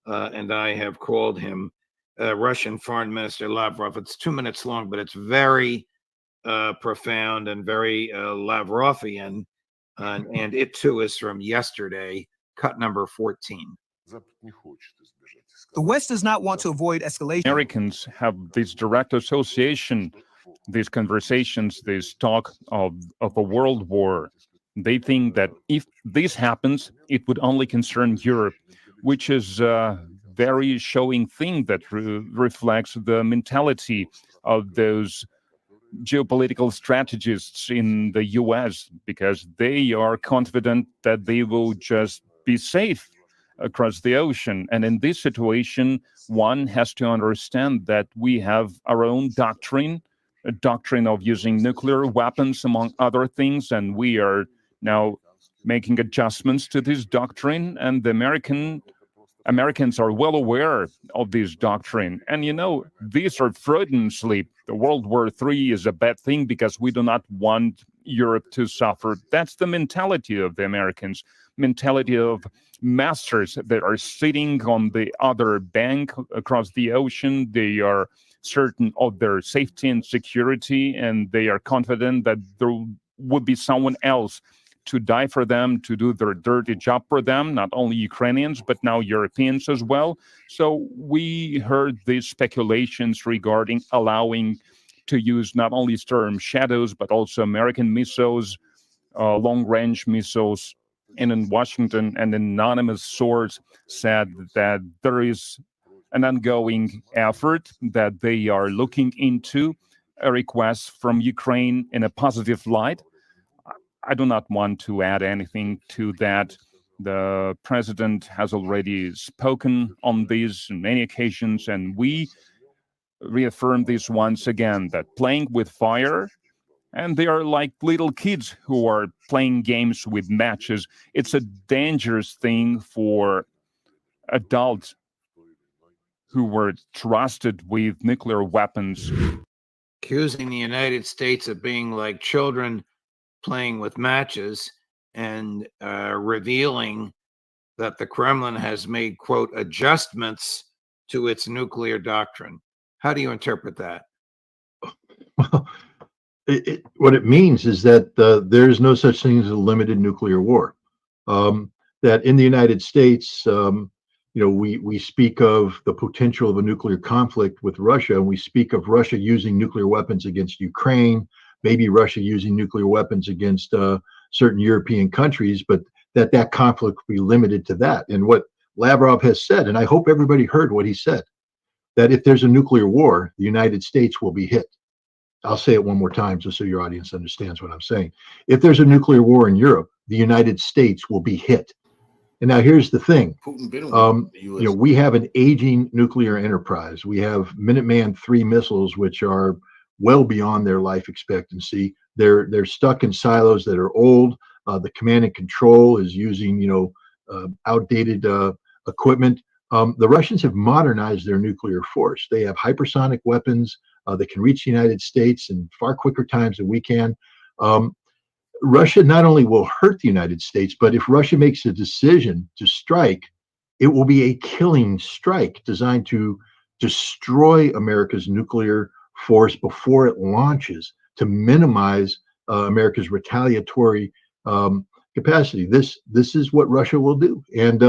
Speaker 11: and I have called him, Russian Foreign Minister Lavrov. It's 2 minutes long, but it's very profound and very Lavrovian. And it too is from yesterday, cut number 14.
Speaker 14: The West does not want to avoid escalation.
Speaker 15: Americans have this direct association, these conversations, this talk of a world war. They think that if this happens, it would only concern Europe, which is a very showing thing that reflects the mentality of those geopolitical strategists in the US, because they are confident that they will just be safe across the ocean. And in this situation, one has to understand that we have our own doctrine, a doctrine of using nuclear weapons, among other things, and we are now making adjustments to this doctrine, and the Americans are well aware of this doctrine. And these are Freudian sleep. The World War III is a bad thing because we do not want Europe to suffer. That's the mentality of the Americans, mentality of masters that are sitting on the other bank across the ocean. They are certain of their safety and security, and they are confident that there would be someone else to die for them, to do their dirty job for them, not only Ukrainians, but now Europeans as well. So we heard these speculations regarding allowing to use not only Storm Shadows, but also American missiles, long-range missiles. And in Washington, an anonymous source said that there is an ongoing effort that they are looking into a request from Ukraine in a positive light. I do not want to add anything to that. The president has already spoken on these on many occasions, and we reaffirm this once again, that playing with fire, and they are like little kids who are playing games with matches. It's a dangerous thing for adults who were trusted with nuclear weapons.
Speaker 11: Accusing the United States of being like children playing with matches, and revealing that the Kremlin has made, quote, adjustments to its nuclear doctrine. How do you interpret that?
Speaker 12: Well, what it means is that there is no such thing as a limited nuclear war. That in the United States, we speak of the potential of a nuclear conflict with Russia, and we speak of Russia using nuclear weapons against Ukraine, maybe Russia using nuclear weapons against certain European countries, but that conflict will be limited to that. And what Lavrov has said, and I hope everybody heard what he said, that if there's a nuclear war, the United States will be hit. I'll say it one more time just so your audience understands what I'm saying. If there's a nuclear war in Europe, the United States will be hit. And now here's the thing. We have an aging nuclear enterprise. We have Minuteman III missiles, which are well beyond their life expectancy. They're stuck in silos that are old. The command and control is using outdated equipment. The Russians have modernized their nuclear force. They have hypersonic weapons that can reach the United States in far quicker times than we can. Russia not only will hurt the United States, but if Russia makes a decision to strike, it will be a killing strike designed to destroy America's nuclear force before it launches, to minimize America's retaliatory capacity. This is what Russia will do. And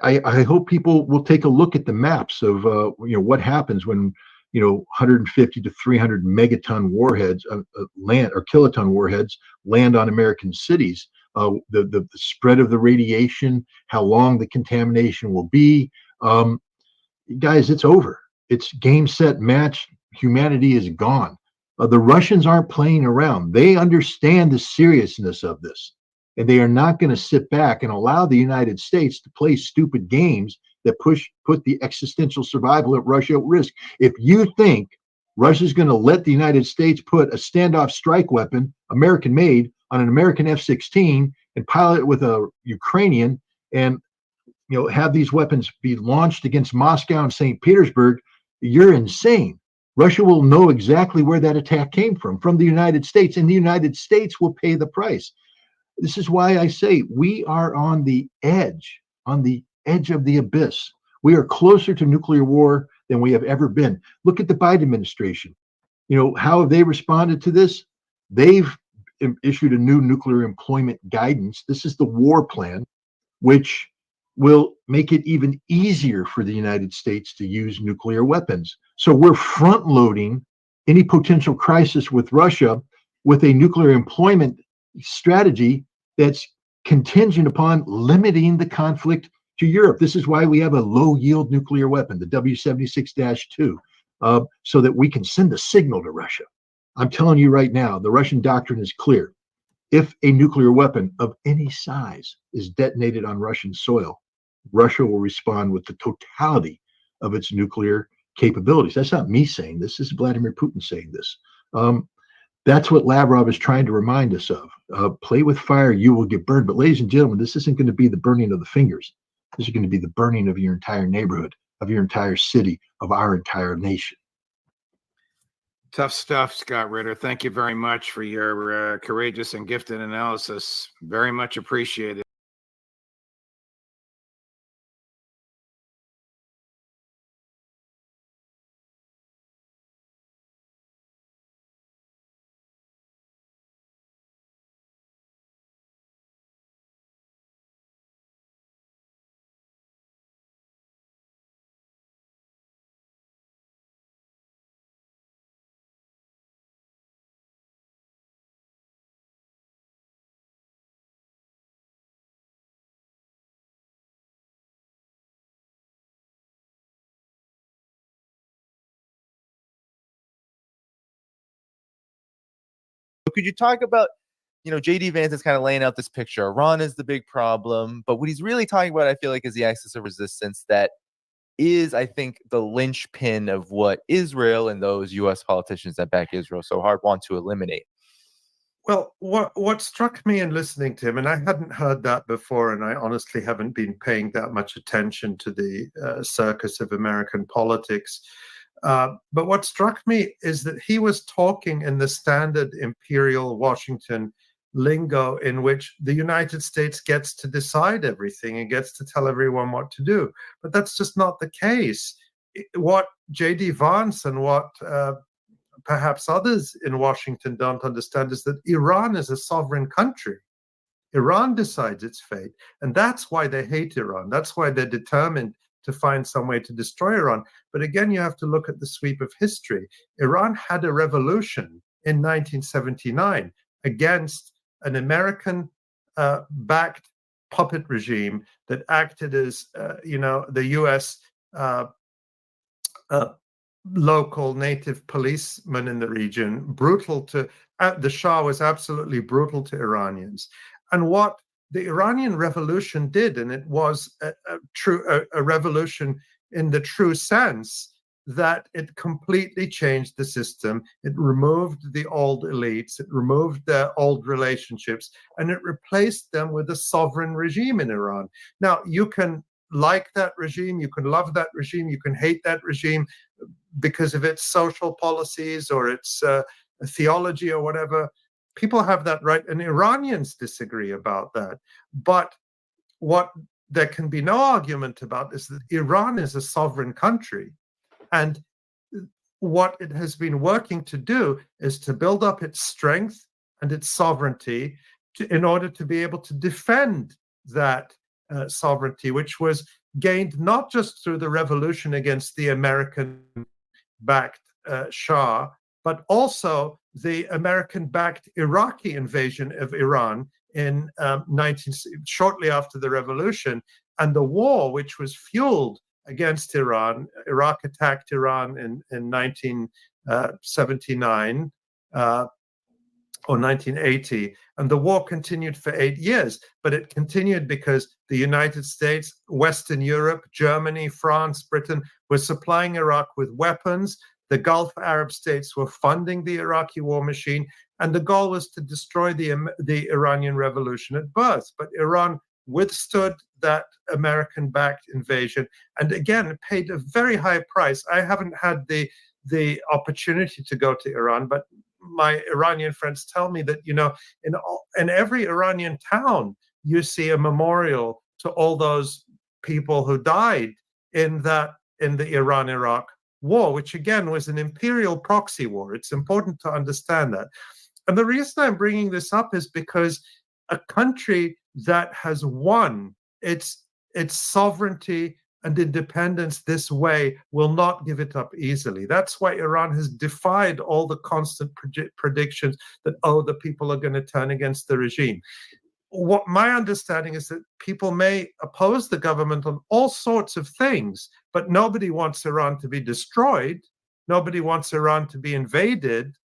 Speaker 12: I hope people will take a look at the maps of what happens when 150 to 300 megaton warheads land, or kiloton warheads land on American cities. The spread of the radiation, how long the contamination will be. Guys, it's over. It's game, set, match. Humanity is gone. The Russians aren't playing around. They understand the seriousness of this, and they are not going to sit back and allow the United States to play stupid games that put the existential survival of Russia at risk. If you think Russia's going to let the United States put a standoff strike weapon, American made, on an American F-16 and pilot it with a Ukrainian, and have these weapons be launched against Moscow and St. Petersburg, you're insane. Russia will know exactly where that attack came from the United States, and the United States will pay the price. This is why I say we are on the edge of the abyss. We are closer to nuclear war than we have ever been. Look at the Biden administration. How have they responded to this? They've issued a new nuclear employment guidance. This is the war plan, which will make it even easier for the United States to use nuclear weapons. So we're front loading any potential crisis with Russia with a nuclear employment strategy that's contingent upon limiting the conflict to Europe. This is why we have a low yield nuclear weapon, the W76-2, so that we can send a signal to Russia. I'm telling you right now, the Russian doctrine is clear. If a nuclear weapon of any size is detonated on Russian soil, Russia will respond with the totality of its nuclear capabilities. That's not me saying this. This is Vladimir Putin saying this. That's what Lavrov is trying to remind us of. Play with fire, you will get burned. But ladies and gentlemen, this isn't going to be the burning of the fingers. This is going to be the burning of your entire neighborhood, of your entire city, of our entire nation.
Speaker 11: Tough stuff, Scott Ritter. Thank you very much for your courageous and gifted analysis. Very much appreciated.
Speaker 16: Could you talk about, J.D. Vance is kind of laying out this picture. Iran is the big problem, but what he's really talking about, I feel like, is the axis of resistance that is, I think, the linchpin of what Israel and those U.S. politicians that back Israel so hard want to eliminate.
Speaker 17: Well, what struck me in listening to him, and I hadn't heard that before, and I honestly haven't been paying that much attention to the circus of American politics. But what struck me is that he was talking in the standard imperial Washington lingo in which the United States gets to decide everything and gets to tell everyone what to do. But that's just not the case. What J.D. Vance and what perhaps others in Washington don't understand is that Iran is a sovereign country. Iran decides its fate, and that's why they hate Iran. That's why they're determined to find some way to destroy Iran. But again, you have to look at the sweep of history. Iran had a revolution in 1979 against an American-backed puppet regime that acted as, the U.S. Local native policemen in the region, the Shah was absolutely brutal to Iranians. And what the Iranian Revolution did, and it was a revolution in the true sense, that it completely changed the system. It removed the old elites, it removed their old relationships, and it replaced them with a sovereign regime in Iran. Now, you can like that regime, you can love that regime, you can hate that regime because of its social policies or its theology or whatever. People have that right, and Iranians disagree about that. But what there can be no argument about is that Iran is a sovereign country, and what it has been working to do is to build up its strength and its sovereignty in order to be able to defend that sovereignty, which was gained not just through the revolution against the American-backed Shah, but also the American-backed Iraqi invasion of Iran in shortly after the revolution, and the war which was fueled against Iran. Iraq attacked Iran in 1979 or 1980, and the war continued for 8 years. But it continued because the United States, Western Europe, Germany, France, Britain were supplying Iraq with weapons. The Gulf Arab states were funding the Iraqi war machine, and the goal was to destroy the Iranian Revolution at birth. But Iran withstood that American-backed invasion, and again paid a very high price. I haven't had the opportunity to go to Iran, but my Iranian friends tell me that in every Iranian town you see a memorial to all those people who died in the Iran-Iraq war, which again was an imperial proxy war. It's important to understand that. And the reason I'm bringing this up is because a country that has won its sovereignty and independence this way will not give it up easily. That's why Iran has defied all the constant predictions that, the people are going to turn against the regime. What my understanding is that people may oppose the government on all sorts of things, but nobody wants Iran to be destroyed. Nobody wants Iran to be invaded.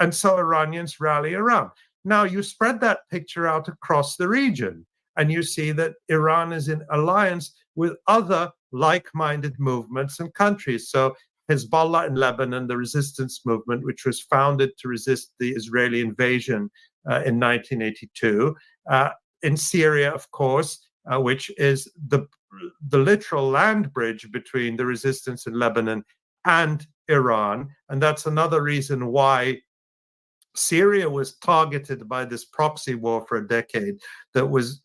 Speaker 17: And so Iranians rally around. Now, you spread that picture out across the region, and you see that Iran is in alliance with other like-minded movements and countries. So Hezbollah in Lebanon, the resistance movement, which was founded to resist the Israeli invasion in 1982. In Syria, of course, which is the literal land bridge between the resistance in Lebanon and Iran. And that's another reason why Syria was targeted by this proxy war for a decade that was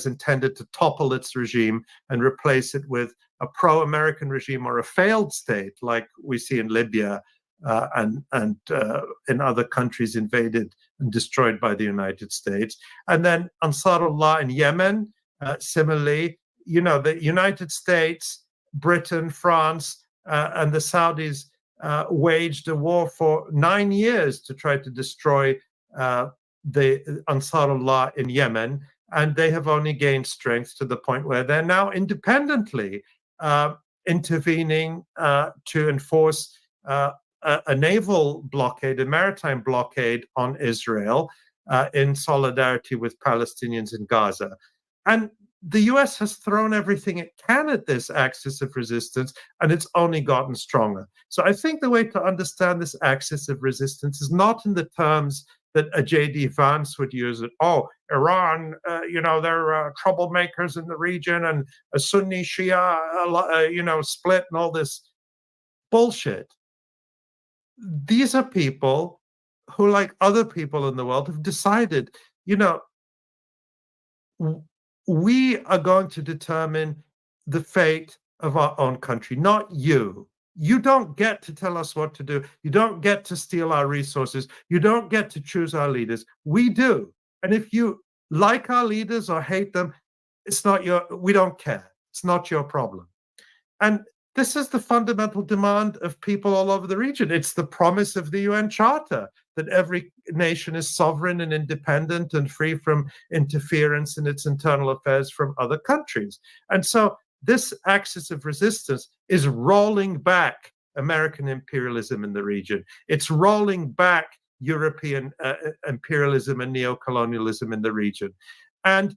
Speaker 17: intended to topple its regime and replace it with a pro-American regime or a failed state like we see in Libya and in other countries invaded and destroyed by the United States. And then Ansarullah in Yemen, similarly, the United States, Britain, France, and the Saudis waged a war for 9 years to try to destroy the Ansarullah in Yemen, and they have only gained strength to the point where they're now independently intervening to enforce a naval blockade, a maritime blockade on Israel in solidarity with Palestinians in Gaza. And the US has thrown everything it can at this axis of resistance, and it's only gotten stronger. So I think the way to understand this axis of resistance is not in the terms that a J.D. Vance would use it. Oh, Iran, they're troublemakers in the region, and a Sunni Shia, split, and all this bullshit. These are people who, like other people in the world, have decided, we are going to determine the fate of our own country, not you. You don't get to tell us what to do. You don't get to steal our resources. You don't get to choose our leaders. We do. And if you like our leaders or hate them, we don't care. It's not your problem. And this is the fundamental demand of people all over the region. It's the promise of the UN Charter that every nation is sovereign and independent and free from interference in its internal affairs from other countries. And so this axis of resistance is rolling back American imperialism in the region. It's rolling back European imperialism and neocolonialism in the region. And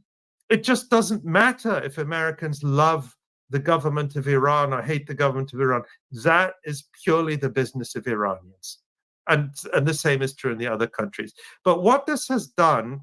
Speaker 17: it just doesn't matter if Americans love the government of Iran or hate the government of Iran. That is purely the business of Iranians. And the same is true in the other countries. But what this has done,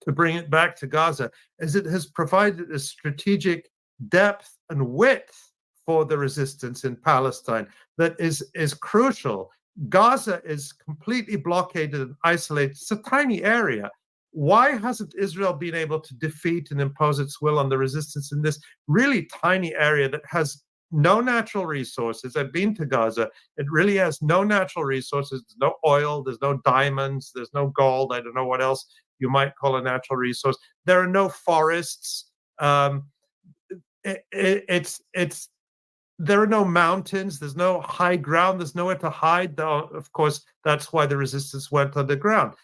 Speaker 17: to bring it back to Gaza, is it has provided a strategic depth and width for the resistance in Palestine that is crucial. Gaza is completely blockaded and isolated. It's a tiny area. Why hasn't Israel been able to defeat and impose its will on the resistance in this really tiny area that has no natural resources? I've been to Gaza. It really has no natural resources. There's no oil. There's no diamonds. There's no gold. I don't know what else you might call a natural resource. There are no forests. There are no mountains. There's no high ground. There's nowhere to hide. Of course, that's why the resistance went underground.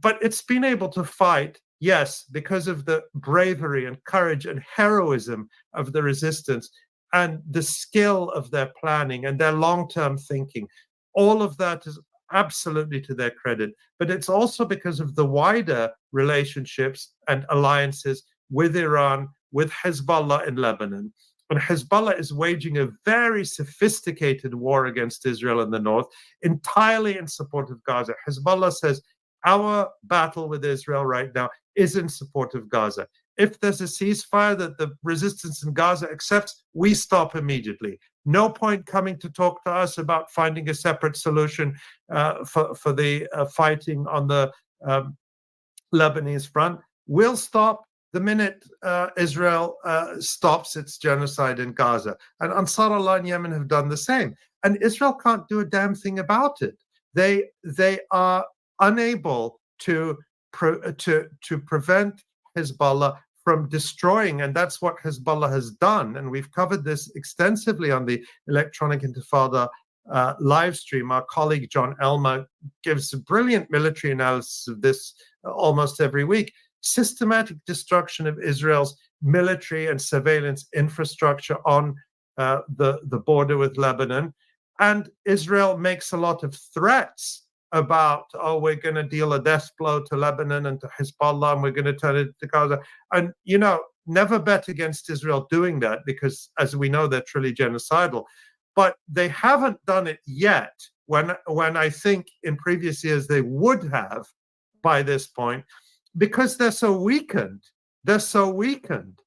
Speaker 17: But it's been able to fight, yes, because of the bravery and courage and heroism of the resistance and the skill of their planning and their long-term thinking. All of that is absolutely to their credit. But it's also because of the wider relationships and alliances with Iran, with Hezbollah in Lebanon. And Hezbollah is waging a very sophisticated war against Israel in the north, entirely in support of Gaza. Hezbollah says, our battle with Israel right now is in support of Gaza. If there's a ceasefire that the resistance in Gaza accepts, we stop immediately. No point coming to talk to us about finding a separate solution for the fighting on the Lebanese front. We'll stop the minute Israel stops its genocide in Gaza. And Ansar Allah in Yemen have done the same. And Israel can't do a damn thing about it. They are unable to prevent Hezbollah from destroying, and that's what Hezbollah has done. And we've covered this extensively on the Electronic Intifada live stream. Our colleague John Elmer gives a brilliant military analysis of this almost every week. Systematic destruction of Israel's military and surveillance infrastructure on the border with Lebanon. And Israel makes a lot of threats about, we're going to deal a death blow to Lebanon and to Hezbollah, and we're going to turn it to Gaza. And, never bet against Israel doing that, because, as we know, they're truly genocidal. But they haven't done it yet, when I think in previous years they would have by this point, because they're so weakened. They're so weakened.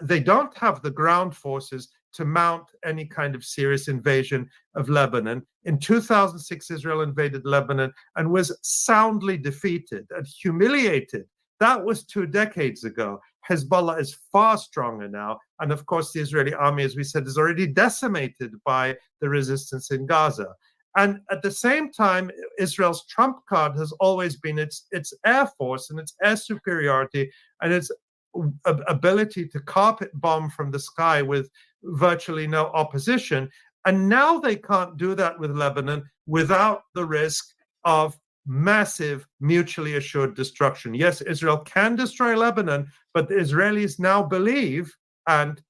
Speaker 17: They don't have the ground forces to mount any kind of serious invasion of Lebanon. In 2006, Israel invaded Lebanon and was soundly defeated and humiliated. That was 2 decades ago. Hezbollah is far stronger now. And of course, the Israeli army, as we said, is already decimated by the resistance in Gaza. And at the same time, Israel's trump card has always been its air force and its air superiority and its ability to carpet bomb from the sky with virtually no opposition. And now they can't do that with Lebanon without the risk of massive mutually assured destruction. Yes, Israel can destroy Lebanon, but the Israelis now believe, and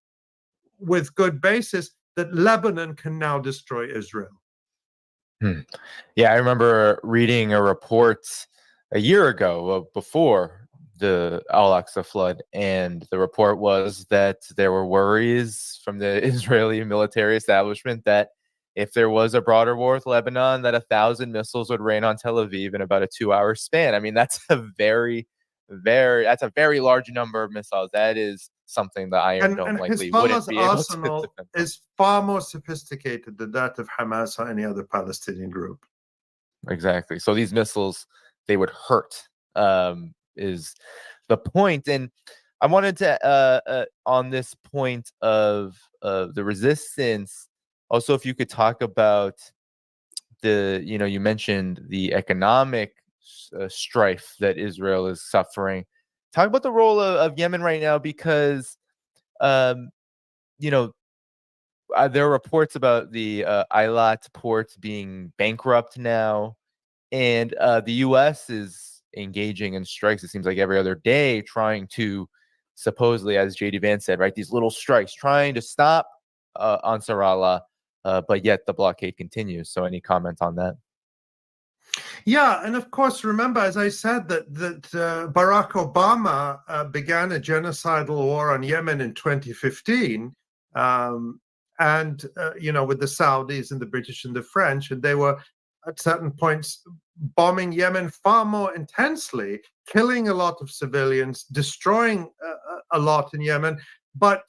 Speaker 17: with good basis, that Lebanon can now destroy Israel.
Speaker 16: Yeah, I remember reading a report a year ago before the Al-Aqsa flood, and the report was that there were worries from the Israeli military establishment that if there was a broader war with Lebanon, that 1,000 missiles would rain on Tel Aviv in about a 2-hour span. I mean, that's a very large number of missiles. That is something the Iron Dome
Speaker 17: And
Speaker 16: likely wouldn't
Speaker 17: Hezbollah's
Speaker 16: be able to
Speaker 17: arsenal
Speaker 16: defend.
Speaker 17: is far more sophisticated than that of Hamas or any other Palestinian group.
Speaker 16: Exactly. So these missiles, they would hurt, is the point. And I wanted to, on this point of the resistance, also, if you could talk about you mentioned the economic strife that Israel is suffering. Talk about the role of Yemen right now, because, there are reports about the Eilat port being bankrupt now, and the U.S. is engaging in strikes, it seems like every other day, trying to supposedly, as J.D. Vance said, right, these little strikes, trying to stop Ansar Allah, but yet the blockade continues. So any comment on that?
Speaker 17: Yeah, and of course, remember, as I said, that Barack Obama began a genocidal war on Yemen in 2015, and with the Saudis and the British and the French, and they were at certain points bombing Yemen far more intensely, killing a lot of civilians, destroying a lot in Yemen, but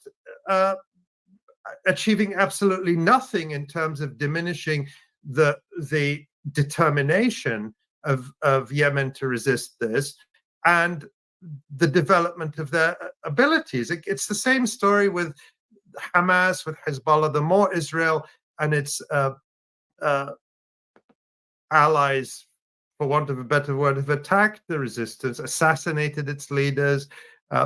Speaker 17: achieving absolutely nothing in terms of diminishing the determination of Yemen to resist this and the development of their abilities. It's the same story with Hamas, with Hezbollah. The more Israel and its allies, for want of a better word, have attacked the resistance, assassinated its leaders,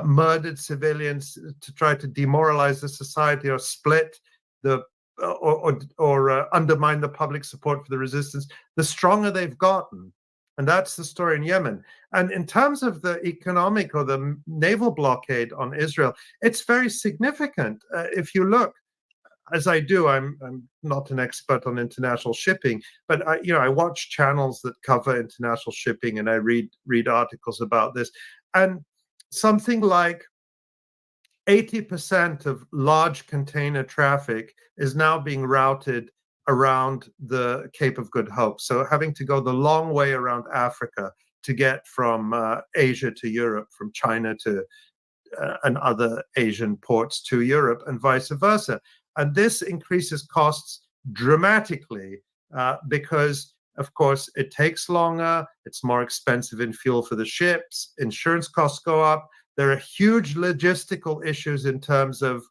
Speaker 17: murdered civilians to try to demoralize the society or split the or undermine the public support for the resistance, the stronger they've gotten. And that's the story in Yemen. And in terms of the economic or the naval blockade on Israel, it's very significant. If you look, as I do, I'm not an expert on international shipping, but I watch channels that cover international shipping, and I read articles about this. And something like 80% of large container traffic is now being routed around the Cape of Good Hope. So having to go the long way around Africa to get from Asia to Europe, from China to and other Asian ports to Europe, and vice versa. And this increases costs dramatically because, of course, it takes longer, it's more expensive in fuel for the ships, insurance costs go up. There are huge logistical issues in terms of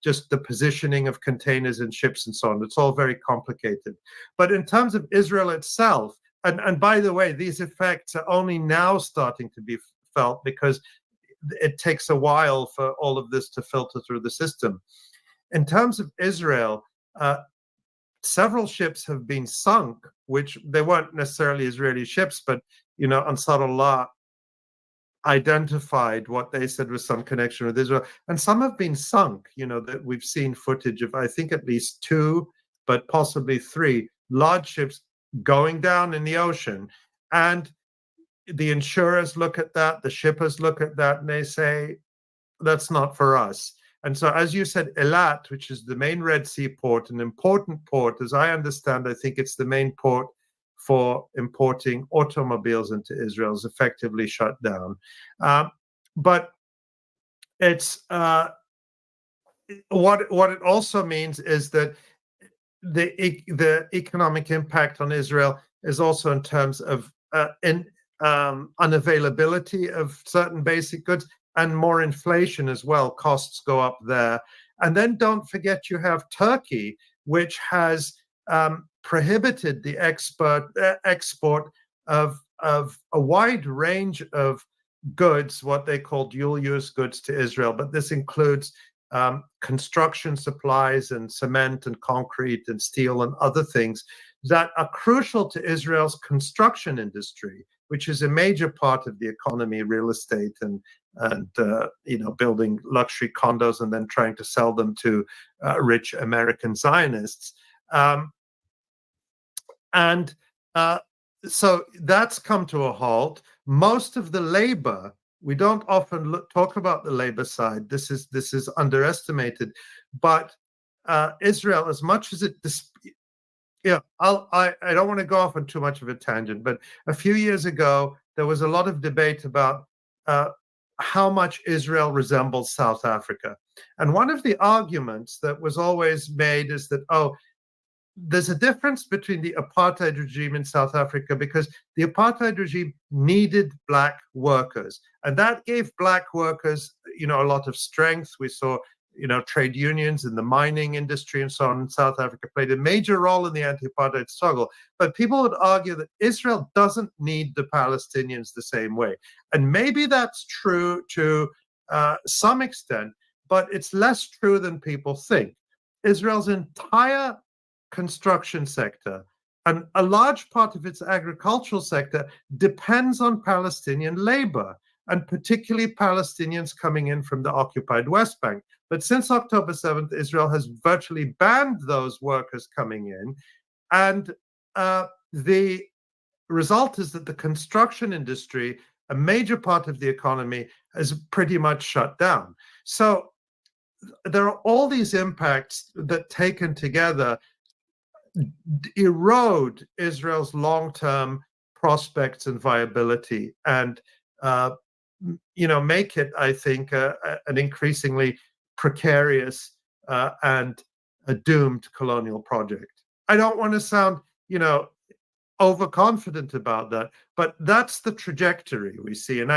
Speaker 17: just the positioning of containers and ships and so on. It's all very complicated. But in terms of Israel itself, and by the way, these effects are only now starting to be felt because it takes a while for all of this to filter through the system. In terms of Israel, several ships have been sunk, which they weren't necessarily Israeli ships, but, Ansar Allah identified what they said was some connection with Israel, and some have been sunk. That we've seen footage of, I think, at least 2, but possibly 3 large ships going down in the ocean. And the insurers look at that, the shippers look at that, and they say, that's not for us. And so, as you said, Eilat, which is the main Red Sea port, an important port, as I understand, I think it's the main port for importing automobiles into Israel, is effectively shut down. But it's what it also means is that the economic impact on Israel is also in terms of unavailability of certain basic goods and more inflation as well. Costs go up there. And then don't forget you have Turkey, which has prohibited the export of a wide range of goods, what they call dual-use goods, to Israel. But this includes construction supplies and cement and concrete and steel and other things that are crucial to Israel's construction industry, which is a major part of the economy, real estate and building luxury condos and then trying to sell them to rich American Zionists. And so that's come to a halt. Most of the labor, we don't often talk about the labor side. This is underestimated, but Israel, as much as it, I don't want to go off on too much of a tangent, but a few years ago there was a lot of debate about how much Israel resembles South Africa, and one of the arguments that was always made is that there's a difference between the apartheid regime in South Africa because the apartheid regime needed black workers, and that gave black workers, a lot of strength. We saw, trade unions in the mining industry and so on in South Africa played a major role in the anti-apartheid struggle. But people would argue that Israel doesn't need the Palestinians the same way. And maybe that's true to some extent, but it's less true than people think. Israel's entire construction sector and a large part of its agricultural sector depends on Palestinian labor, and particularly Palestinians coming in from the occupied West Bank. But since October 7th, Israel has virtually banned those workers coming in. And the result is that the construction industry, a major part of the economy, is pretty much shut down. So there are all these impacts that taken together erode Israel's long-term prospects and viability and make it, I think, an increasingly precarious and a doomed colonial project. I don't want to sound, overconfident about that, but that's the trajectory we see. And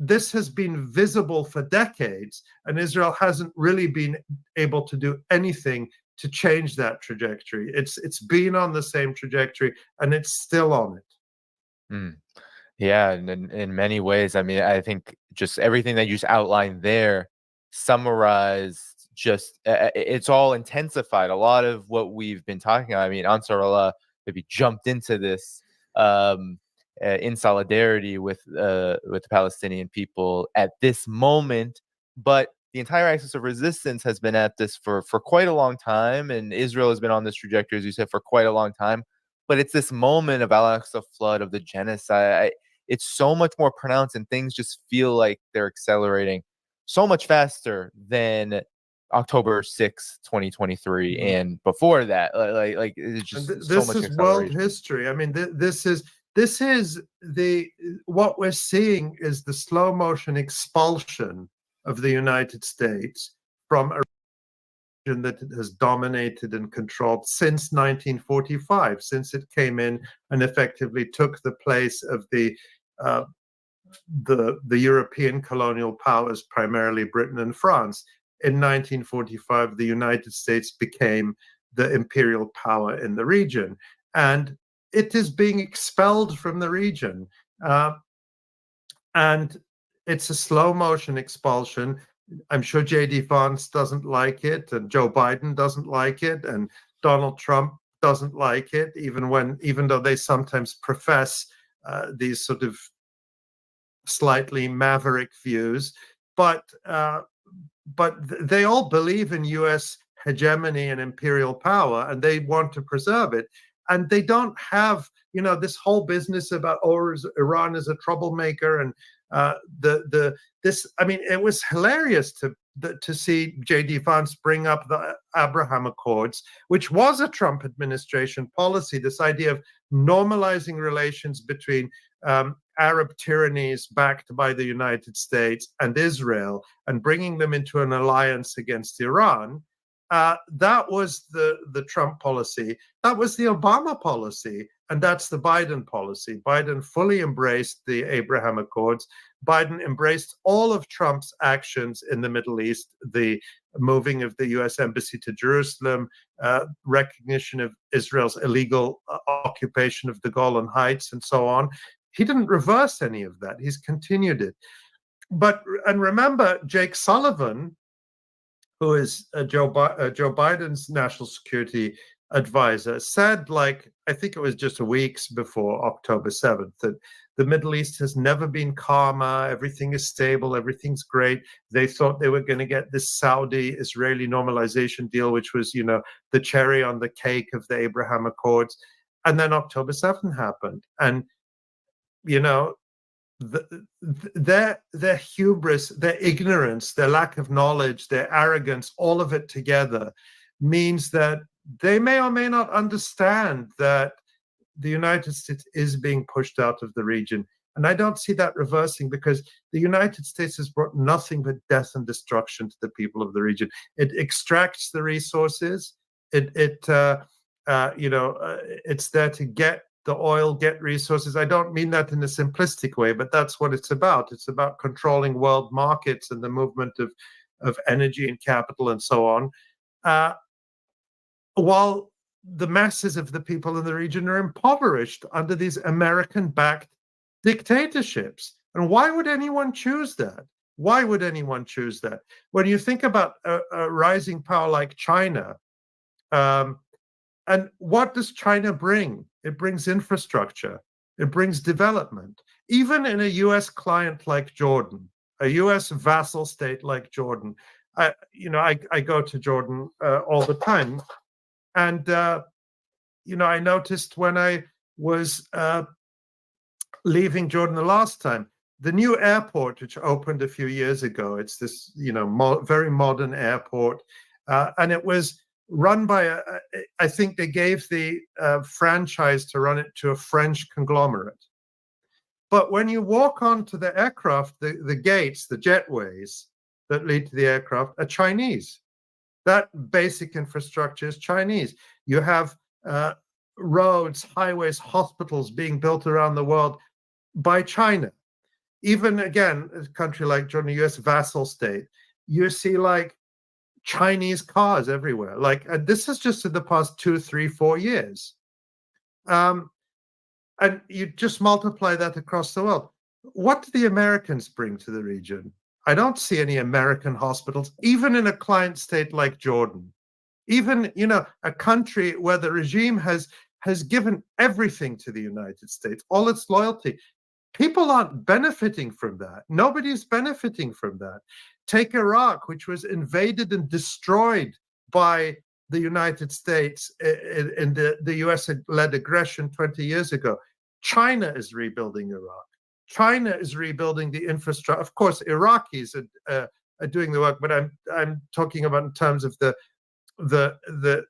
Speaker 17: this has been visible for decades, and Israel hasn't really been able to do anything to change that trajectory. It's been on the same trajectory, and it's still on it.
Speaker 16: Yeah, and in many ways, I mean, I think just everything that you just outlined there summarized it's all intensified a lot of what we've been talking about. I mean, Ansar Allah maybe jumped into this in solidarity with the Palestinian people at this moment, but the entire axis of resistance has been at this for quite a long time, and Israel has been on this trajectory, as you said, for quite a long time. But it's this moment of Al-Aqsa flood, of the genocide. It's so much more pronounced, and things just feel like they're accelerating so much faster than October 6th, 2023, and before that. Like it's just
Speaker 17: this
Speaker 16: so much
Speaker 17: is world history. I mean, this is what we're seeing is the slow motion expulsion of the United States from a region that it has dominated and controlled since 1945, since it came in and effectively took the place of the European colonial powers, primarily Britain and France. In 1945, the United States became the imperial power in the region, and it is being expelled from the region. And it's a slow motion expulsion. I'm sure J.D. Vance doesn't like it, and Joe Biden doesn't like it, and Donald Trump doesn't like it, even though they sometimes profess these sort of slightly maverick views. But they all believe in U.S. hegemony and imperial power, and they want to preserve it. And they don't have, this whole business about Iran is a troublemaker, and this. I mean, it was hilarious to see J.D. Vance bring up the Abraham Accords, which was a Trump administration policy. This idea of normalizing relations between Arab tyrannies backed by the United States and Israel, and bringing them into an alliance against Iran. That was the Trump policy. That was the Obama policy, and that's the Biden policy. Biden fully embraced the Abraham Accords. Biden embraced all of Trump's actions in the Middle East, the moving of the U.S. embassy to Jerusalem, recognition of Israel's illegal occupation of the Golan Heights, and so on. He didn't reverse any of that. He's continued it. And remember, Jake Sullivan, who is Joe Biden's national security advisor said, like, I think it was just weeks before October 7th, that the Middle East has never been calmer. Everything is stable. Everything's great. They thought they were going to get this Saudi-Israeli normalization deal, which was, you know, the cherry on the cake of the Abraham Accords. And then October 7th happened. And, you know, their hubris, their ignorance, their lack of knowledge, their arrogance, all of it together means that they may or may not understand that the United States is being pushed out of the region. And I don't see that reversing, because the United States has brought nothing but death and destruction to the people of the region. It extracts the resources. It's there to get the oil, get resources. I don't mean that in a simplistic way, but that's what it's about. It's about controlling world markets and the movement of energy and capital and so on. While the masses of the people in the region are impoverished under these American-backed dictatorships. And why would anyone choose that? Why would anyone choose that? When you think about a rising power like China, and what does China bring? It brings infrastructure. It brings development. Even in a U.S. client like Jordan, a U.S. vassal state like Jordan, I go to Jordan all the time. And, I noticed when I was leaving Jordan the last time, the new airport, which opened a few years ago, it's this, very modern airport. And it was run by, I think they gave the franchise to run it to a French conglomerate. But when you walk onto the aircraft, the gates, the jetways that lead to the aircraft are Chinese. That basic infrastructure is Chinese. You have roads, highways, hospitals being built around the world by China. Even, again, a country like Jordan, a U.S. vassal state, you see like Chinese cars everywhere. And this is just in the past 2, 3, 4 years. And you just multiply that across the world. What do the Americans bring to the region? I don't see any American hospitals, even in a client state like Jordan. Even, a country where the regime has given everything to the United States, all its loyalty. People aren't benefiting from that. Nobody's benefiting from that. Take Iraq, which was invaded and destroyed by the United States in the US-led aggression 20 years ago. China is rebuilding Iraq. China is rebuilding the infrastructure. Of course, Iraqis are doing the work, but I'm talking about in terms of the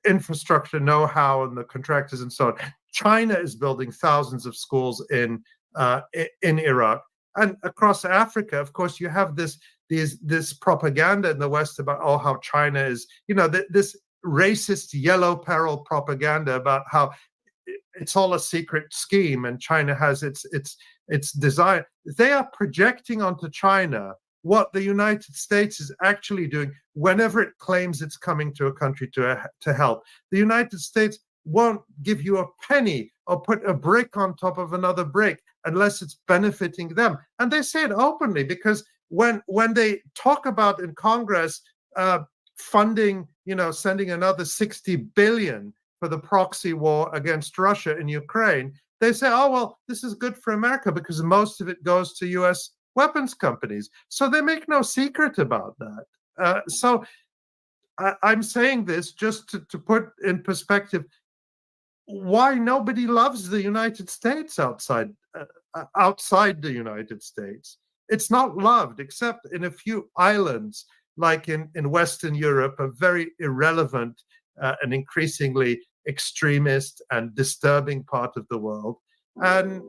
Speaker 17: infrastructure know-how and the contractors and so on. China is building thousands of schools in Iraq. And across Africa, of course, you have this propaganda in the West about how China is, this racist yellow peril propaganda about how it's all a secret scheme and China has its design. They are projecting onto China what the United States is actually doing whenever it claims it's coming to a country to help. The United States won't give you a penny or put a brick on top of another brick unless it's benefiting them. And they say it openly, because when they talk about in Congress funding, sending another 60 billion for the proxy war against Russia in Ukraine, they say, oh, well, this is good for America because most of it goes to US weapons companies. So they make no secret about that. So I'm saying this just to put in perspective why nobody loves the United States outside the United States. It's not loved except in a few islands, like in Western Europe, a very irrelevant and increasingly extremist and disturbing part of the world. And,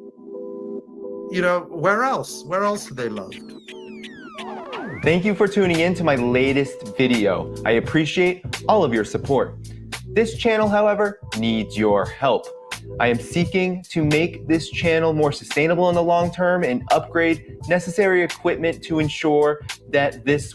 Speaker 17: where else? Where else are they loved?
Speaker 16: Thank you for tuning in to my latest video. I appreciate all of your support. This channel, however, needs your help. I am seeking to make this channel more sustainable in the long term and upgrade necessary equipment to ensure that this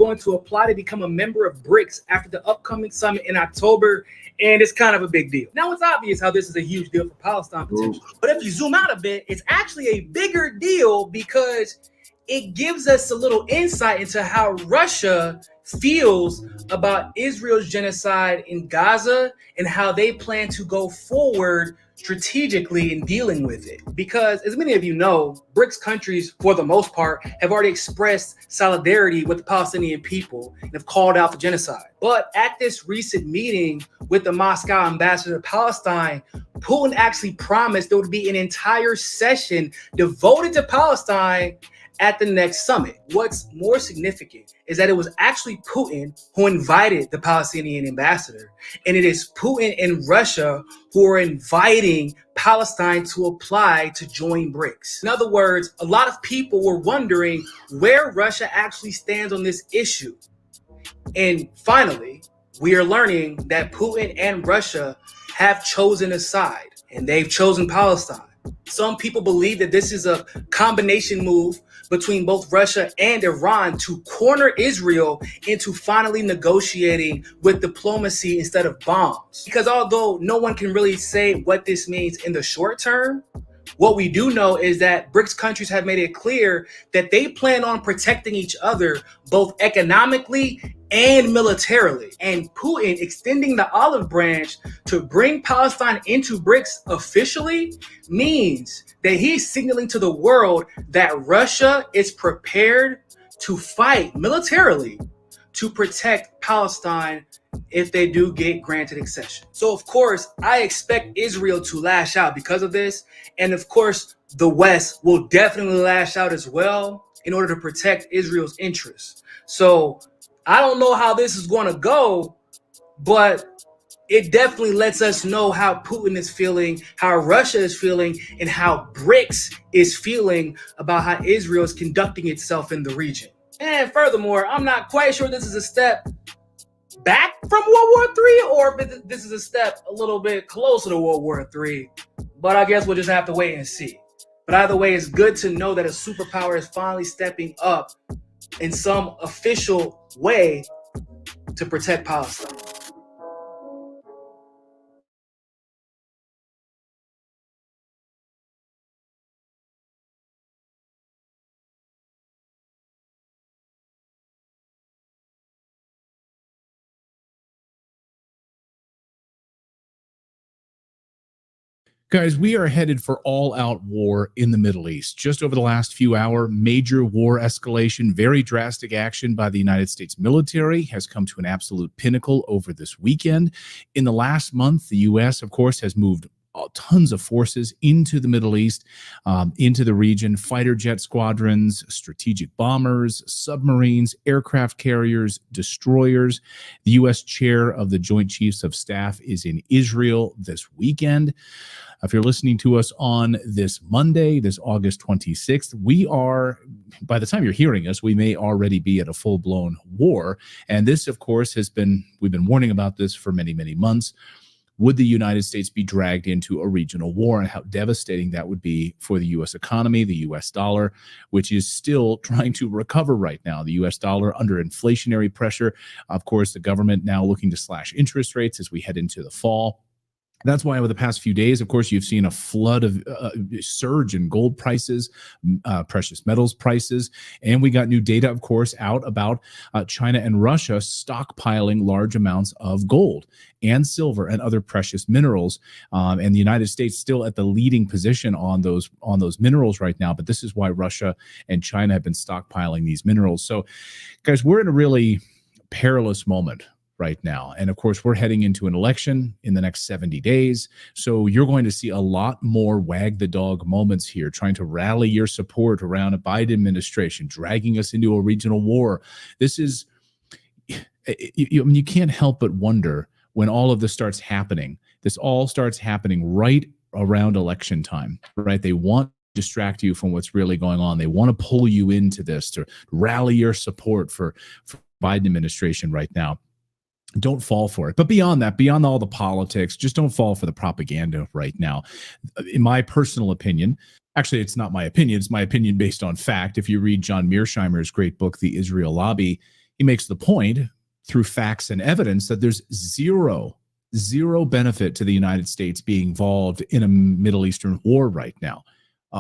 Speaker 18: going to apply to become a member of BRICS after the upcoming summit in October, and it's kind of a big deal. Now, it's obvious how this is a huge deal for Palestine potentially, but if you zoom out a bit, it's actually a bigger deal because it gives us a little insight into how Russia feels about Israel's genocide in Gaza and how they plan to go forward strategically in dealing with it. Because as many of you know, BRICS countries, for the most part, have already expressed solidarity with the Palestinian people and have called out the genocide. But at this recent meeting with the Moscow ambassador to Palestine, Putin actually promised there would be an entire session devoted to Palestine at the next summit. What's more significant is that it was actually Putin who invited the Palestinian ambassador, and it is Putin and Russia who are inviting Palestine to apply to join BRICS. In other words, a lot of people were wondering where Russia actually stands on this issue. And finally, we are learning that Putin and Russia have chosen a side, and they've chosen Palestine. Some people believe that this is a combination move between both Russia and Iran to corner Israel into finally negotiating with diplomacy instead of bombs. Because although no one can really say what this means in the short term, what we do know is that BRICS countries have made it clear that they plan on protecting each other both economically and militarily. And Putin extending the olive branch to bring Palestine into BRICS officially means that he's signaling to the world that Russia is prepared to fight militarily to protect Palestine if they do get granted accession. So of course, I expect Israel to lash out because of this. And of course, the West will definitely lash out as well in order to protect Israel's interests. So I don't know how this is going to go, but it definitely lets us know how Putin is feeling, how Russia is feeling, and how BRICS is feeling about how Israel is conducting itself in the region. And furthermore, I'm not quite sure this is a step back from World War III or if this is a step a little bit closer to World War III, but I guess we'll just have to wait and see. But either way, it's good to know that a superpower is finally stepping up in some official way to protect Palestine.
Speaker 4: Guys, we are headed for all-out war in the Middle East. Just over the last few hours, major war escalation, very drastic action by the United States military has come to an absolute pinnacle over this weekend. In the last month, the U.S., of course, has moved tons of forces into the Middle East, into the region, fighter jet squadrons, strategic bombers, submarines, aircraft carriers, destroyers. The U.S. chair of the Joint Chiefs of Staff is in Israel this weekend. If you're listening to us on this Monday, this August 26th, we are, by the time you're hearing us, we may already be at a full-blown war. And this, of course, we've been warning about this for many, many months. Would the United States be dragged into a regional war, and how devastating that would be for the U.S. economy, the U.S. dollar, which is still trying to recover right now. The U.S. dollar under inflationary pressure. Of course, the government now looking to slash interest rates as we head into the fall. That's why over the past few days, of course, you've seen a flood of surge in gold prices, precious metals prices, and we got new data, of course, out about China and Russia stockpiling large amounts of gold and silver and other precious minerals, and the United States still at the leading position on those minerals right now. But this is why Russia and China have been stockpiling these minerals. So, guys, we're in a really perilous moment right now. And of course, we're heading into an election in the next 70 days. So you're going to see a lot more wag the dog moments here, trying to rally your support around a Biden administration, dragging us into a regional war. This is, you can't help but wonder when all of this starts happening. This all starts happening right around election time, right? They want to distract you from what's really going on. They want to pull you into this to rally your support for Biden administration right now. Don't fall for it. But beyond that, beyond all the politics, just don't fall for the propaganda right now. In my personal opinion, actually, it's not my opinion. It's my opinion based on fact. If you read John Mearsheimer's great book, The Israel Lobby, he makes the point through facts and evidence that there's zero benefit to the United States being involved in a Middle Eastern war right now,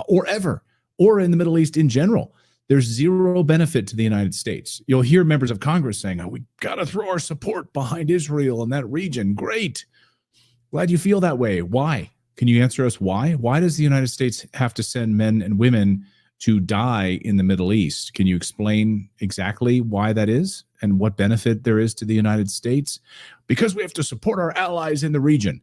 Speaker 4: or ever, or in the Middle East in general. There's zero benefit to the United States. You'll hear members of Congress saying, oh, we got to throw our support behind Israel in that region. Great. Glad you feel that way. Why? Can you answer us why? Why does the United States have to send men and women to die in the Middle East? Can you explain exactly why that is and what benefit there is to the United States? Because we have to support our allies in the region.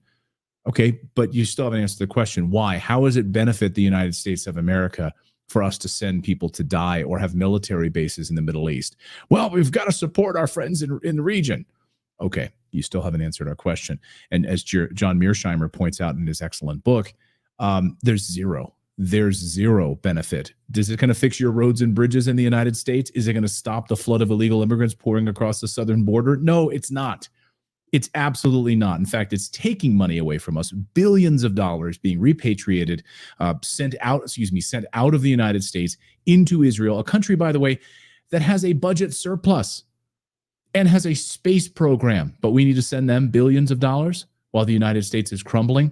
Speaker 4: Okay, but you still haven't answered the question. Why? How does it benefit the United States of America for us to send people to die or have military bases in the Middle East? Well, we've got to support our friends in the region. Okay, you still haven't answered our question. And as John Mearsheimer points out in his excellent book, there's zero benefit. Is it going to fix your roads and bridges in the United States? Is it going to stop the flood of illegal immigrants pouring across the southern border? No, it's not. It's absolutely not. In fact, it's taking money away from us, billions of dollars being repatriated, sent out of the United States into Israel, a country, by the way, that has a budget surplus and has a space program, but we need to send them billions of dollars while the United States is crumbling.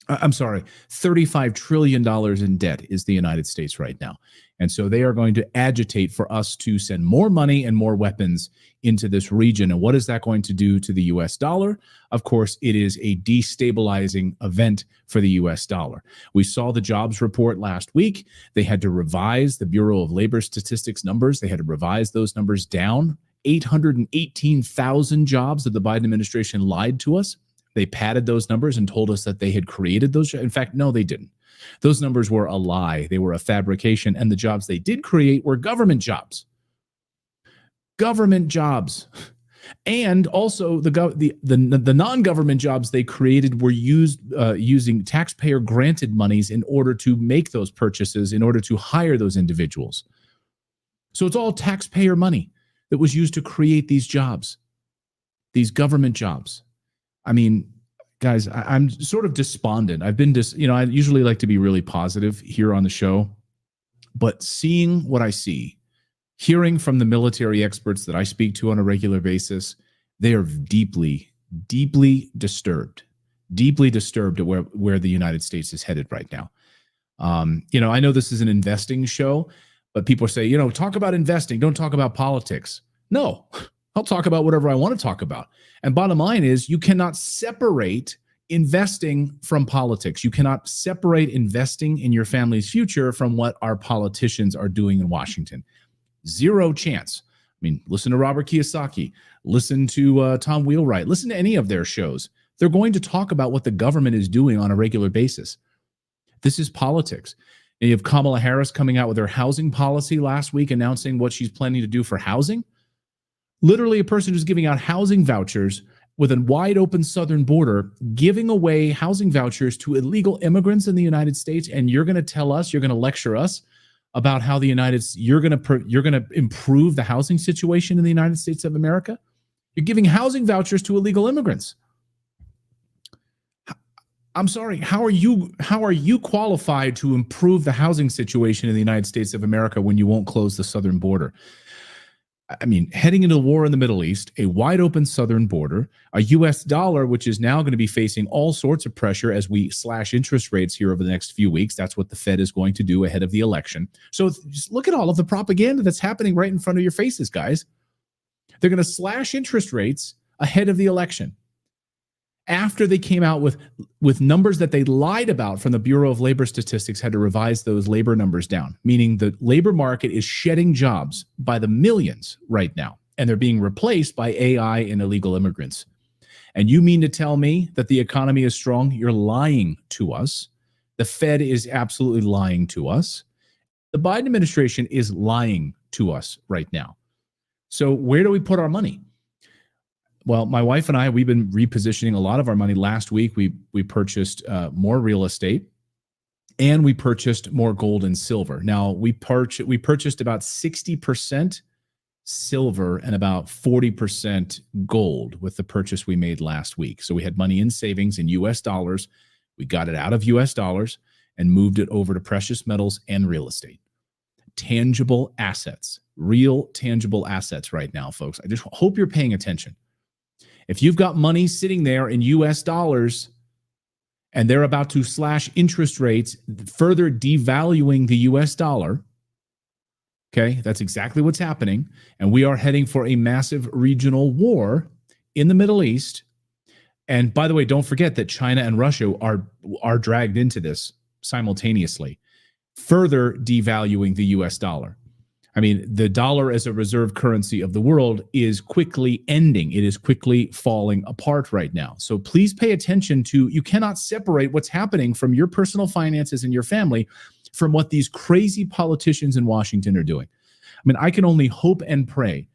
Speaker 4: I'm sorry, $35 trillion in debt is the United States right now. And so they are going to agitate for us to send more money and more weapons into this region. And what is that going to do to the US dollar? Of course, it is a destabilizing event for the US dollar. We saw the jobs report last week. They had to revise the Bureau of Labor Statistics numbers. They had to revise those numbers down. 818,000 jobs that the Biden administration lied to us. They padded those numbers and told us that they had created those. In fact, no, they didn't. Those numbers were a lie. They were a fabrication. And the jobs they did create were government jobs. Government jobs. And also the non-government jobs they created were using taxpayer granted monies in order to make those purchases, in order to hire those individuals. So it's all taxpayer money that was used to create these jobs, these government jobs. I mean, guys, I'm sort of despondent. I've been I usually like to be really positive here on the show, but seeing what I see, hearing from the military experts that I speak to on a regular basis, they are deeply, deeply disturbed at where the United States is headed right now. I know this is an investing show, but people say, talk about investing, don't talk about politics. No, I'll talk about whatever I want to talk about. And bottom line is, you cannot separate investing from politics. You cannot separate investing in your family's future from what our politicians are doing in Washington. Zero chance. I mean, listen to Robert Kiyosaki, listen to Tom Wheelwright, listen to any of their shows. They're going to talk about what the government is doing on a regular basis. This is politics. And you have Kamala Harris coming out with her housing policy last week, announcing what she's planning to do for housing. Literally a person who's giving out housing vouchers with a wide open southern border, giving away housing vouchers to illegal immigrants in the United States. And you're going to tell us, you're going to lecture us about how you're going to improve the housing situation in the United States of America. You're giving housing vouchers to illegal immigrants. I'm sorry, how are you qualified to improve the housing situation in the United States of America when you won't close the southern border? I mean, heading into a war in the Middle East, a wide open southern border, a U.S. dollar, which is now going to be facing all sorts of pressure as we slash interest rates here over the next few weeks. That's what the Fed is going to do ahead of the election. So just look at all of the propaganda that's happening right in front of your faces, guys. They're going to slash interest rates ahead of the election. After they came out with numbers that they lied about from the Bureau of Labor Statistics, had to revise those labor numbers down, meaning the labor market is shedding jobs by the millions right now, and they're being replaced by AI and illegal immigrants. And you mean to tell me that the economy is strong? You're lying to us. The Fed is absolutely lying to us. The Biden administration is lying to us right now. So where do we put our money? Well, my wife and I, we've been repositioning a lot of our money. Last week, we purchased more real estate, and we purchased more gold and silver. Now, we purchased about 60% silver and about 40% gold with the purchase we made last week. So we had money in savings in U.S. dollars. We got it out of U.S. dollars and moved it over to precious metals and real estate. tangible assets, real tangible assets right now, folks. I just hope you're paying attention. If you've got money sitting there in US dollars and they're about to slash interest rates, further devaluing the US dollar, okay, that's exactly what's happening. And we are heading for a massive regional war in the Middle East. And by the way, don't forget that China and Russia are dragged into this simultaneously, further devaluing the US dollar. I mean, the dollar as a reserve currency of the world is quickly ending. It is quickly falling apart right now. So please pay attention to, you cannot separate what's happening from your personal finances and your family from what these crazy politicians in Washington are doing. I mean, I can only hope and pray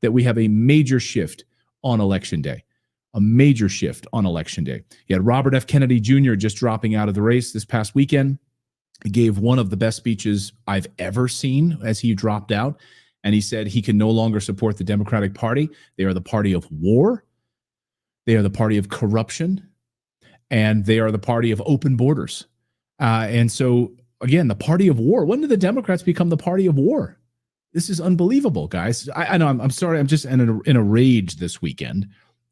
Speaker 4: that we have a major shift on Election Day. A major shift on Election Day. You had Robert F. Kennedy Jr. just dropping out of the race this past weekend. He gave one of the best speeches I've ever seen as he dropped out. And he said he can no longer support the Democratic Party. They are the party of war. They are the party of corruption. And they are the party of open borders. And so, again, the party of war. When did the Democrats become the party of war? This is unbelievable, guys. I know, I'm sorry. I'm just in a rage this weekend.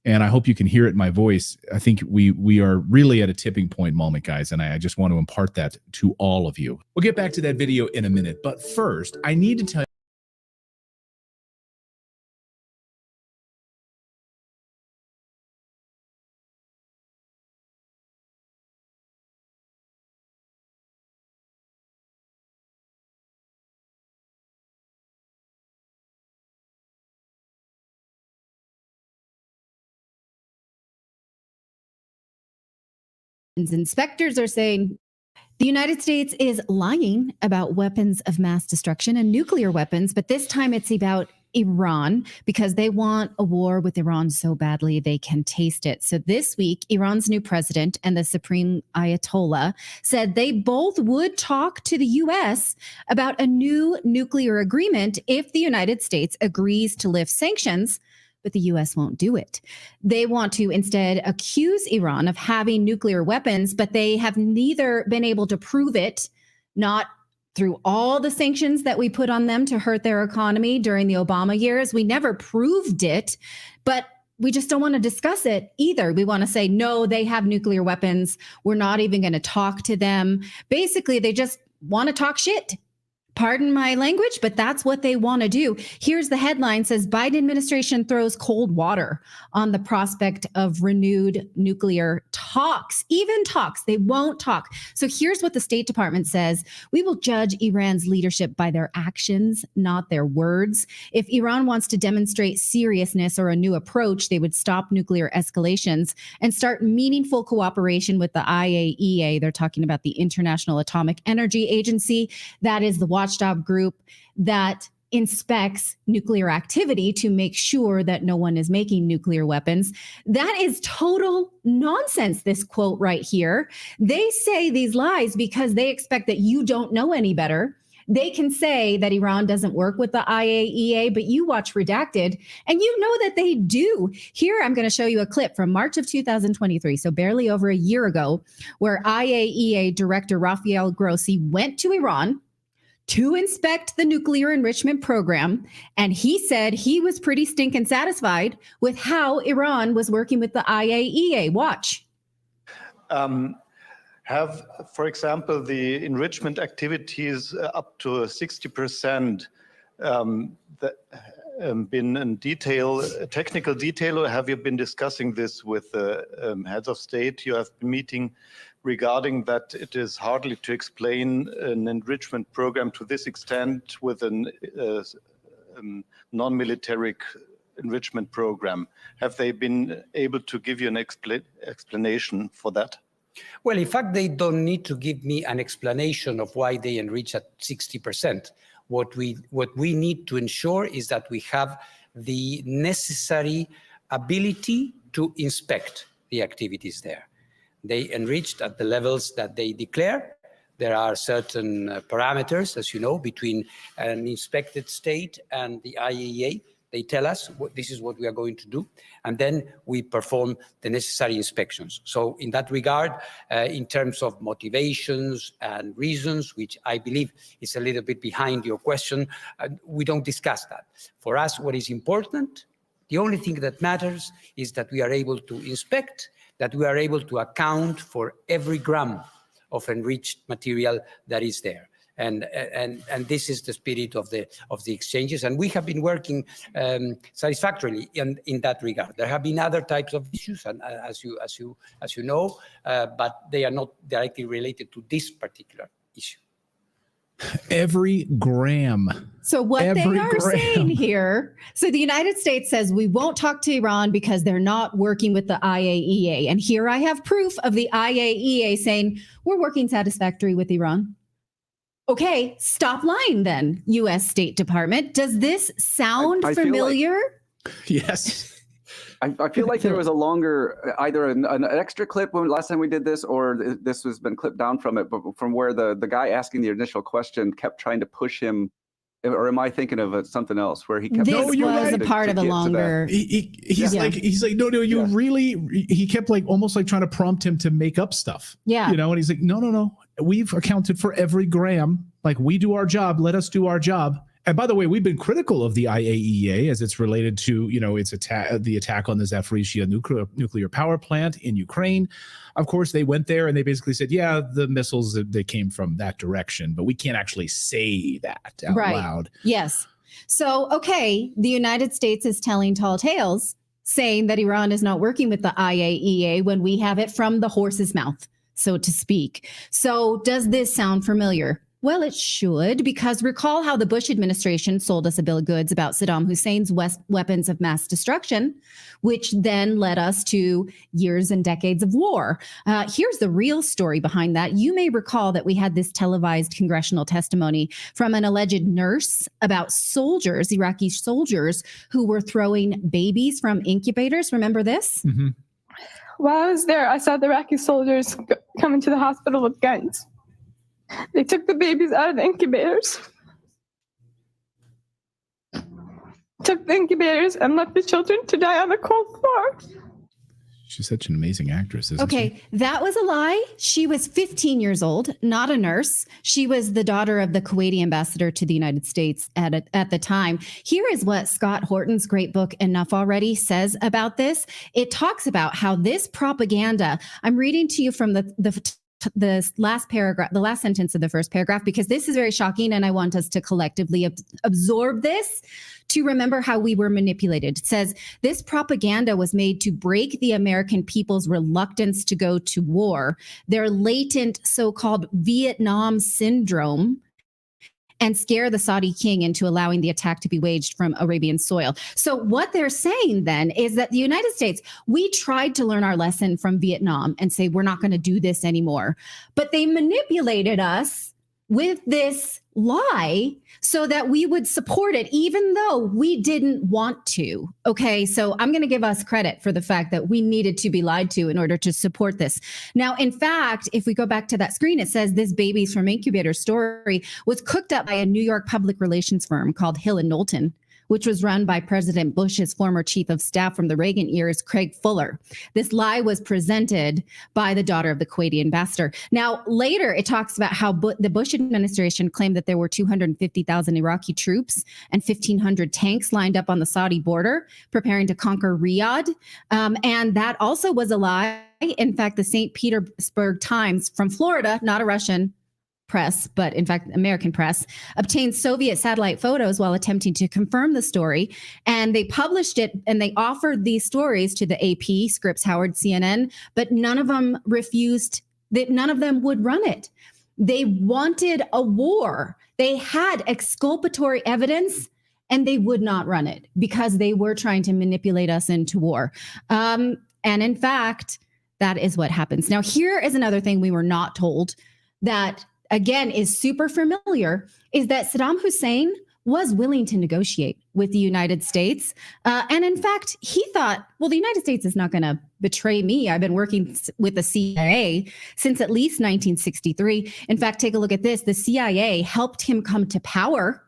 Speaker 4: And I hope you can hear it in my voice. I think we are really at a tipping point moment, guys, and I just want to impart that to all of you. We'll get back to that video in a minute, but first, I need to tell you.
Speaker 19: Inspectors are saying the United States is lying about weapons of mass destruction and nuclear weapons, but this time it's about Iran because they want a war with Iran so badly they can taste it. So this week, Iran's new president and the Supreme Ayatollah said they both would talk to the U.S. about a new nuclear agreement if the United States agrees to lift sanctions. But the U.S. won't do it. They want to instead accuse Iran of having nuclear weapons, but they have neither been able to prove it, not through all the sanctions that we put on them to hurt their economy during the Obama years. We never proved it, but we just don't want to discuss it either. We want to say, no, they have nuclear weapons. We're not even going to talk to them. Basically, they just want to talk shit. Pardon my language, but that's what they want to do. Here's the headline, says Biden administration throws cold water on the prospect of renewed nuclear talks. Even talks, they won't talk. So here's what the State Department says. We will judge Iran's leadership by their actions, not their words. If Iran wants to demonstrate seriousness or a new approach, they would stop nuclear escalations and start meaningful cooperation with the IAEA. They're talking about the International Atomic Energy Agency. That is the watchdog group that inspects nuclear activity to make sure that no one is making nuclear weapons. That is total nonsense, this quote right here. They say these lies because they expect that you don't know any better. They can say that Iran doesn't work with the IAEA, but you watch Redacted and you know that they do. Here, I'm going to show you a clip from March of 2023, so barely over a year ago, where IAEA Director Rafael Grossi went to Iran to inspect the nuclear enrichment program. And he said he was pretty stinking satisfied with how Iran was working with the IAEA. Watch.
Speaker 20: Have, for example, the enrichment activities up to 60% been in detail, technical detail, or have you been discussing this with the heads of state you have been meeting regarding that it is hardly to explain an enrichment program to this extent with a non-military enrichment program? Have they been able to give you an explanation for that?
Speaker 9: Well, in fact, they don't need to give me an explanation of why they enrich at 60%. What we need to ensure is that we have the necessary ability to inspect the activities there. They enriched at the levels that they declare. There are certain parameters, as you know, between an inspected state and the IAEA They tell us this is what we are going to do, and then we perform the necessary inspections. So in that regard, in terms of motivations and reasons, which I believe is a little bit behind your question, we don't discuss that. For us, what is important, the only thing that matters is that we are able to inspect, that we are able to account for every gram of enriched material that is there. And this is the spirit of the exchanges, and we have been working satisfactorily in that regard. There have been other types of issues, and as you know, but they are not directly related to this particular issue.
Speaker 4: Every gram.
Speaker 19: So what they are saying here, so the United States says we won't talk to Iran because they're not working with the IAEA. And here I have proof of the IAEA saying we're working satisfactory with Iran. Okay, stop lying then, U.S. State Department. Does this sound familiar?
Speaker 4: Yes.
Speaker 21: I feel like there was a longer, either an extra clip when last time we did this, or this has been clipped down from it, but from where the guy asking the initial question kept trying to push him. Or am I thinking of something else where he kept?
Speaker 19: This was a part of a longer.
Speaker 4: He's like, no, you really. He kept almost trying to prompt him to make up stuff.
Speaker 19: Yeah,
Speaker 4: and he's like, no. We've accounted for every gram. We do our job. Let us do our job. And by the way, we've been critical of the IAEA as it's related to, its the attack on the Zaporizhzhia nuclear power plant in Ukraine. Of course, they went there and they basically said, yeah, the missiles, they came from that direction, but we can't actually say that out loud.
Speaker 19: Yes. So, okay, the United States is telling tall tales, saying that Iran is not working with the IAEA when we have it from the horse's mouth, so to speak. So does this sound familiar? Well, it should, because recall how the Bush administration sold us a bill of goods about Saddam Hussein's weapons of mass destruction, which then led us to years and decades of war. Here's the real story behind that. You may recall that we had this televised congressional testimony from an alleged nurse about soldiers, Iraqi soldiers, who were throwing babies from incubators. Remember this?
Speaker 22: Mm-hmm. While I was there, I saw the Iraqi soldiers come into the hospital with guns. They took the babies out of the incubators, took the incubators, and left the children to die on the cold floor.
Speaker 4: She's such an amazing actress, isn't she?
Speaker 19: That was a lie. She was 15 years old, not a nurse. She was the daughter of the Kuwaiti ambassador to the United States at the time. Here is what Scott Horton's great book, Enough Already, says about this. It talks about how this propaganda, I'm reading to you from the last paragraph, the last sentence of the first paragraph, because this is very shocking and I want us to collectively absorb this to remember how we were manipulated. It says, this propaganda was made to break the American people's reluctance to go to war, their latent so-called Vietnam syndrome, and scare the Saudi king into allowing the attack to be waged from Arabian soil. So what they're saying then is that the United States, we tried to learn our lesson from Vietnam and say, we're not going to do this anymore. But they manipulated us with this lie so that we would support it, even though we didn't want to. Okay, so I'm going to give us credit for the fact that we needed to be lied to in order to support this. Now, in fact, if we go back to that screen, it says this babies from incubator story was cooked up by a New York public relations firm called Hill and Knowlton, which was run by President Bush's former chief of staff from the Reagan years, Craig Fuller. This lie was presented by the daughter of the Kuwaiti ambassador. Now, later, it talks about how the Bush administration claimed that there were 250,000 Iraqi troops and 1,500 tanks lined up on the Saudi border, preparing to conquer Riyadh. And that also was a lie. In fact, the St. Petersburg Times from Florida, not a Russian press, but in fact, American press, obtained Soviet satellite photos while attempting to confirm the story. And they published it and they offered these stories to the AP, Scripps, Howard, CNN, but none of them refused, that none of them would run it. They wanted a war. They had exculpatory evidence and they would not run it because they were trying to manipulate us into war. And in fact, that is what happens. Now, here is another thing we were not told that again is super familiar, is that Saddam Hussein was willing to negotiate with the United States. And in fact, he thought, well, the United States is not going to betray me. I've been working with the CIA since at least 1963. In fact, take a look at this. The CIA helped him come to power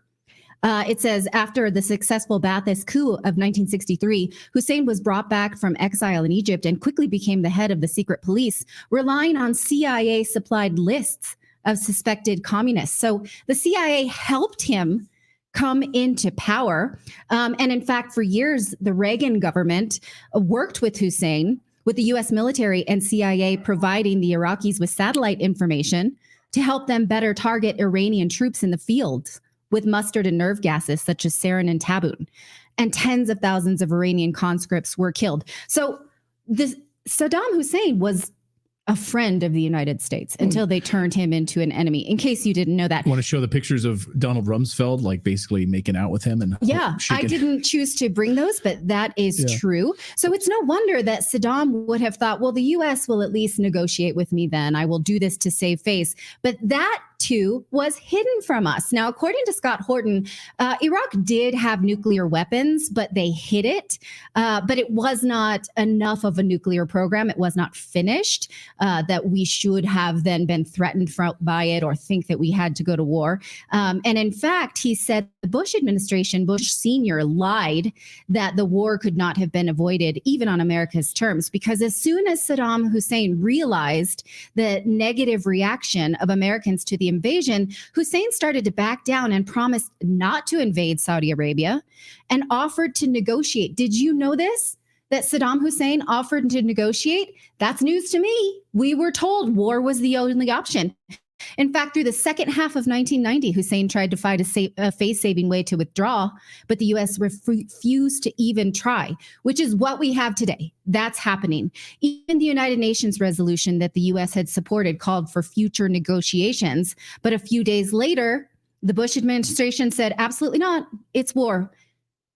Speaker 19: It says, after the successful Ba'athist coup of 1963, Hussein was brought back from exile in Egypt and quickly became the head of the secret police, relying on CIA-supplied lists of suspected communists. So the CIA helped him come into power. And in fact, for years, the Reagan government worked with Hussein, with the US military and CIA providing the Iraqis with satellite information to help them better target Iranian troops in the field with mustard and nerve gases such as sarin and taboon. And tens of thousands of Iranian conscripts were killed. So Saddam Hussein was a friend of the United States until they turned him into an enemy, in case you didn't know that.
Speaker 4: Want to show the pictures of Donald Rumsfeld, like basically making out with him? And
Speaker 19: yeah, I didn't choose to bring those, but that is true. So it's no wonder that Saddam would have thought, well, the U.S. will at least negotiate with me then. I will do this to save face. But that too was hidden from us. Now, according to Scott Horton, Iraq did have nuclear weapons, but they hid it. But it was not enough of a nuclear program. It was not finished, that we should have then been threatened by it or think that we had to go to war. And in fact, he said the Bush administration, Bush Sr., lied that the war could not have been avoided even on America's terms, because as soon as Saddam Hussein realized the negative reaction of Americans to the invasion, Hussein started to back down and promised not to invade Saudi Arabia and offered to negotiate. Did you know this? That Saddam Hussein offered to negotiate? That's news to me. We were told war was the only option. In fact, through the second half of 1990, Hussein tried to find a face-saving way to withdraw, but the U.S. refused to even try, which is what we have today. That's happening. Even the United Nations resolution that the U.S. had supported called for future negotiations, but a few days later, the Bush administration said, absolutely not, it's war.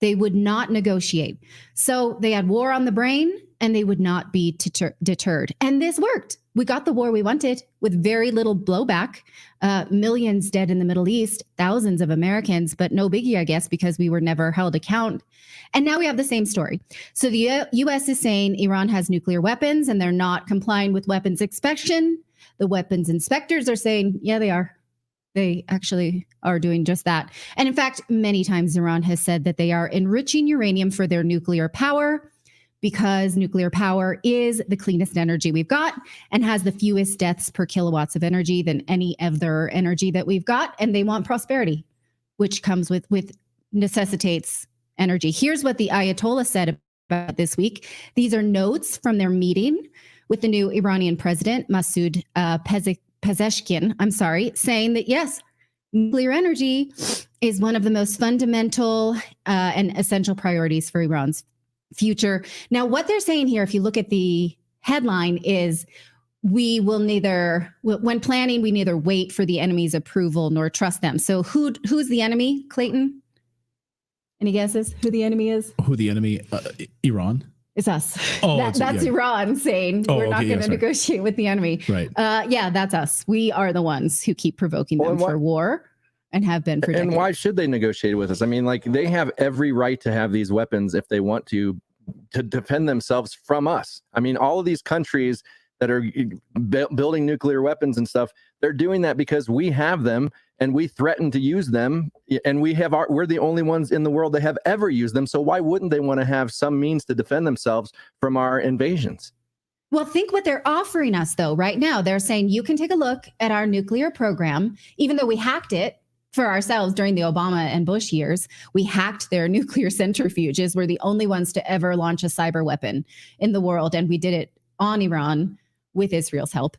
Speaker 19: They would not negotiate. So they had war on the brain and they would not be deterred. And this worked. We got the war we wanted with very little blowback, millions dead in the Middle East, thousands of Americans, but no biggie, I guess, because we were never held account. And now we have the same story. So the U.S. is saying Iran has nuclear weapons and they're not complying with weapons inspection. The weapons inspectors are saying, yeah, they are. They actually are doing just that. And in fact, many times Iran has said that they are enriching uranium for their nuclear power, because nuclear power is the cleanest energy we've got and has the fewest deaths per kilowatts of energy than any other energy that we've got. And they want prosperity, which comes with necessitates energy. Here's what the Ayatollah said about this week. These are notes from their meeting with the new Iranian president, Masoud Pezeshkian, saying that yes, nuclear energy is one of the most fundamental and essential priorities for Iran's future. Now, what they're saying here, if you look at the headline, is we will when planning, we neither wait for the enemy's approval nor trust them. So who's the enemy, Clayton? Any guesses who the enemy is?
Speaker 4: Who the enemy? Iran.
Speaker 19: It's us.
Speaker 4: Oh,
Speaker 19: that's Iran saying we're not going to negotiate with the enemy.
Speaker 4: Right.
Speaker 19: Yeah, that's us. We are the ones who keep provoking them for war and have been for decades.
Speaker 2: And why should they negotiate with us? I mean, like, they have every right to have these weapons if they want to defend themselves from us. I mean, all of these countries that are building nuclear weapons and stuff, they're doing that because we have them and we threaten to use them, and we're the only ones in the world that have ever used them. So why wouldn't they want to have some means to defend themselves from our invasions?
Speaker 19: Well, think what they're offering us, though. Right now, they're saying you can take a look at our nuclear program, even though we hacked it for ourselves during the Obama and Bush years. We hacked their nuclear centrifuges. We're the only ones to ever launch a cyber weapon in the world, and we did it on Iran with Israel's help.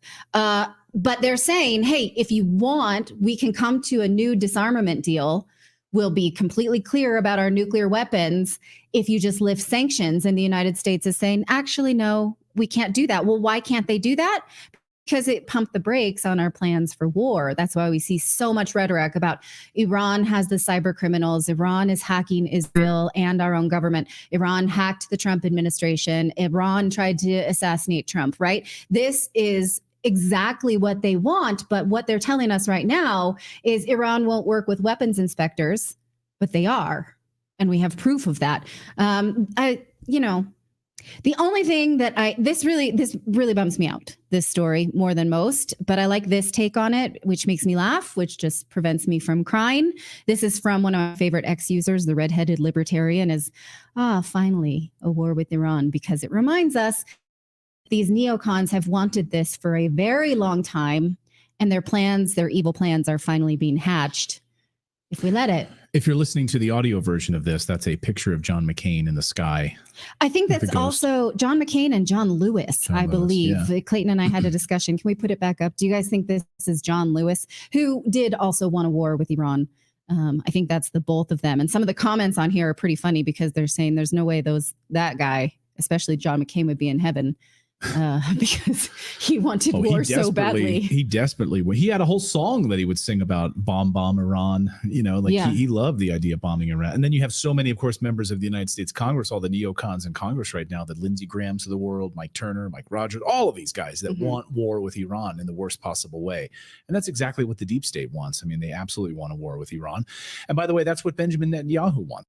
Speaker 19: But they're saying, hey, if you want, we can come to a new disarmament deal. We'll be completely clear about our nuclear weapons if you just lift sanctions. And the United States is saying, actually, no, we can't do that. Well, why can't they do that? Because it pumped the brakes on our plans for war. That's why we see so much rhetoric about Iran has the cyber criminals. Iran is hacking Israel and our own government. Iran hacked the Trump administration. Iran tried to assassinate Trump, right? This is exactly what they want. But what they're telling us right now is Iran won't work with weapons inspectors, but they are. And we have proof of that. The only thing that this really bums me out, this story, more than most, but I like this take on it, which makes me laugh, which just prevents me from crying. This is from one of my favorite ex-users, the redheaded libertarian, is, finally, a war with Iran, because it reminds us these neocons have wanted this for a very long time, and their plans, their evil plans, are finally being hatched if we let it.
Speaker 4: If you're listening to the audio version of this, that's a picture of John McCain in the sky.
Speaker 19: I think that's also John McCain and John Lewis, I believe. Yeah. Clayton and I had a discussion. Can we put it back up? Do you guys think this is John Lewis, who did also want a war with Iran? I think that's the both of them. And some of the comments on here are pretty funny because they're saying there's no way that guy, especially John McCain, would be in heaven. Because he wanted war so badly.
Speaker 4: He had a whole song that he would sing about bomb Iran, he loved the idea of bombing Iran. And then you have so many, of course, members of the United States Congress, all the neocons in Congress right now, the Lindsey Grahams of the world, Mike Turner, Mike Rogers, all of these guys that want war with Iran in the worst possible way. And that's exactly what the deep state wants. I mean, they absolutely want a war with Iran. And by the way, that's what Benjamin Netanyahu wants.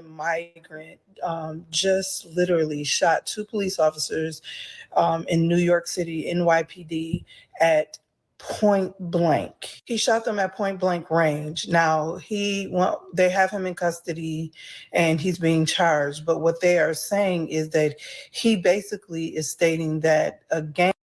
Speaker 3: Migrant just literally shot 2 police officers in New York City, NYPD, at point blank. He shot them at point blank range. Now they have him in custody and he's being charged. But what they are saying is that he basically is stating that a gang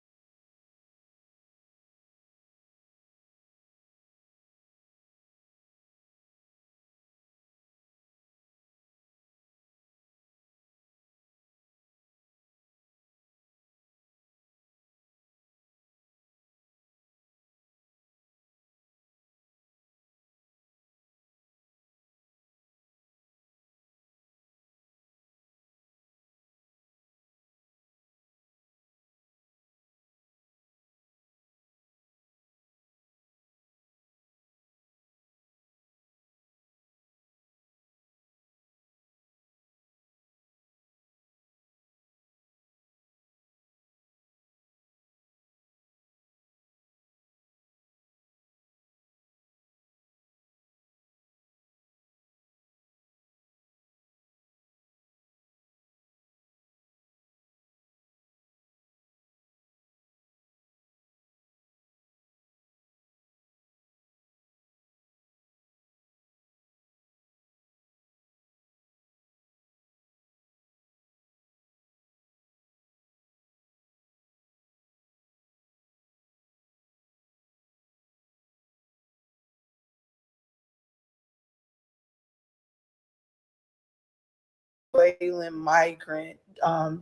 Speaker 3: migrant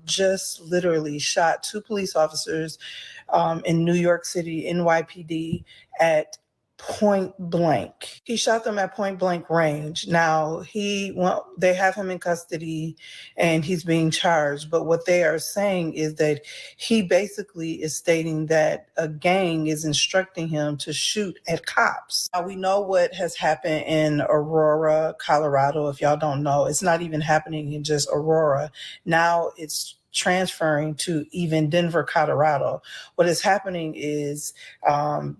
Speaker 3: just literally shot 2 police officers in New York City, NYPD, at point blank. He shot them at point blank range. Now they have him in custody and he's being charged. But what they are saying is that he basically is stating that a gang is instructing him to shoot at cops. Now we know what has happened in Aurora, Colorado. If y'all don't know, it's not even happening in just Aurora. Now it's transferring to even Denver, Colorado. What is happening is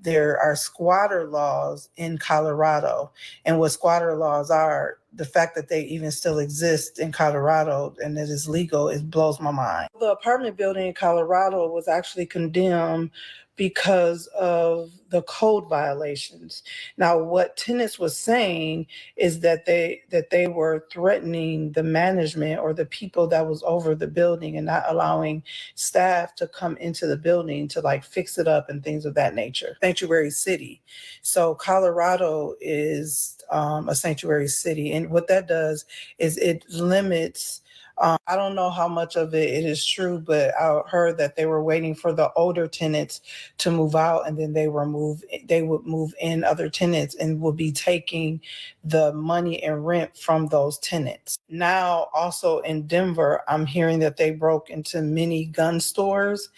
Speaker 3: there are squatter laws in Colorado. And what squatter laws are, the fact that they even still exist in Colorado and that it's legal, it blows my mind. The apartment building in Colorado was actually condemned because of the code violations. Now, what tenants was saying is that they were threatening the management or the people that was over the building and not allowing staff to come into the building to fix it up and things of that nature. Sanctuary city. So Colorado is a sanctuary city. And what that does is it limits, I don't know how much of it is true, but I heard that they were waiting for the older tenants to move out, and then they would move in other tenants and would be taking the money and rent from those tenants. Now, also in Denver, I'm hearing that they broke into many gun stores,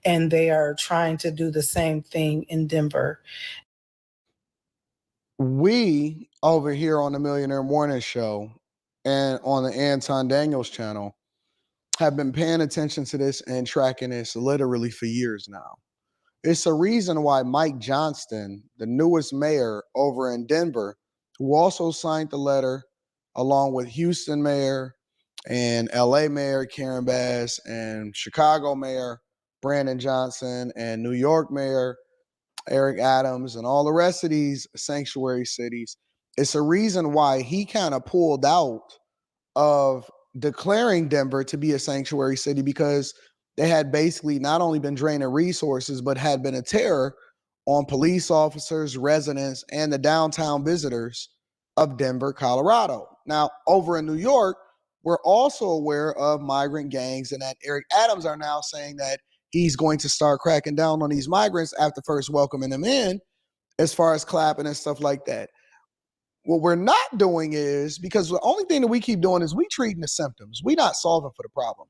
Speaker 3: and they are trying to do the same thing in Denver.
Speaker 5: We over here on the Millionaire Morning Show and on the Anton Daniels channel have been paying attention to this and tracking this literally for years now. It's a reason why Mike Johnston, the newest mayor over in Denver, who also signed the letter along with Houston mayor and LA mayor Karen Bass and Chicago mayor Brandon Johnson and New York mayor Eric Adams and all the rest of these sanctuary cities. It's a reason why he kind of pulled out of declaring Denver to be a sanctuary city, because they had basically not only been draining resources, but had been a terror on police officers, residents, and the downtown visitors of Denver, Colorado. Now, over in New York, we're also aware of migrant gangs, and that Eric Adams are now saying that he's going to start cracking down on these migrants after first welcoming them in, as far as clapping and stuff like that. What we're not doing is, because the only thing that we keep doing is we treating the symptoms. We're not solving for the problem.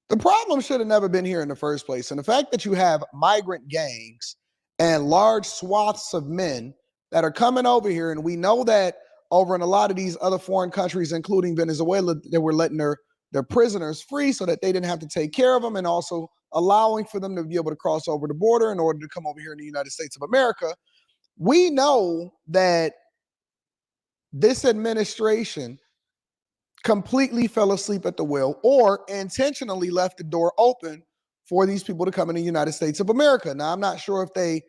Speaker 5: The problem should have never been here in the first place. And the fact that you have migrant gangs and large swaths of men that are coming over here, and we know that over in a lot of these other foreign countries, including Venezuela, they were letting their prisoners free so that they didn't have to take care of them, and also allowing for them to be able to cross over the border in order to come over here in the United States of America. We know that this administration completely fell asleep at the wheel or intentionally left the door open for these people to come in the United States of America. Now, I'm not sure if they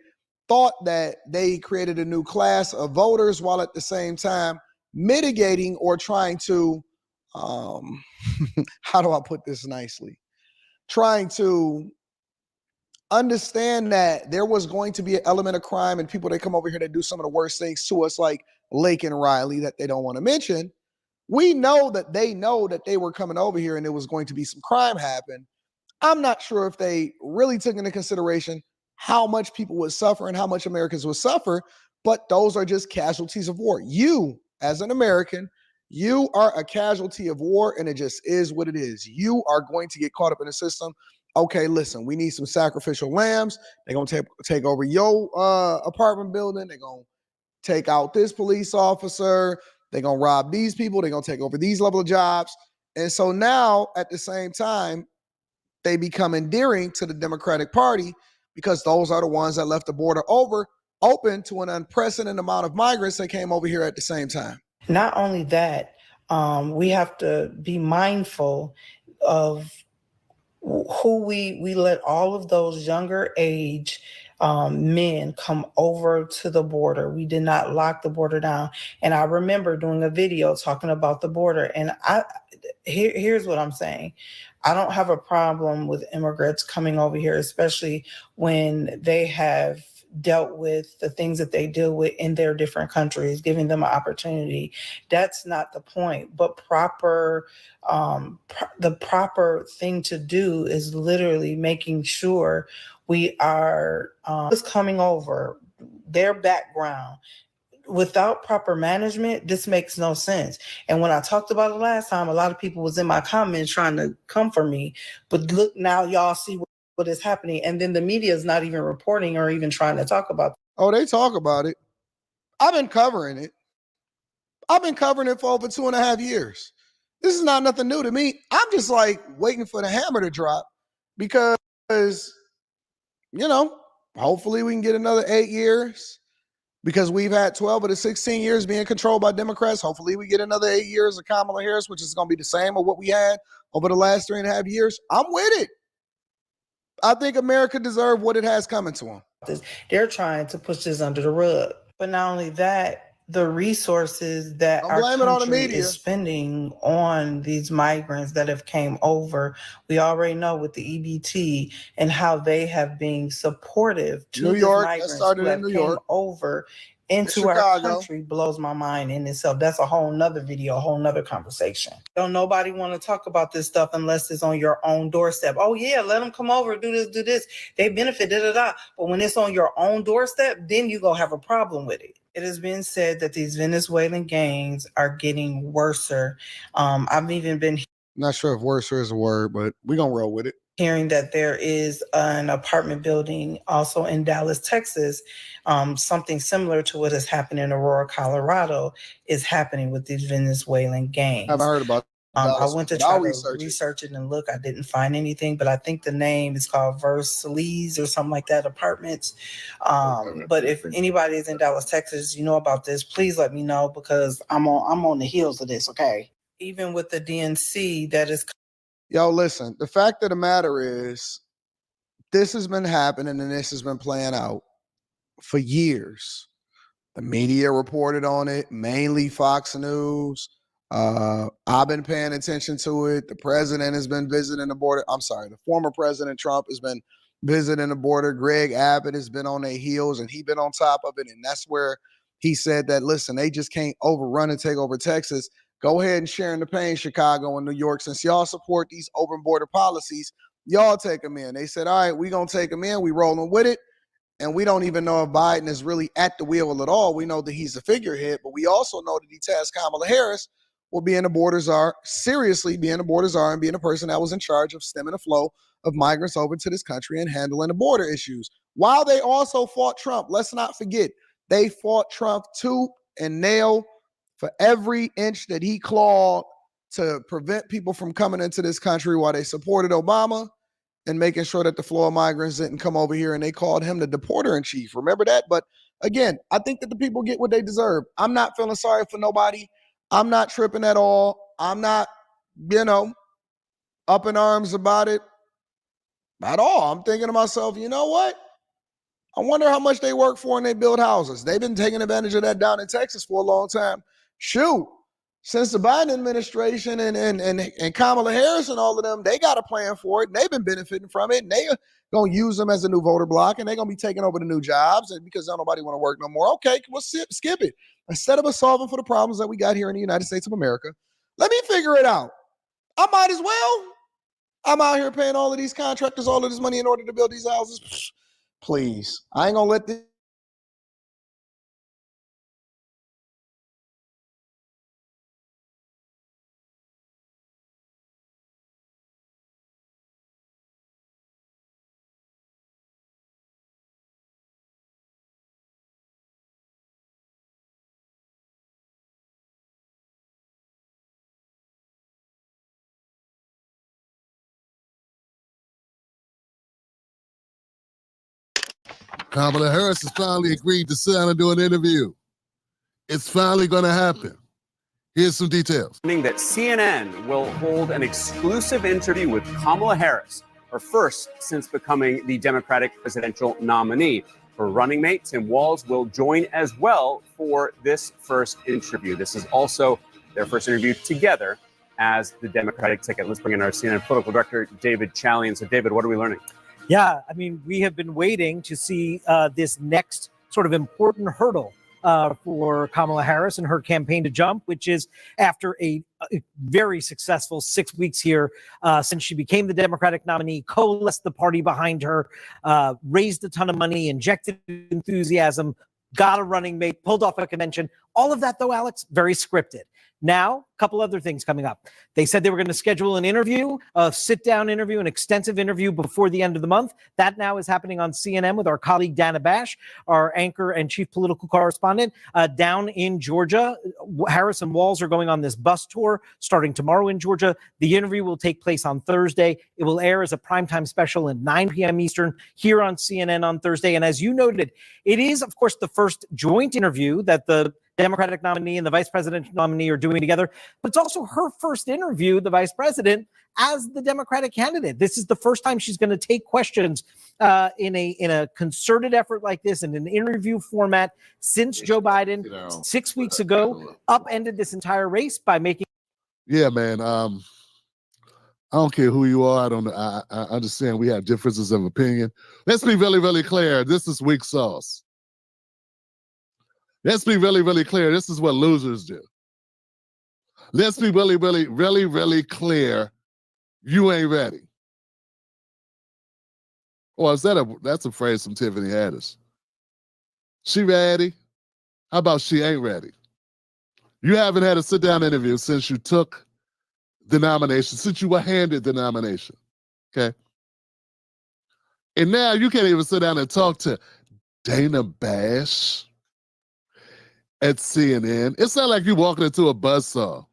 Speaker 5: thought that they created a new class of voters while at the same time mitigating or trying to, how do I put this nicely? Trying to understand that there was going to be an element of crime and people that come over here that do some of the worst things to us, like Lake and Riley, that they don't want to mention. We know that they were coming over here and there was going to be some crime happen. I'm not sure if they really took into consideration how much people would suffer and how much Americans would suffer, but those are just casualties of war. You, as an American, you are a casualty of war, and it just is what it is. You are going to get caught up in the system. Okay, listen, we need some sacrificial lambs. They're going to take over your apartment building. They're going to take out this police officer. They're going to rob these people. They're going to take over these level of jobs. And so now, at the same time, they become endearing to the Democratic Party because those are the ones that left the border open to an unprecedented amount of migrants that came over here at the same time.
Speaker 3: Not only that, we have to be mindful of who we let all of those younger age men come over to the border. We did not lock the border down. And I remember doing a video talking about the border. And here's what I'm saying. I don't have a problem with immigrants coming over here, especially when they have dealt with the things that they deal with in their different countries, giving them an opportunity. That's not the point. But the proper thing to do is literally making sure we are coming over, their background. Without proper management, this makes no sense. And when I talked about it last time, a lot of people was in my comments trying to come for me. But look, now y'all see what is happening. And then the media is not even reporting or even trying to talk about it.
Speaker 5: Oh, they talk about it. I've been covering it. I've been covering it for over 2.5 years. This is not nothing new to me. I'm just like waiting for the hammer to drop because, hopefully we can get another 8 years. Because we've had 12 of the 16 years being controlled by Democrats. Hopefully we get another 8 years of Kamala Harris, which is going to be the same of what we had over the last 3.5 years. I'm with it. I think America deserves what it has coming to them.
Speaker 3: They're trying to push this under the rug. But not only that, the resources that our country is spending on these migrants that have came over, we already know with the EBT and how they have been supportive to
Speaker 5: New York,
Speaker 3: migrants
Speaker 5: that started
Speaker 3: who have
Speaker 5: in New
Speaker 3: came
Speaker 5: York.
Speaker 3: over into our
Speaker 5: Chicago.
Speaker 3: country blows my mind in itself. That's a whole nother video, a whole nother conversation. Don't nobody want to talk about this stuff unless it's on your own doorstep. Oh yeah, let them come over, do this. They benefit, da. But when it's on your own doorstep, then you go have a problem with it. It has been said that these Venezuelan gangs are getting worser. I've even been
Speaker 5: Not sure if worse is a word, but we're gonna roll with it.
Speaker 3: hearing that there is an apartment building also in Dallas, Texas. Something similar to what has happened in Aurora, Colorado is happening with these Venezuelan gangs.
Speaker 5: Haven't heard about
Speaker 3: I went to try to research it and look. I didn't find anything, but I think the name is called Versailles or something like that, apartments. But if anybody is in Dallas, Texas, you know about this, please let me know because I'm on the heels of this, okay? Even with the DNC, that is.
Speaker 5: Yo, listen, the fact of the matter is this has been happening and this has been playing out for years. The media reported on it, mainly Fox News. I've been paying attention to it. The president has been visiting the border. I'm sorry, the former President Trump has been visiting the border. Greg Abbott has been on their heels and he's been on top of it. And that's where he said that, listen, they just can't overrun and take over Texas. Go ahead and share in the pain, Chicago and New York. Since y'all support these open border policies, y'all take them in. They said, all right, we're going to take them in. We rolling with it. And we don't even know if Biden is really at the wheel at all. We know that he's the figurehead, but we also know that he tasked Kamala Harris with being the border czar, seriously being the border czar and being the person that was in charge of stemming the flow of migrants over to this country and handling the border issues. While they also fought Trump, let's not forget, they fought Trump tooth and nail for every inch that he clawed to prevent people from coming into this country while they supported Obama and making sure that the flow of migrants didn't come over here, and they called him the deporter in chief. Remember that? But again, I think that the people get what they deserve. I'm not feeling sorry for nobody. I'm not tripping at all. I'm not, up in arms about it at all. I'm thinking to myself, you know what? I wonder how much they work for and they build houses. They've been taking advantage of that down in Texas for a long time. Shoot, since the Biden administration and Kamala Harris and all of them, they got a plan for it. And they've been benefiting from it. And they're going to use them as a new voter block. And they're going to be taking over the new jobs. And because nobody want to work no more, okay, we'll skip it. Instead of us solving for the problems that we got here in the United States of America, let me figure it out. I might as well. I'm out here paying all of these contractors all of this money in order to build these houses. Please, I ain't going to let this.
Speaker 6: Kamala Harris has finally agreed to sit down and do an interview. It's finally going to happen. Here's some details.
Speaker 8: That CNN will hold an exclusive interview with Kamala Harris, her first since becoming the Democratic presidential nominee. Her running mate, Tim Walz, will join as well for this first interview. This is also their first interview together as the Democratic ticket. Let's bring in our CNN political director, David Chalian. So, David, what are we learning?
Speaker 23: Yeah, I mean, we have been waiting to see this next sort of important hurdle for Kamala Harris and her campaign to jump, which is after a very successful 6 weeks here since she became the Democratic nominee, coalesced the party behind her, raised a ton of money, injected enthusiasm, got a running mate, pulled off a convention. All of that, though, Alex, very scripted. Now, a couple other things coming up. They said they were going to schedule an interview, a sit-down interview, an extensive interview before the end of the month. That now is happening on CNN with our colleague Dana Bash, our anchor and chief political correspondent down in Georgia. Harris and Walz are going on this bus tour starting tomorrow in Georgia. The interview will take place on Thursday. It will air as a primetime special at 9 p.m. Eastern here on CNN on Thursday. And as you noted, it is, of course, the first joint interview that the Democratic nominee and the vice presidential nominee are doing together, but it's also her first interview, the vice president, as the Democratic candidate. This is the first time she's going to take questions in a concerted effort like this in an interview format since Joe Biden 6 weeks ago upended this entire race by making.
Speaker 6: Yeah, man. I don't care who you are. I understand we have differences of opinion. Let's be really, really clear. This is weak sauce. Let's be really, really clear. This is what losers do. Let's be really, really, really, really clear. You ain't ready. Or is that's a phrase from Tiffany Haddish. She ready? How about she ain't ready? You haven't had a sit-down interview since you took the nomination, since you were handed the nomination, okay? And now you can't even sit down and talk to Dana Bash at CNN. It's not like you're walking into a buzzsaw.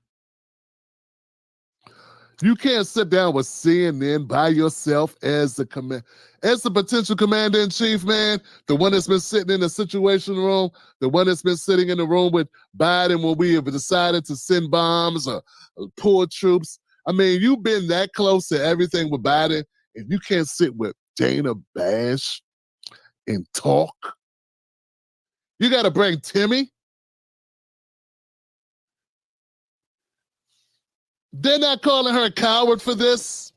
Speaker 6: You can't sit down with CNN by yourself as the potential commander-in-chief, man, the one that's been sitting in the situation room, the one that's been sitting in the room with Biden when we have decided to send bombs or pull troops. I mean, you've been that close to everything with Biden, and you can't sit with Dana Bash and talk. You got to bring Timmy. They're not calling her a coward for this.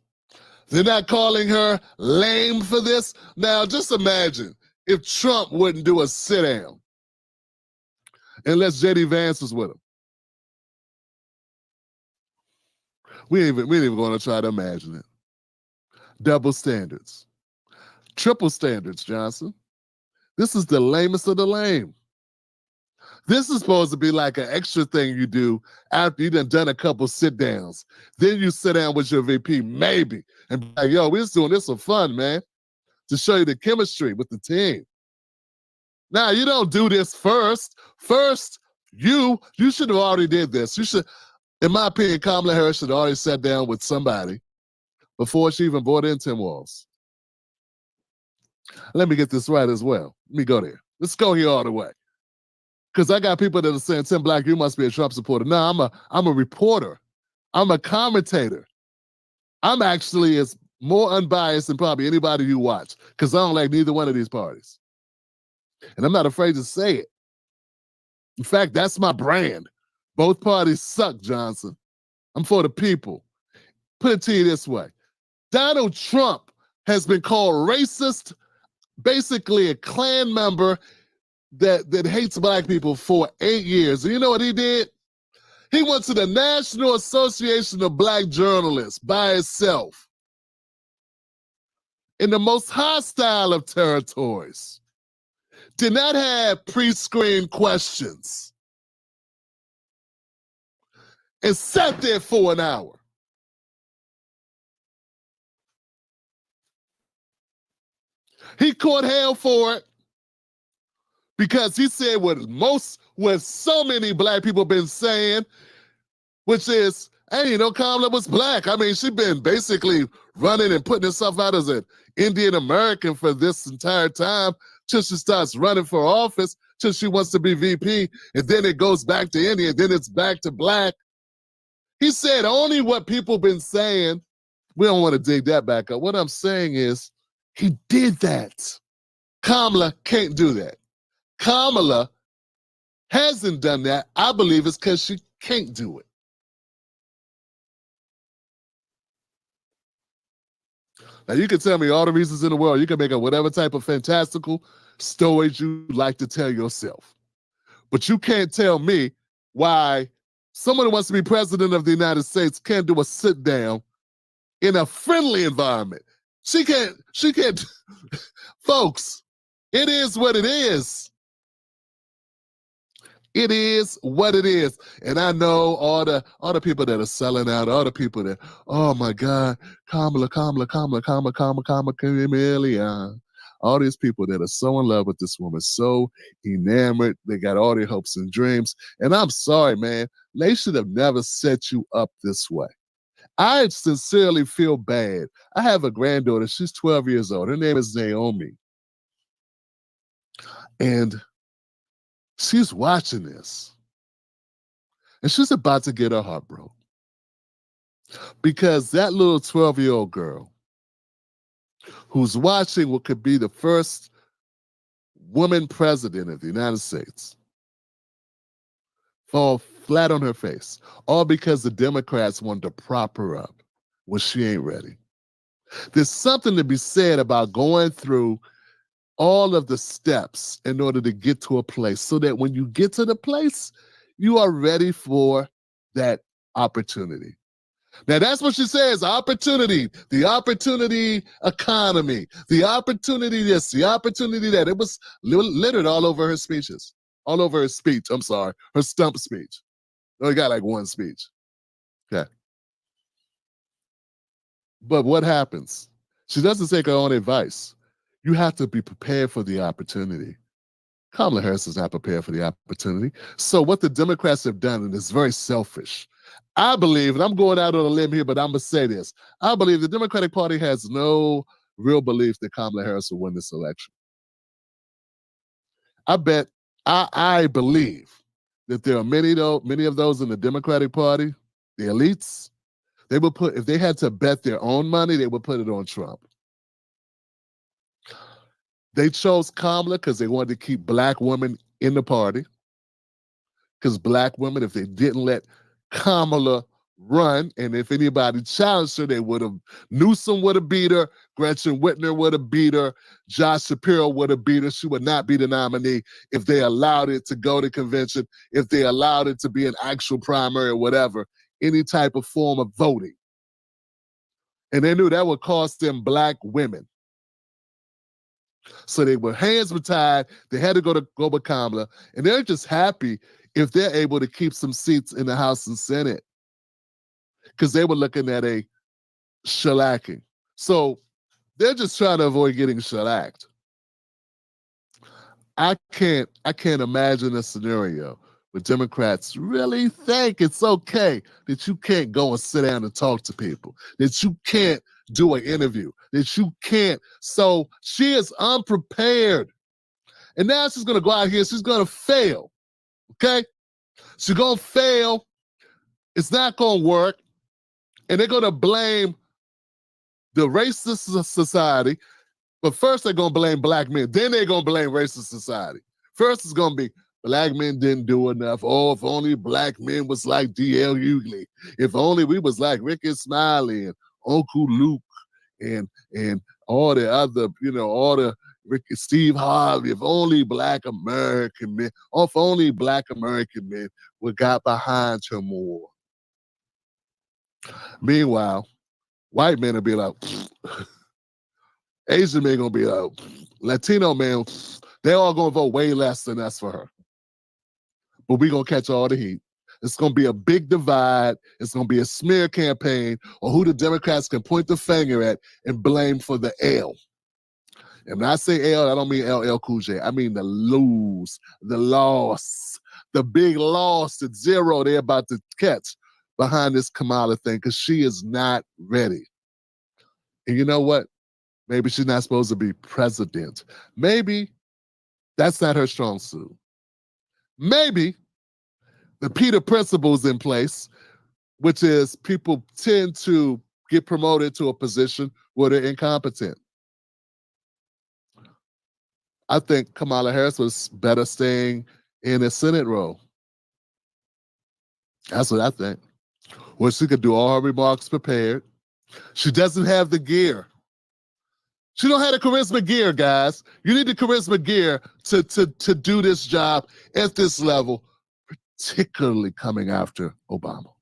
Speaker 6: They're not calling her lame for this. Now, just imagine if Trump wouldn't do a sit-down unless J.D. Vance was with him. We ain't even going to try to imagine it. Double standards. Triple standards, Johnson. This is the lamest of the lame. This is supposed to be like an extra thing you do after you've done a couple sit-downs. Then you sit down with your VP, maybe, and be like, yo, we're just doing this for fun, man, to show you the chemistry with the team. Now, you don't do this first. First, you should have already did this. You should, in my opinion, Kamala Harris should have already sat down with somebody before she even brought in Tim Walz. Let me get this right as well. Let me go there. Let's go here all the way. Because I got people that are saying, Tim Black, you must be a Trump supporter. No, I'm a reporter. I'm a commentator. I'm actually as more unbiased than probably anybody you watch because I don't like neither one of these parties. And I'm not afraid to say it. In fact, that's my brand. Both parties suck, Johnson. I'm for the people. Put it to you this way. Donald Trump has been called racist, basically a Klan member that hates black people for 8 years. And you know what he did? He went to the National Association of Black Journalists by himself in the most hostile of territories. Did not have pre-screened questions and sat there for an hour. He caught hell for it because he said what so many black people been saying, which is, hey, you know, Kamala was black. I mean, she's been basically running and putting herself out as an Indian American for this entire time till she starts running for office, till she wants to be VP, and then it goes back to Indian, then it's back to black. He said only what people been saying. We don't want to dig that back up. What I'm saying is he did that. Kamala can't do that. Kamala hasn't done that. I believe it's because she can't do it. Now, you can tell me all the reasons in the world. You can make up whatever type of fantastical stories you like to tell yourself. But you can't tell me why someone who wants to be president of the United States can't do a sit down in a friendly environment. She can't, folks, it is what it is. It is what it is. And I know all the people that are selling out, all the people that, oh my God, Kamala, chameleon. All these people that are so in love with this woman, so enamored, they got all their hopes and dreams. And I'm sorry, man, they should have never set you up this way. I sincerely feel bad. I have a granddaughter, she's 12 years old. Her name is Naomi. And she's watching this. And she's about to get her heart broke. Because that little 12-year-old girl who's watching what could be the first woman president of the United States fall flat on her face, all because the Democrats wanted to prop her up when she ain't ready. There's something to be said about going through all of the steps in order to get to a place so that when you get to the place, you are ready for that opportunity. Now, that's what she says, opportunity, the opportunity economy, the opportunity this, the opportunity that. It was littered all over her speeches, all over her speech. I'm sorry, her stump speech. Only got like one speech. Okay. But what happens? She doesn't take her own advice. You have to be prepared for the opportunity. Kamala Harris is not prepared for the opportunity. So what the Democrats have done, and it's very selfish, I believe, and I'm going out on a limb here, but I'm going to say this. I believe the Democratic Party has no real belief that Kamala Harris will win this election. I believe that there are many of those in the Democratic Party, the elites, they would put, if they had to bet their own money, they would put it on Trump. They chose Kamala because they wanted to keep black women in the party. Because black women, if they didn't let Kamala run, and if anybody challenged her, they would have, Newsom would have beat her, Gretchen Whitmer would have beat her, Josh Shapiro would have beat her. She would not be the nominee if they allowed it to go to convention, if they allowed it to be an actual primary or whatever, any type of form of voting. And they knew that would cost them black women. So they were hands were tied. They had to go with Kamala, and they're just happy if they're able to keep some seats in the House and Senate, because they were looking at a shellacking. So they're just trying to avoid getting shellacked. I can't imagine a scenario where Democrats really think it's okay that you can't go and sit down and talk to people, that you can't do an interview, that you can't. So she is unprepared. And now she's going to go out here, she's going to fail, okay? She's going to fail. It's not going to work. And they're going to blame the racist society. But first they're going to blame black men. Then they're going to blame racist society. First it's going to be black men didn't do enough. Oh, if only black men was like D.L. Hughley. If only we was like Ricky Smiley and Uncle Luke and all the other, all the Steve Harvey. If only black American men, or if only black American men would got behind her more. Meanwhile, white men will be like, Asian men gonna be like, Latino men, they all gonna vote way less than us for her. But we gonna catch all the heat. It's gonna be a big divide. It's gonna be a smear campaign on who the Democrats can point the finger at and blame for the L. And when I say L, I don't mean LL Cool J. I mean the lose, the loss, the big loss at zero they're about to catch behind this Kamala thing, because she is not ready. And you know what? Maybe she's not supposed to be president. Maybe that's not her strong suit. Maybe the Peter principle is in place, which is people tend to get promoted to a position where they're incompetent. I think Kamala Harris was better staying in a Senate role. That's what I think. Where she could do all her remarks prepared. She doesn't have the gear. She don't have the charisma gear, guys. You need the charisma gear to do this job at this level, particularly coming after Obama.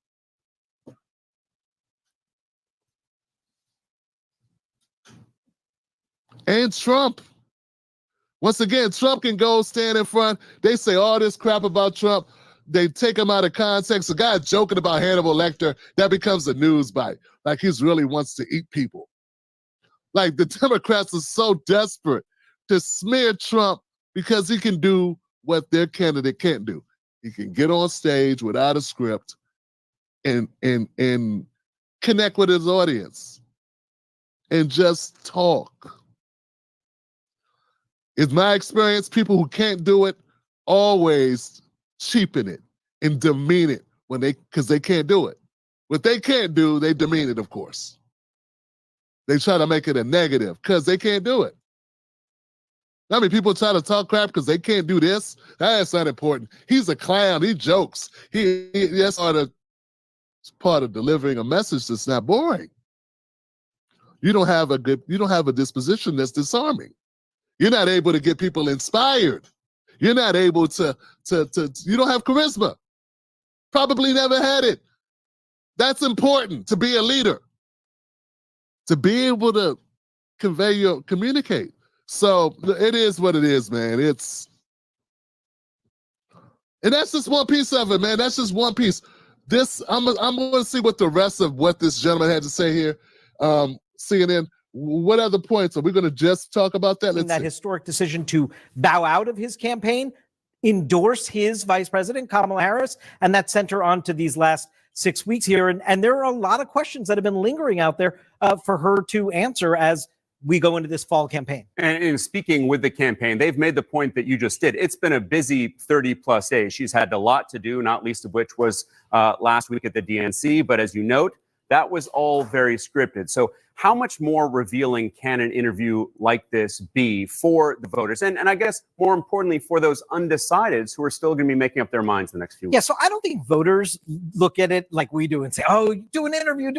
Speaker 6: And Trump. Once again, Trump can go stand in front. They say all this crap about Trump. They take him out of context. A guy joking about Hannibal Lecter, that becomes a news bite. Like he really wants to eat people. Like the Democrats are so desperate to smear Trump because he can do what their candidate can't do. He can get on stage without a script and connect with his audience and just talk. In my experience, people who can't do it always cheapen it and demean it because they can't do it. What they can't do, they demean it, of course. They try to make it a negative because they can't do it. I mean, people try to talk crap because they can't do this. That's not important. He's a clown. He jokes. That's part of delivering a message that's not boring. You don't have a disposition that's disarming. You're not able to get people inspired. You're not able to you don't have charisma. Probably never had it. That's important to be a leader. To be able to communicate. So it is what it is, man. And that's just one piece of it, man. That's just one piece. I'm going to see what the rest of what this gentleman had to say here. CNN, what other points? Are we going to just talk about that?
Speaker 23: That historic decision to bow out of his campaign, endorse his vice president, Kamala Harris, and that sent her on to these last 6 weeks here. And there are a lot of questions that have been lingering out there for her to answer as we go into this fall campaign.
Speaker 8: And in speaking with the campaign, they've made the point that you just did. It's been a busy 30 plus days. She's had a lot to do, not least of which was last week at the DNC. But as you note, that was all very scripted. So how much more revealing can an interview like this be for the voters? And I guess more importantly, for those undecideds who are still going to be making up their minds the next few weeks.
Speaker 23: Yeah, so I don't think voters look at it like we do and say, oh, do an interview,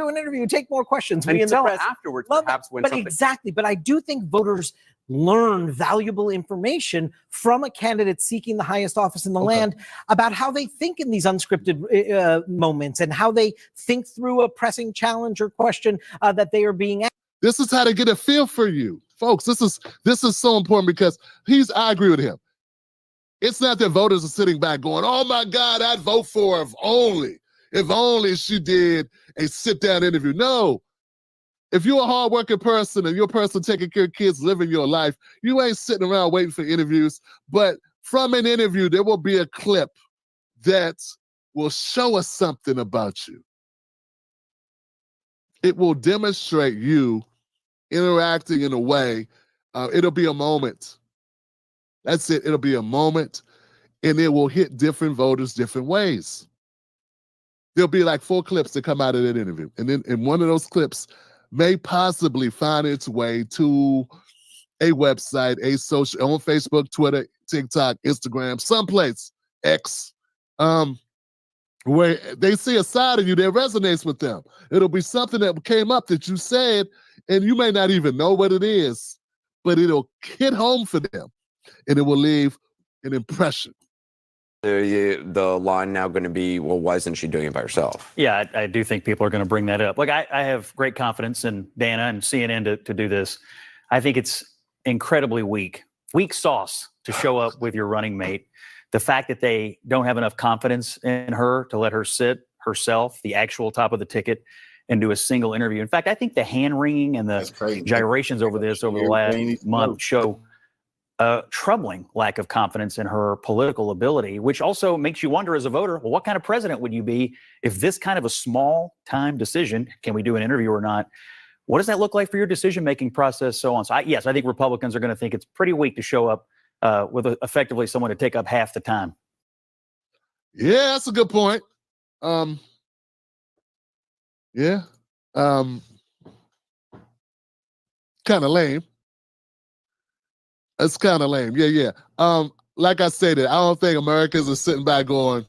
Speaker 23: take more questions. We in the press
Speaker 8: afterwards, perhaps when something.
Speaker 23: Exactly, but I do think voters learn valuable information from a candidate seeking the highest office in the land about how they think in these unscripted moments and how they think through a pressing challenge or question that they are being asked.
Speaker 6: This is how to get a feel for you, folks. This is so important because I agree with him. It's not that voters are sitting back going, oh my God, I'd vote for her if only she did a sit-down interview. No. If you're a hardworking person and you're a person taking care of kids, living your life, you ain't sitting around waiting for interviews. But from an interview, there will be a clip that will show us something about you. It will demonstrate you interacting in a way. It'll be a moment. That's it. It'll be a moment, and it will hit different voters different ways. There'll be like 4 clips that come out of that interview. And then in one of those clips, may possibly find its way to a website, a social, on Facebook, Twitter, TikTok, Instagram, someplace, X, where they see a side of you that resonates with them. It'll be something that came up that you said, and you may not even know what it is, but it'll hit home for them, and it will leave an impression.
Speaker 7: The line now going to be, well, why isn't she doing it by herself?
Speaker 10: Yeah, I do think people are going to bring that up. Like, I have great confidence in Dana and CNN to do this. I think it's incredibly weak sauce to show up with your running mate. The fact that they don't have enough confidence in her to let her sit herself, the actual top of the ticket, and do a single interview. In fact, I think the hand-wringing and the gyrations over this over the last month show a troubling lack of confidence in her political ability, which also makes you wonder as a voter, well, what kind of president would you be if this kind of a small time decision, can we do an interview or not? What does that look like for your decision-making process, so on? So I think Republicans are going to think it's pretty weak to show up with effectively someone to take up half the time.
Speaker 6: Yeah, that's a good point. Yeah. Kind of lame. It's kind of lame. Yeah. Like I said, I don't think Americans are sitting back going,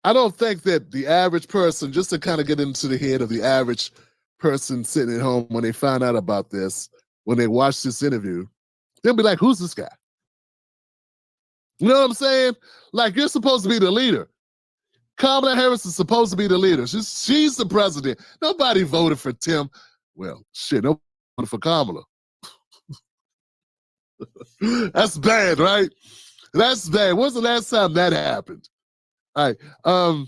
Speaker 6: I don't think that the average person, just to kind of get into the head of the average person sitting at home when they find out about this, when they watch this interview, they'll be like, who's this guy? You know what I'm saying? Like, you're supposed to be the leader. Kamala Harris is supposed to be the leader. She's the president. Nobody voted for Tim. Well, shit, nobody voted for Kamala. That's bad, right? That's bad. When's the last time that happened? All right.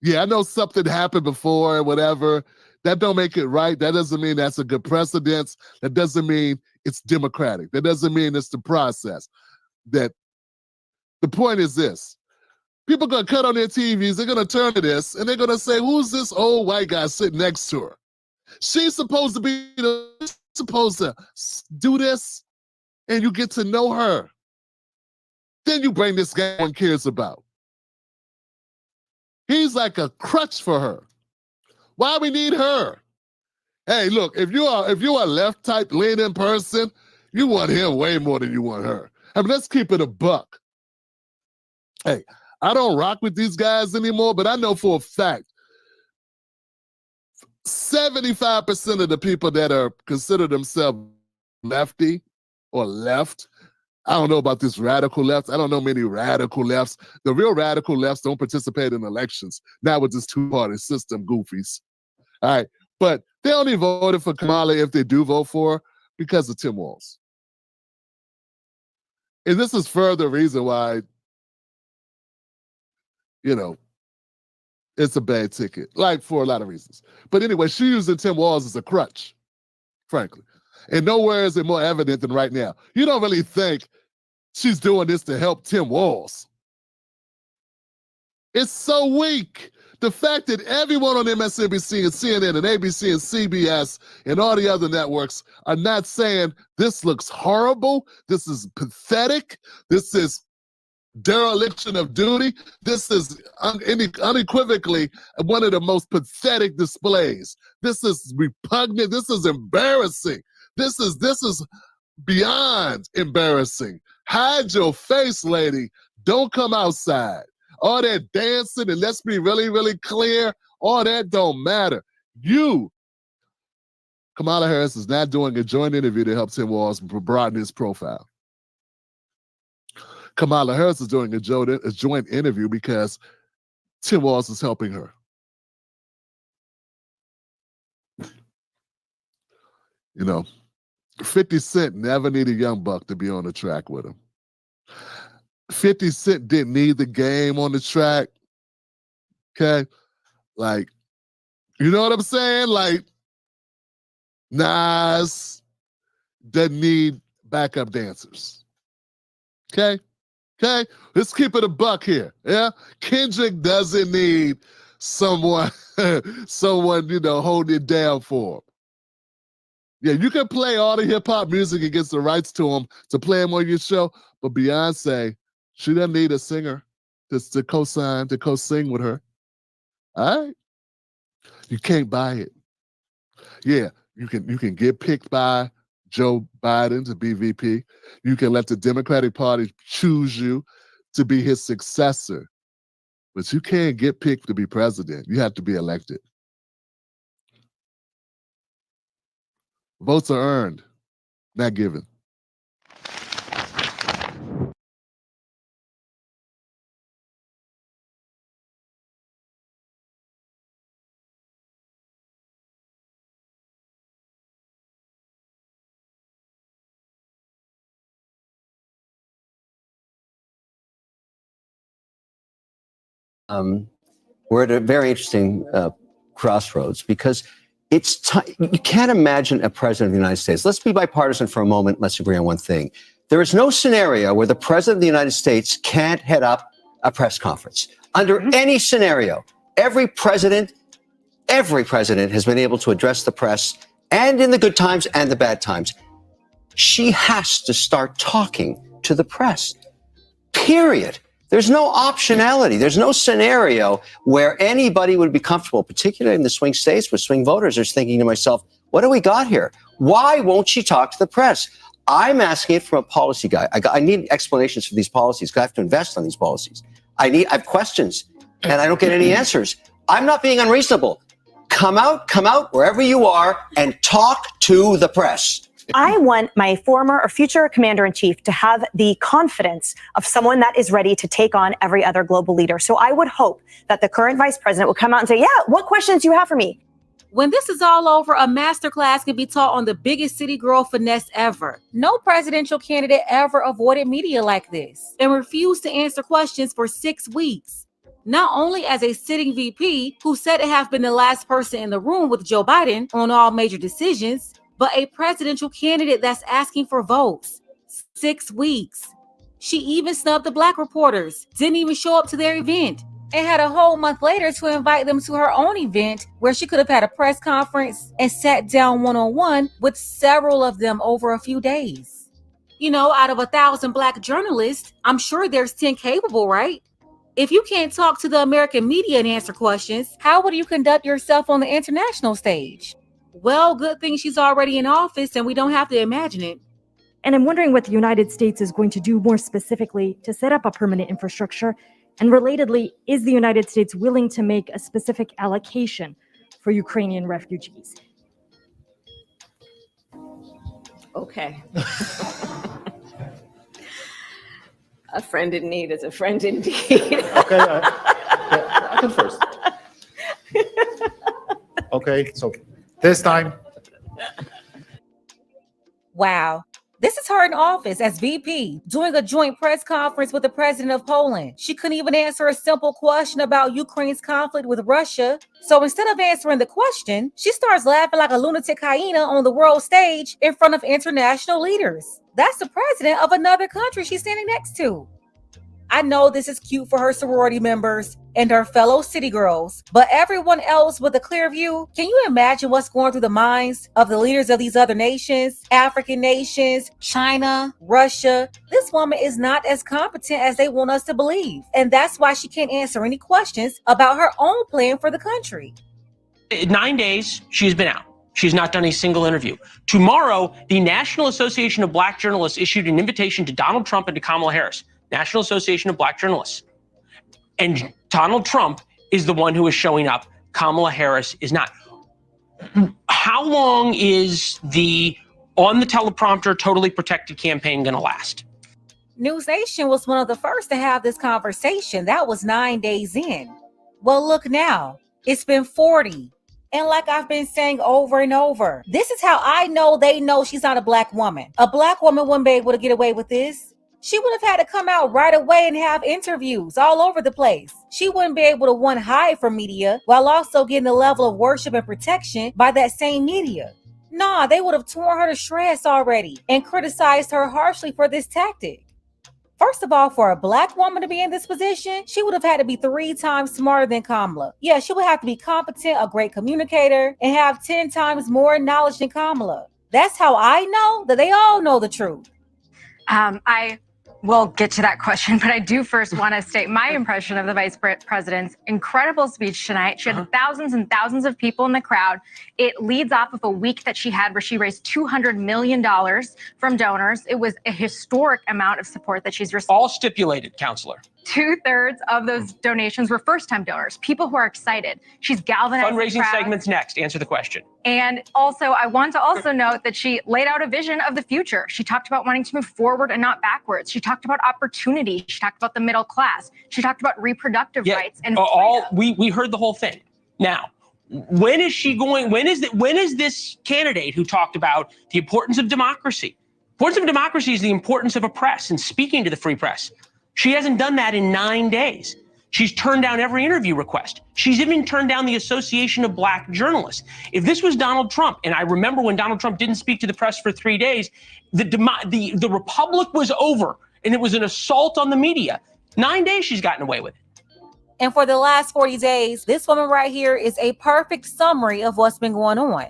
Speaker 6: Yeah, I know something happened before or whatever. That don't make it right. That doesn't mean that's a good precedence. That doesn't mean it's democratic. That doesn't mean it's the process. That the point is this. People are going to cut on their TVs. They're going to turn to this, and they're going to say, who's this old white guy sitting next to her? She's supposed to do this, and you get to know her. Then you bring this guy one cares about. He's like a crutch for her. Why we need her? Hey, look, if you're a left type leaning person, you want him way more than you want her. I mean, let's keep it a buck. Hey, I don't rock with these guys anymore, but I know for a fact 75% of the people that are consider themselves lefty or left. I don't know about this radical left. I don't know many radical lefts. The real radical lefts don't participate in elections. Now with this two-party system, goofies. All right. But they only voted for Kamala if they do vote for her because of Tim Walz. And this is further reason why, you know, it's a bad ticket, like for a lot of reasons. But anyway, she's using Tim Walz as a crutch, frankly. And nowhere is it more evident than right now. You don't really think she's doing this to help Tim Walz. It's so weak. The fact that everyone on MSNBC and CNN and ABC and CBS and all the other networks are not saying this looks horrible, this is pathetic, this is dereliction of duty, this is unequivocally one of the most pathetic displays. This is repugnant, this is embarrassing. This is beyond embarrassing. Hide your face, lady. Don't come outside. All that dancing, and let's be really, really clear, all that don't matter. Kamala Harris is not doing a joint interview to help Tim Walz broaden his profile. Kamala Harris is doing a joint interview because Tim Walz is helping her. You know, 50 Cent never needed Young Buck to be on the track with him. 50 Cent didn't need the game on the track. Okay? Like, you know what I'm saying? Like, Nas doesn't need backup dancers. Okay? Okay? Let's keep it a buck here. Yeah? Kendrick doesn't need someone, you know, holding it down for him. Yeah, you can play all the hip-hop music and get the rights to him to play him on your show, but Beyonce, she doesn't need a singer to co-sign, to co-sing with her. All right? You can't buy it. Yeah, you can get picked by Joe Biden to be VP. You can let the Democratic Party choose you to be his successor. But you can't get picked to be president. You have to be elected. Votes are earned, not given.
Speaker 1: We're at a very interesting crossroads because you can't imagine a president of the United States. Let's be bipartisan for a moment. Let's agree on one thing. There is no scenario where the president of the United States can't head up a press conference. Under any scenario, every president has been able to address the press, and in the good times and the bad times. She has to start talking to the press, period. There's no optionality. There's no scenario where anybody would be comfortable, particularly in the swing states with swing voters. Are thinking to myself, what do we got here? Why won't she talk to the press? I'm asking it from a policy guy. I need explanations for these policies because I have to invest on these policies. I have questions and I don't get any answers. I'm not being unreasonable. Come out wherever you are and talk to the press.
Speaker 13: I want my former or future commander-in-chief to have the confidence of someone that is ready to take on every other global leader. So I would hope that the current vice president will come out and say, yeah, what questions do you have for me?
Speaker 14: When this is all over, a masterclass can be taught on the biggest city girl finesse ever. No presidential candidate ever avoided media like this and refused to answer questions for 6 weeks. Not only as a sitting VP who said to have been the last person in the room with Joe Biden on all major decisions, but a presidential candidate that's asking for votes. 6 weeks. She even snubbed the Black reporters, didn't even show up to their event, and had a whole month later to invite them to her own event where she could have had a press conference and sat down one-on-one with several of them over a few days. You know, out of 1,000 Black journalists, I'm sure there's 10 capable, right? If you can't talk to the American media and answer questions, how would you conduct yourself on the international stage? Well, good thing she's already in office and we don't have to imagine it.
Speaker 24: And I'm wondering what the United States is going to do more specifically to set up a permanent infrastructure. And relatedly, is the United States willing to make a specific allocation for Ukrainian refugees?
Speaker 11: Okay. A friend in need is a friend indeed.
Speaker 12: Okay, I can first. Okay, so this time.
Speaker 14: Wow. This is her in office as VP, doing a joint press conference with the president of Poland. She couldn't even answer a simple question about Ukraine's conflict with Russia. So instead of answering the question, she starts laughing like a lunatic hyena on the world stage in front of international leaders. That's the president of another country she's standing next to. I know this is cute for her sorority members and her fellow city girls, but everyone else with a clear view, can you imagine what's going through the minds of the leaders of these other nations, African nations, China, Russia? This woman is not as competent as they want us to believe, and that's why she can't answer any questions about her own plan for the country.
Speaker 15: 9 days, she's been out. She's not done a single interview. Tomorrow, the National Association of Black Journalists issued an invitation to Donald Trump and to Kamala Harris. National Association of Black Journalists. And Donald Trump is the one who is showing up. Kamala Harris is not. How long is the on the teleprompter, totally protected campaign going to last?
Speaker 14: News Nation was one of the first to have this conversation. That was 9 days in. Well, look now. It's been 40. And like I've been saying over and over, this is how I know they know she's not a black woman. A black woman wouldn't be able to get away with this. She would have had to come out right away and have interviews all over the place. She wouldn't be able to one hide from media while also getting the level of worship and protection by that same media. Nah, they would have torn her to shreds already and criticized her harshly for this tactic. First of all, for a black woman to be in this position, she would have had to be 3 times smarter than Kamala. Yeah, she would have to be competent, a great communicator, and have 10 times more knowledge than Kamala. That's how I know that they all know the truth.
Speaker 17: I will get to that question, but I do first want to state my impression of the vice president's incredible speech tonight. She had thousands and thousands of people in the crowd. It leads off of a week that she had where she raised $200 million from donors. It was a historic amount of support that she's received.
Speaker 15: All stipulated, counselor.
Speaker 17: 2/3 of those donations were first-time donors, people who are excited. She's galvanized the
Speaker 15: Fundraising
Speaker 17: crowd.
Speaker 15: segments next. Answer the question.
Speaker 17: And also, I want to also note that she laid out a vision of the future. She talked about wanting to move forward and not backwards. She talked about opportunity. She talked about the middle class. She talked about reproductive rights and
Speaker 15: we heard the whole thing. Now, when is she going? When is this candidate who talked about the importance of democracy? The importance of democracy is the importance of a press and speaking to the free press. She hasn't done that in 9 days. She's turned down every interview request. She's even turned down the Association of Black Journalists. If this was Donald Trump, and I remember when Donald Trump didn't speak to the press for 3 days, the republic was over, and it was an assault on the media. 9 days she's gotten away with it.
Speaker 14: And for the last 40 days, this woman right here is a perfect summary of what's been going on.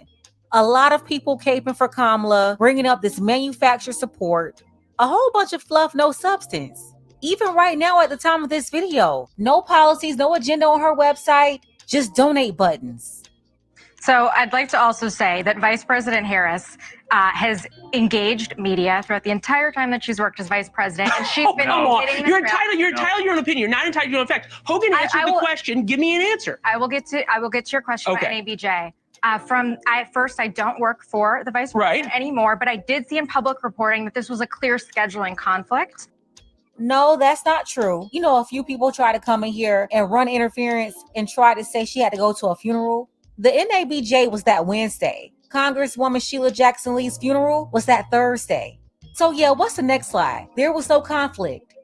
Speaker 14: A lot of people caping for Kamala, bringing up this manufactured support, a whole bunch of fluff, no substance. Even right now at the time of this video, no policies, no agenda on her website, just donate buttons.
Speaker 17: So I'd like to also say that Vice President Harris has engaged media throughout the entire time that she's worked as vice president. And she's been hitting the
Speaker 15: You're
Speaker 17: trail.
Speaker 15: entitled to your own opinion. You're not entitled to your own facts. Hogan answered the question. Give me an answer.
Speaker 17: I will get to your question
Speaker 15: Okay.
Speaker 17: about ABJ. At first, I don't work for the vice president anymore, but I did see in public reporting that this was a clear scheduling conflict.
Speaker 14: No, that's not true. You know, a few people try to come in here and run interference and try to say she had to go to a funeral. The NABJ was that Wednesday. Congresswoman Sheila Jackson Lee's funeral was that Thursday. So yeah, what's the next slide? There was no conflict,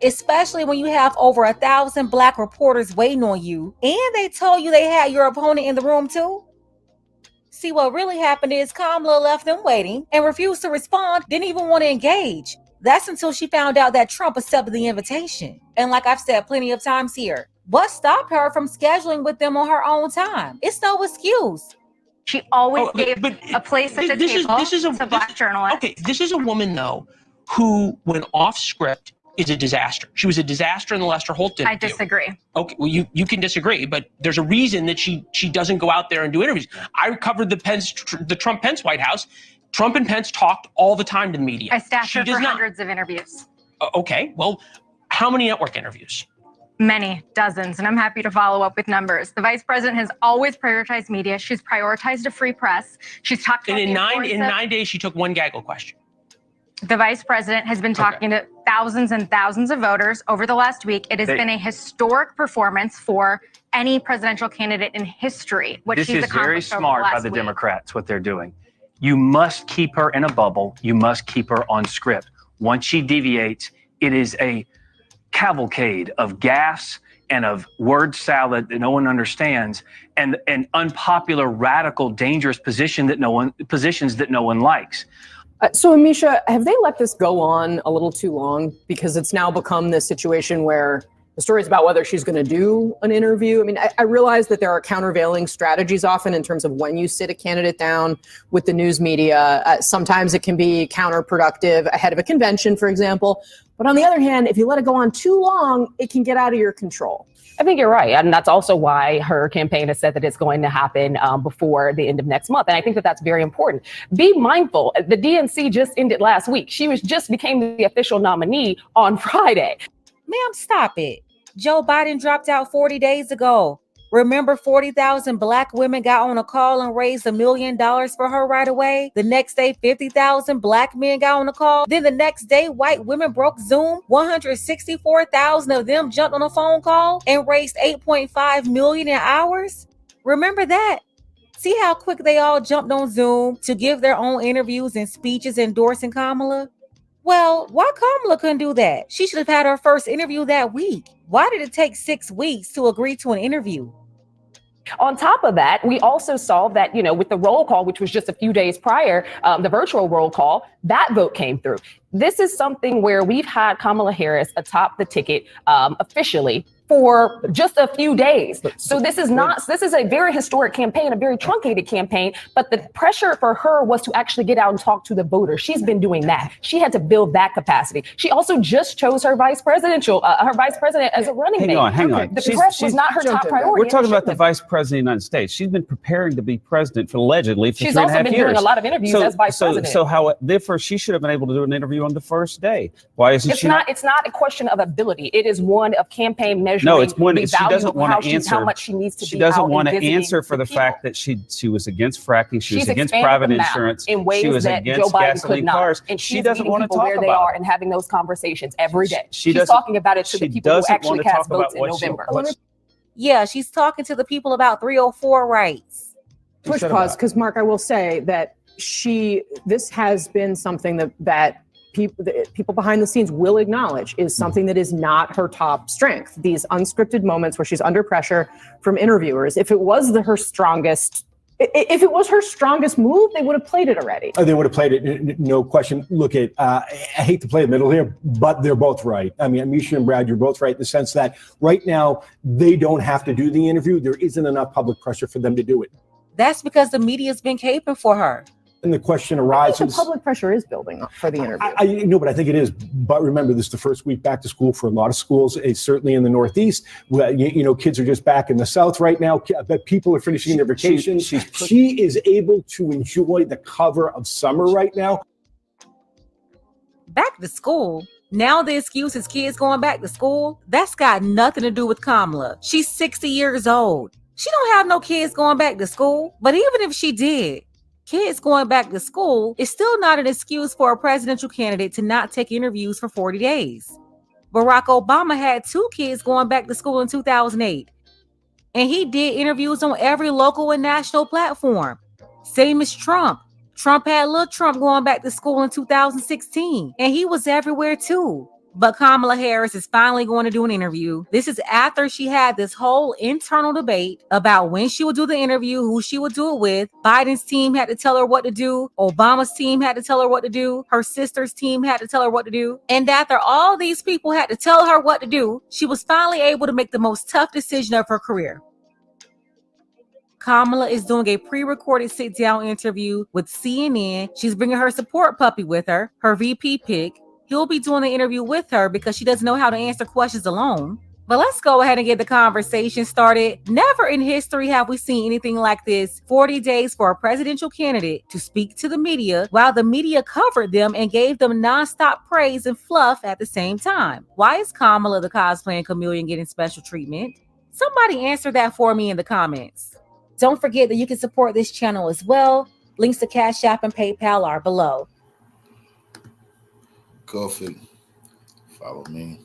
Speaker 14: especially when you have over 1,000 Black reporters waiting on you and they told you they had your opponent in the room too. See, what really happened is Kamala left them waiting and refused to respond, didn't even want to engage. That's until she found out that Trump accepted the invitation. And like I've said plenty of times here, what stopped her from scheduling with them on her own time? It's no excuse.
Speaker 17: She always gave a place at the table
Speaker 15: to Black journalists. Okay, this is a woman, though, who, when off script, is a disaster. She was a disaster in the Lester Holt interview.
Speaker 17: I disagree.
Speaker 15: Okay, well, you can disagree, but there's a reason that she doesn't go out there and do interviews. I covered the Trump-Pence White House. Trump and Pence talked all the time to the media.
Speaker 17: I staffed her for hundreds of interviews.
Speaker 15: Okay, well, how many network interviews?
Speaker 17: Many, dozens, and I'm happy to follow up with numbers. The vice president has always prioritized media. She's prioritized a free press. She's talked about
Speaker 15: And in 9 days, she took one gaggle question.
Speaker 17: The vice president has been talking to thousands and thousands of voters over the last week. It has been a historic performance for any presidential candidate in history. What
Speaker 9: This
Speaker 17: she's
Speaker 9: is very
Speaker 17: accomplished over
Speaker 9: smart by
Speaker 17: last
Speaker 9: the
Speaker 17: week.
Speaker 9: Democrats, what they're doing. You must keep her in a bubble. You must keep her on script. Once she deviates, it is a cavalcade of gaffes and of word salad that no one understands, and an unpopular, radical, dangerous positions that no one likes.
Speaker 16: So, Amisha, have they let this go on a little too long? Because it's now become this situation where the story is about whether she's going to do an interview. I mean, I realize that there are countervailing strategies often in terms of when you sit a candidate down with the news media. Sometimes it can be counterproductive ahead of a convention, for example. But on the other hand, if you let it go on too long, it can get out of your control.
Speaker 18: I think you're right. And that's also why her campaign has said that it's going to happen before the end of next month. And I think that that's very important. Be mindful. The DNC just ended last week. She just became the official nominee on Friday.
Speaker 14: Ma'am, stop it. Joe Biden dropped out 40 days ago. Remember 40,000 Black women got on a call and raised $1 million for her right away? The next day, 50,000 Black men got on a call. Then the next day, white women broke Zoom. 164,000 of them jumped on a phone call and raised $8.5 million in hours. Remember that? See how quick they all jumped on Zoom to give their own interviews and speeches endorsing Kamala? Well, why Kamala couldn't do that? She should have had her first interview that week. Why did it take 6 weeks to agree to an interview?
Speaker 18: On top of that, we also saw that, with the roll call, which was just a few days prior, the virtual roll call, that vote came through. This is something where we've had Kamala Harris atop the ticket officially for just a few days. So this is a very historic campaign, a very truncated campaign, but the pressure for her was to actually get out and talk to the voters. She's been doing that. She had to build that capacity. She also just chose her vice president as a running mate.
Speaker 20: Hang on.
Speaker 18: The press was not her top priority.
Speaker 20: We're talking about the vice president of the United States. She's been preparing to be president allegedly for
Speaker 18: She's
Speaker 20: 3.5 years.
Speaker 18: also been doing a lot of interviews as vice president.
Speaker 20: Therefore, she should have been able to do an interview on the first day. Why isn't she?
Speaker 18: It's not a question of ability. It is one of campaign measurement.
Speaker 20: No, it's one. She doesn't want to answer.
Speaker 18: How much she needs to
Speaker 20: she
Speaker 18: be
Speaker 20: doesn't
Speaker 18: out
Speaker 20: want
Speaker 18: and
Speaker 20: to
Speaker 18: visiting
Speaker 20: answer for the fact that she was against fracking. She was against private insurance.
Speaker 18: In ways
Speaker 20: she was
Speaker 18: that
Speaker 20: against
Speaker 18: Joe Biden
Speaker 20: gasoline
Speaker 18: could not.
Speaker 20: cars.
Speaker 18: And
Speaker 20: she doesn't want to talk
Speaker 18: where
Speaker 20: about
Speaker 18: they are and having those conversations every day. She's talking about it to the people who actually cast votes in November.
Speaker 14: Yeah, she's talking to the people about 304 rights.
Speaker 16: Push pause, because Mark, I will say that this has been something that people behind the scenes will acknowledge is something that is not her top strength. These unscripted moments where she's under pressure from interviewers. If it was her strongest move, they would have played it already.
Speaker 25: They would have played it, no question. Look, I hate to play the middle here, but they're both right. I mean, Amisha and Brad, you're both right in the sense that right now they don't have to do the interview. There isn't enough public pressure for them to do it.
Speaker 14: That's because the media's been caping for her.
Speaker 25: And the question arises.
Speaker 16: The public pressure is building up for the interview.
Speaker 25: I know, but I think it is. But remember, this is the first week back to school for a lot of schools. It's certainly in the Northeast. Kids are just back in the South right now. But people are finishing their vacations. She is able to enjoy the cover of summer right now.
Speaker 14: Back to school? Now the excuse is kids going back to school? That's got nothing to do with Kamala. She's 60 years old. She don't have no kids going back to school. But even if she did, kids going back to school is still not an excuse for a presidential candidate to not take interviews for 40 days. Barack Obama had 2 kids going back to school in 2008. And he did interviews on every local and national platform. Same as Trump. Trump had little Trump going back to school in 2016. And he was everywhere too. But Kamala Harris is finally going to do an interview. This is after she had this whole internal debate about when she would do the interview, who she would do it with. Biden's team had to tell her what to do. Obama's team had to tell her what to do. Her sister's team had to tell her what to do. And after all these people had to tell her what to do, she was finally able to make the most tough decision of her career. Kamala is doing a pre-recorded sit-down interview with CNN. She's bringing her support puppy with her VP pick. He'll be doing the interview with her because she doesn't know how to answer questions alone. But let's go ahead and get the conversation started. Never in history have we seen anything like this. 40 days for a presidential candidate to speak to the media while the media covered them and gave them nonstop praise and fluff at the same time. Why is Kamala the cosplaying chameleon getting special treatment? Somebody answer that for me in the comments. Don't forget that you can support this channel as well. Links to Cash App and PayPal are below.
Speaker 2: Go follow me.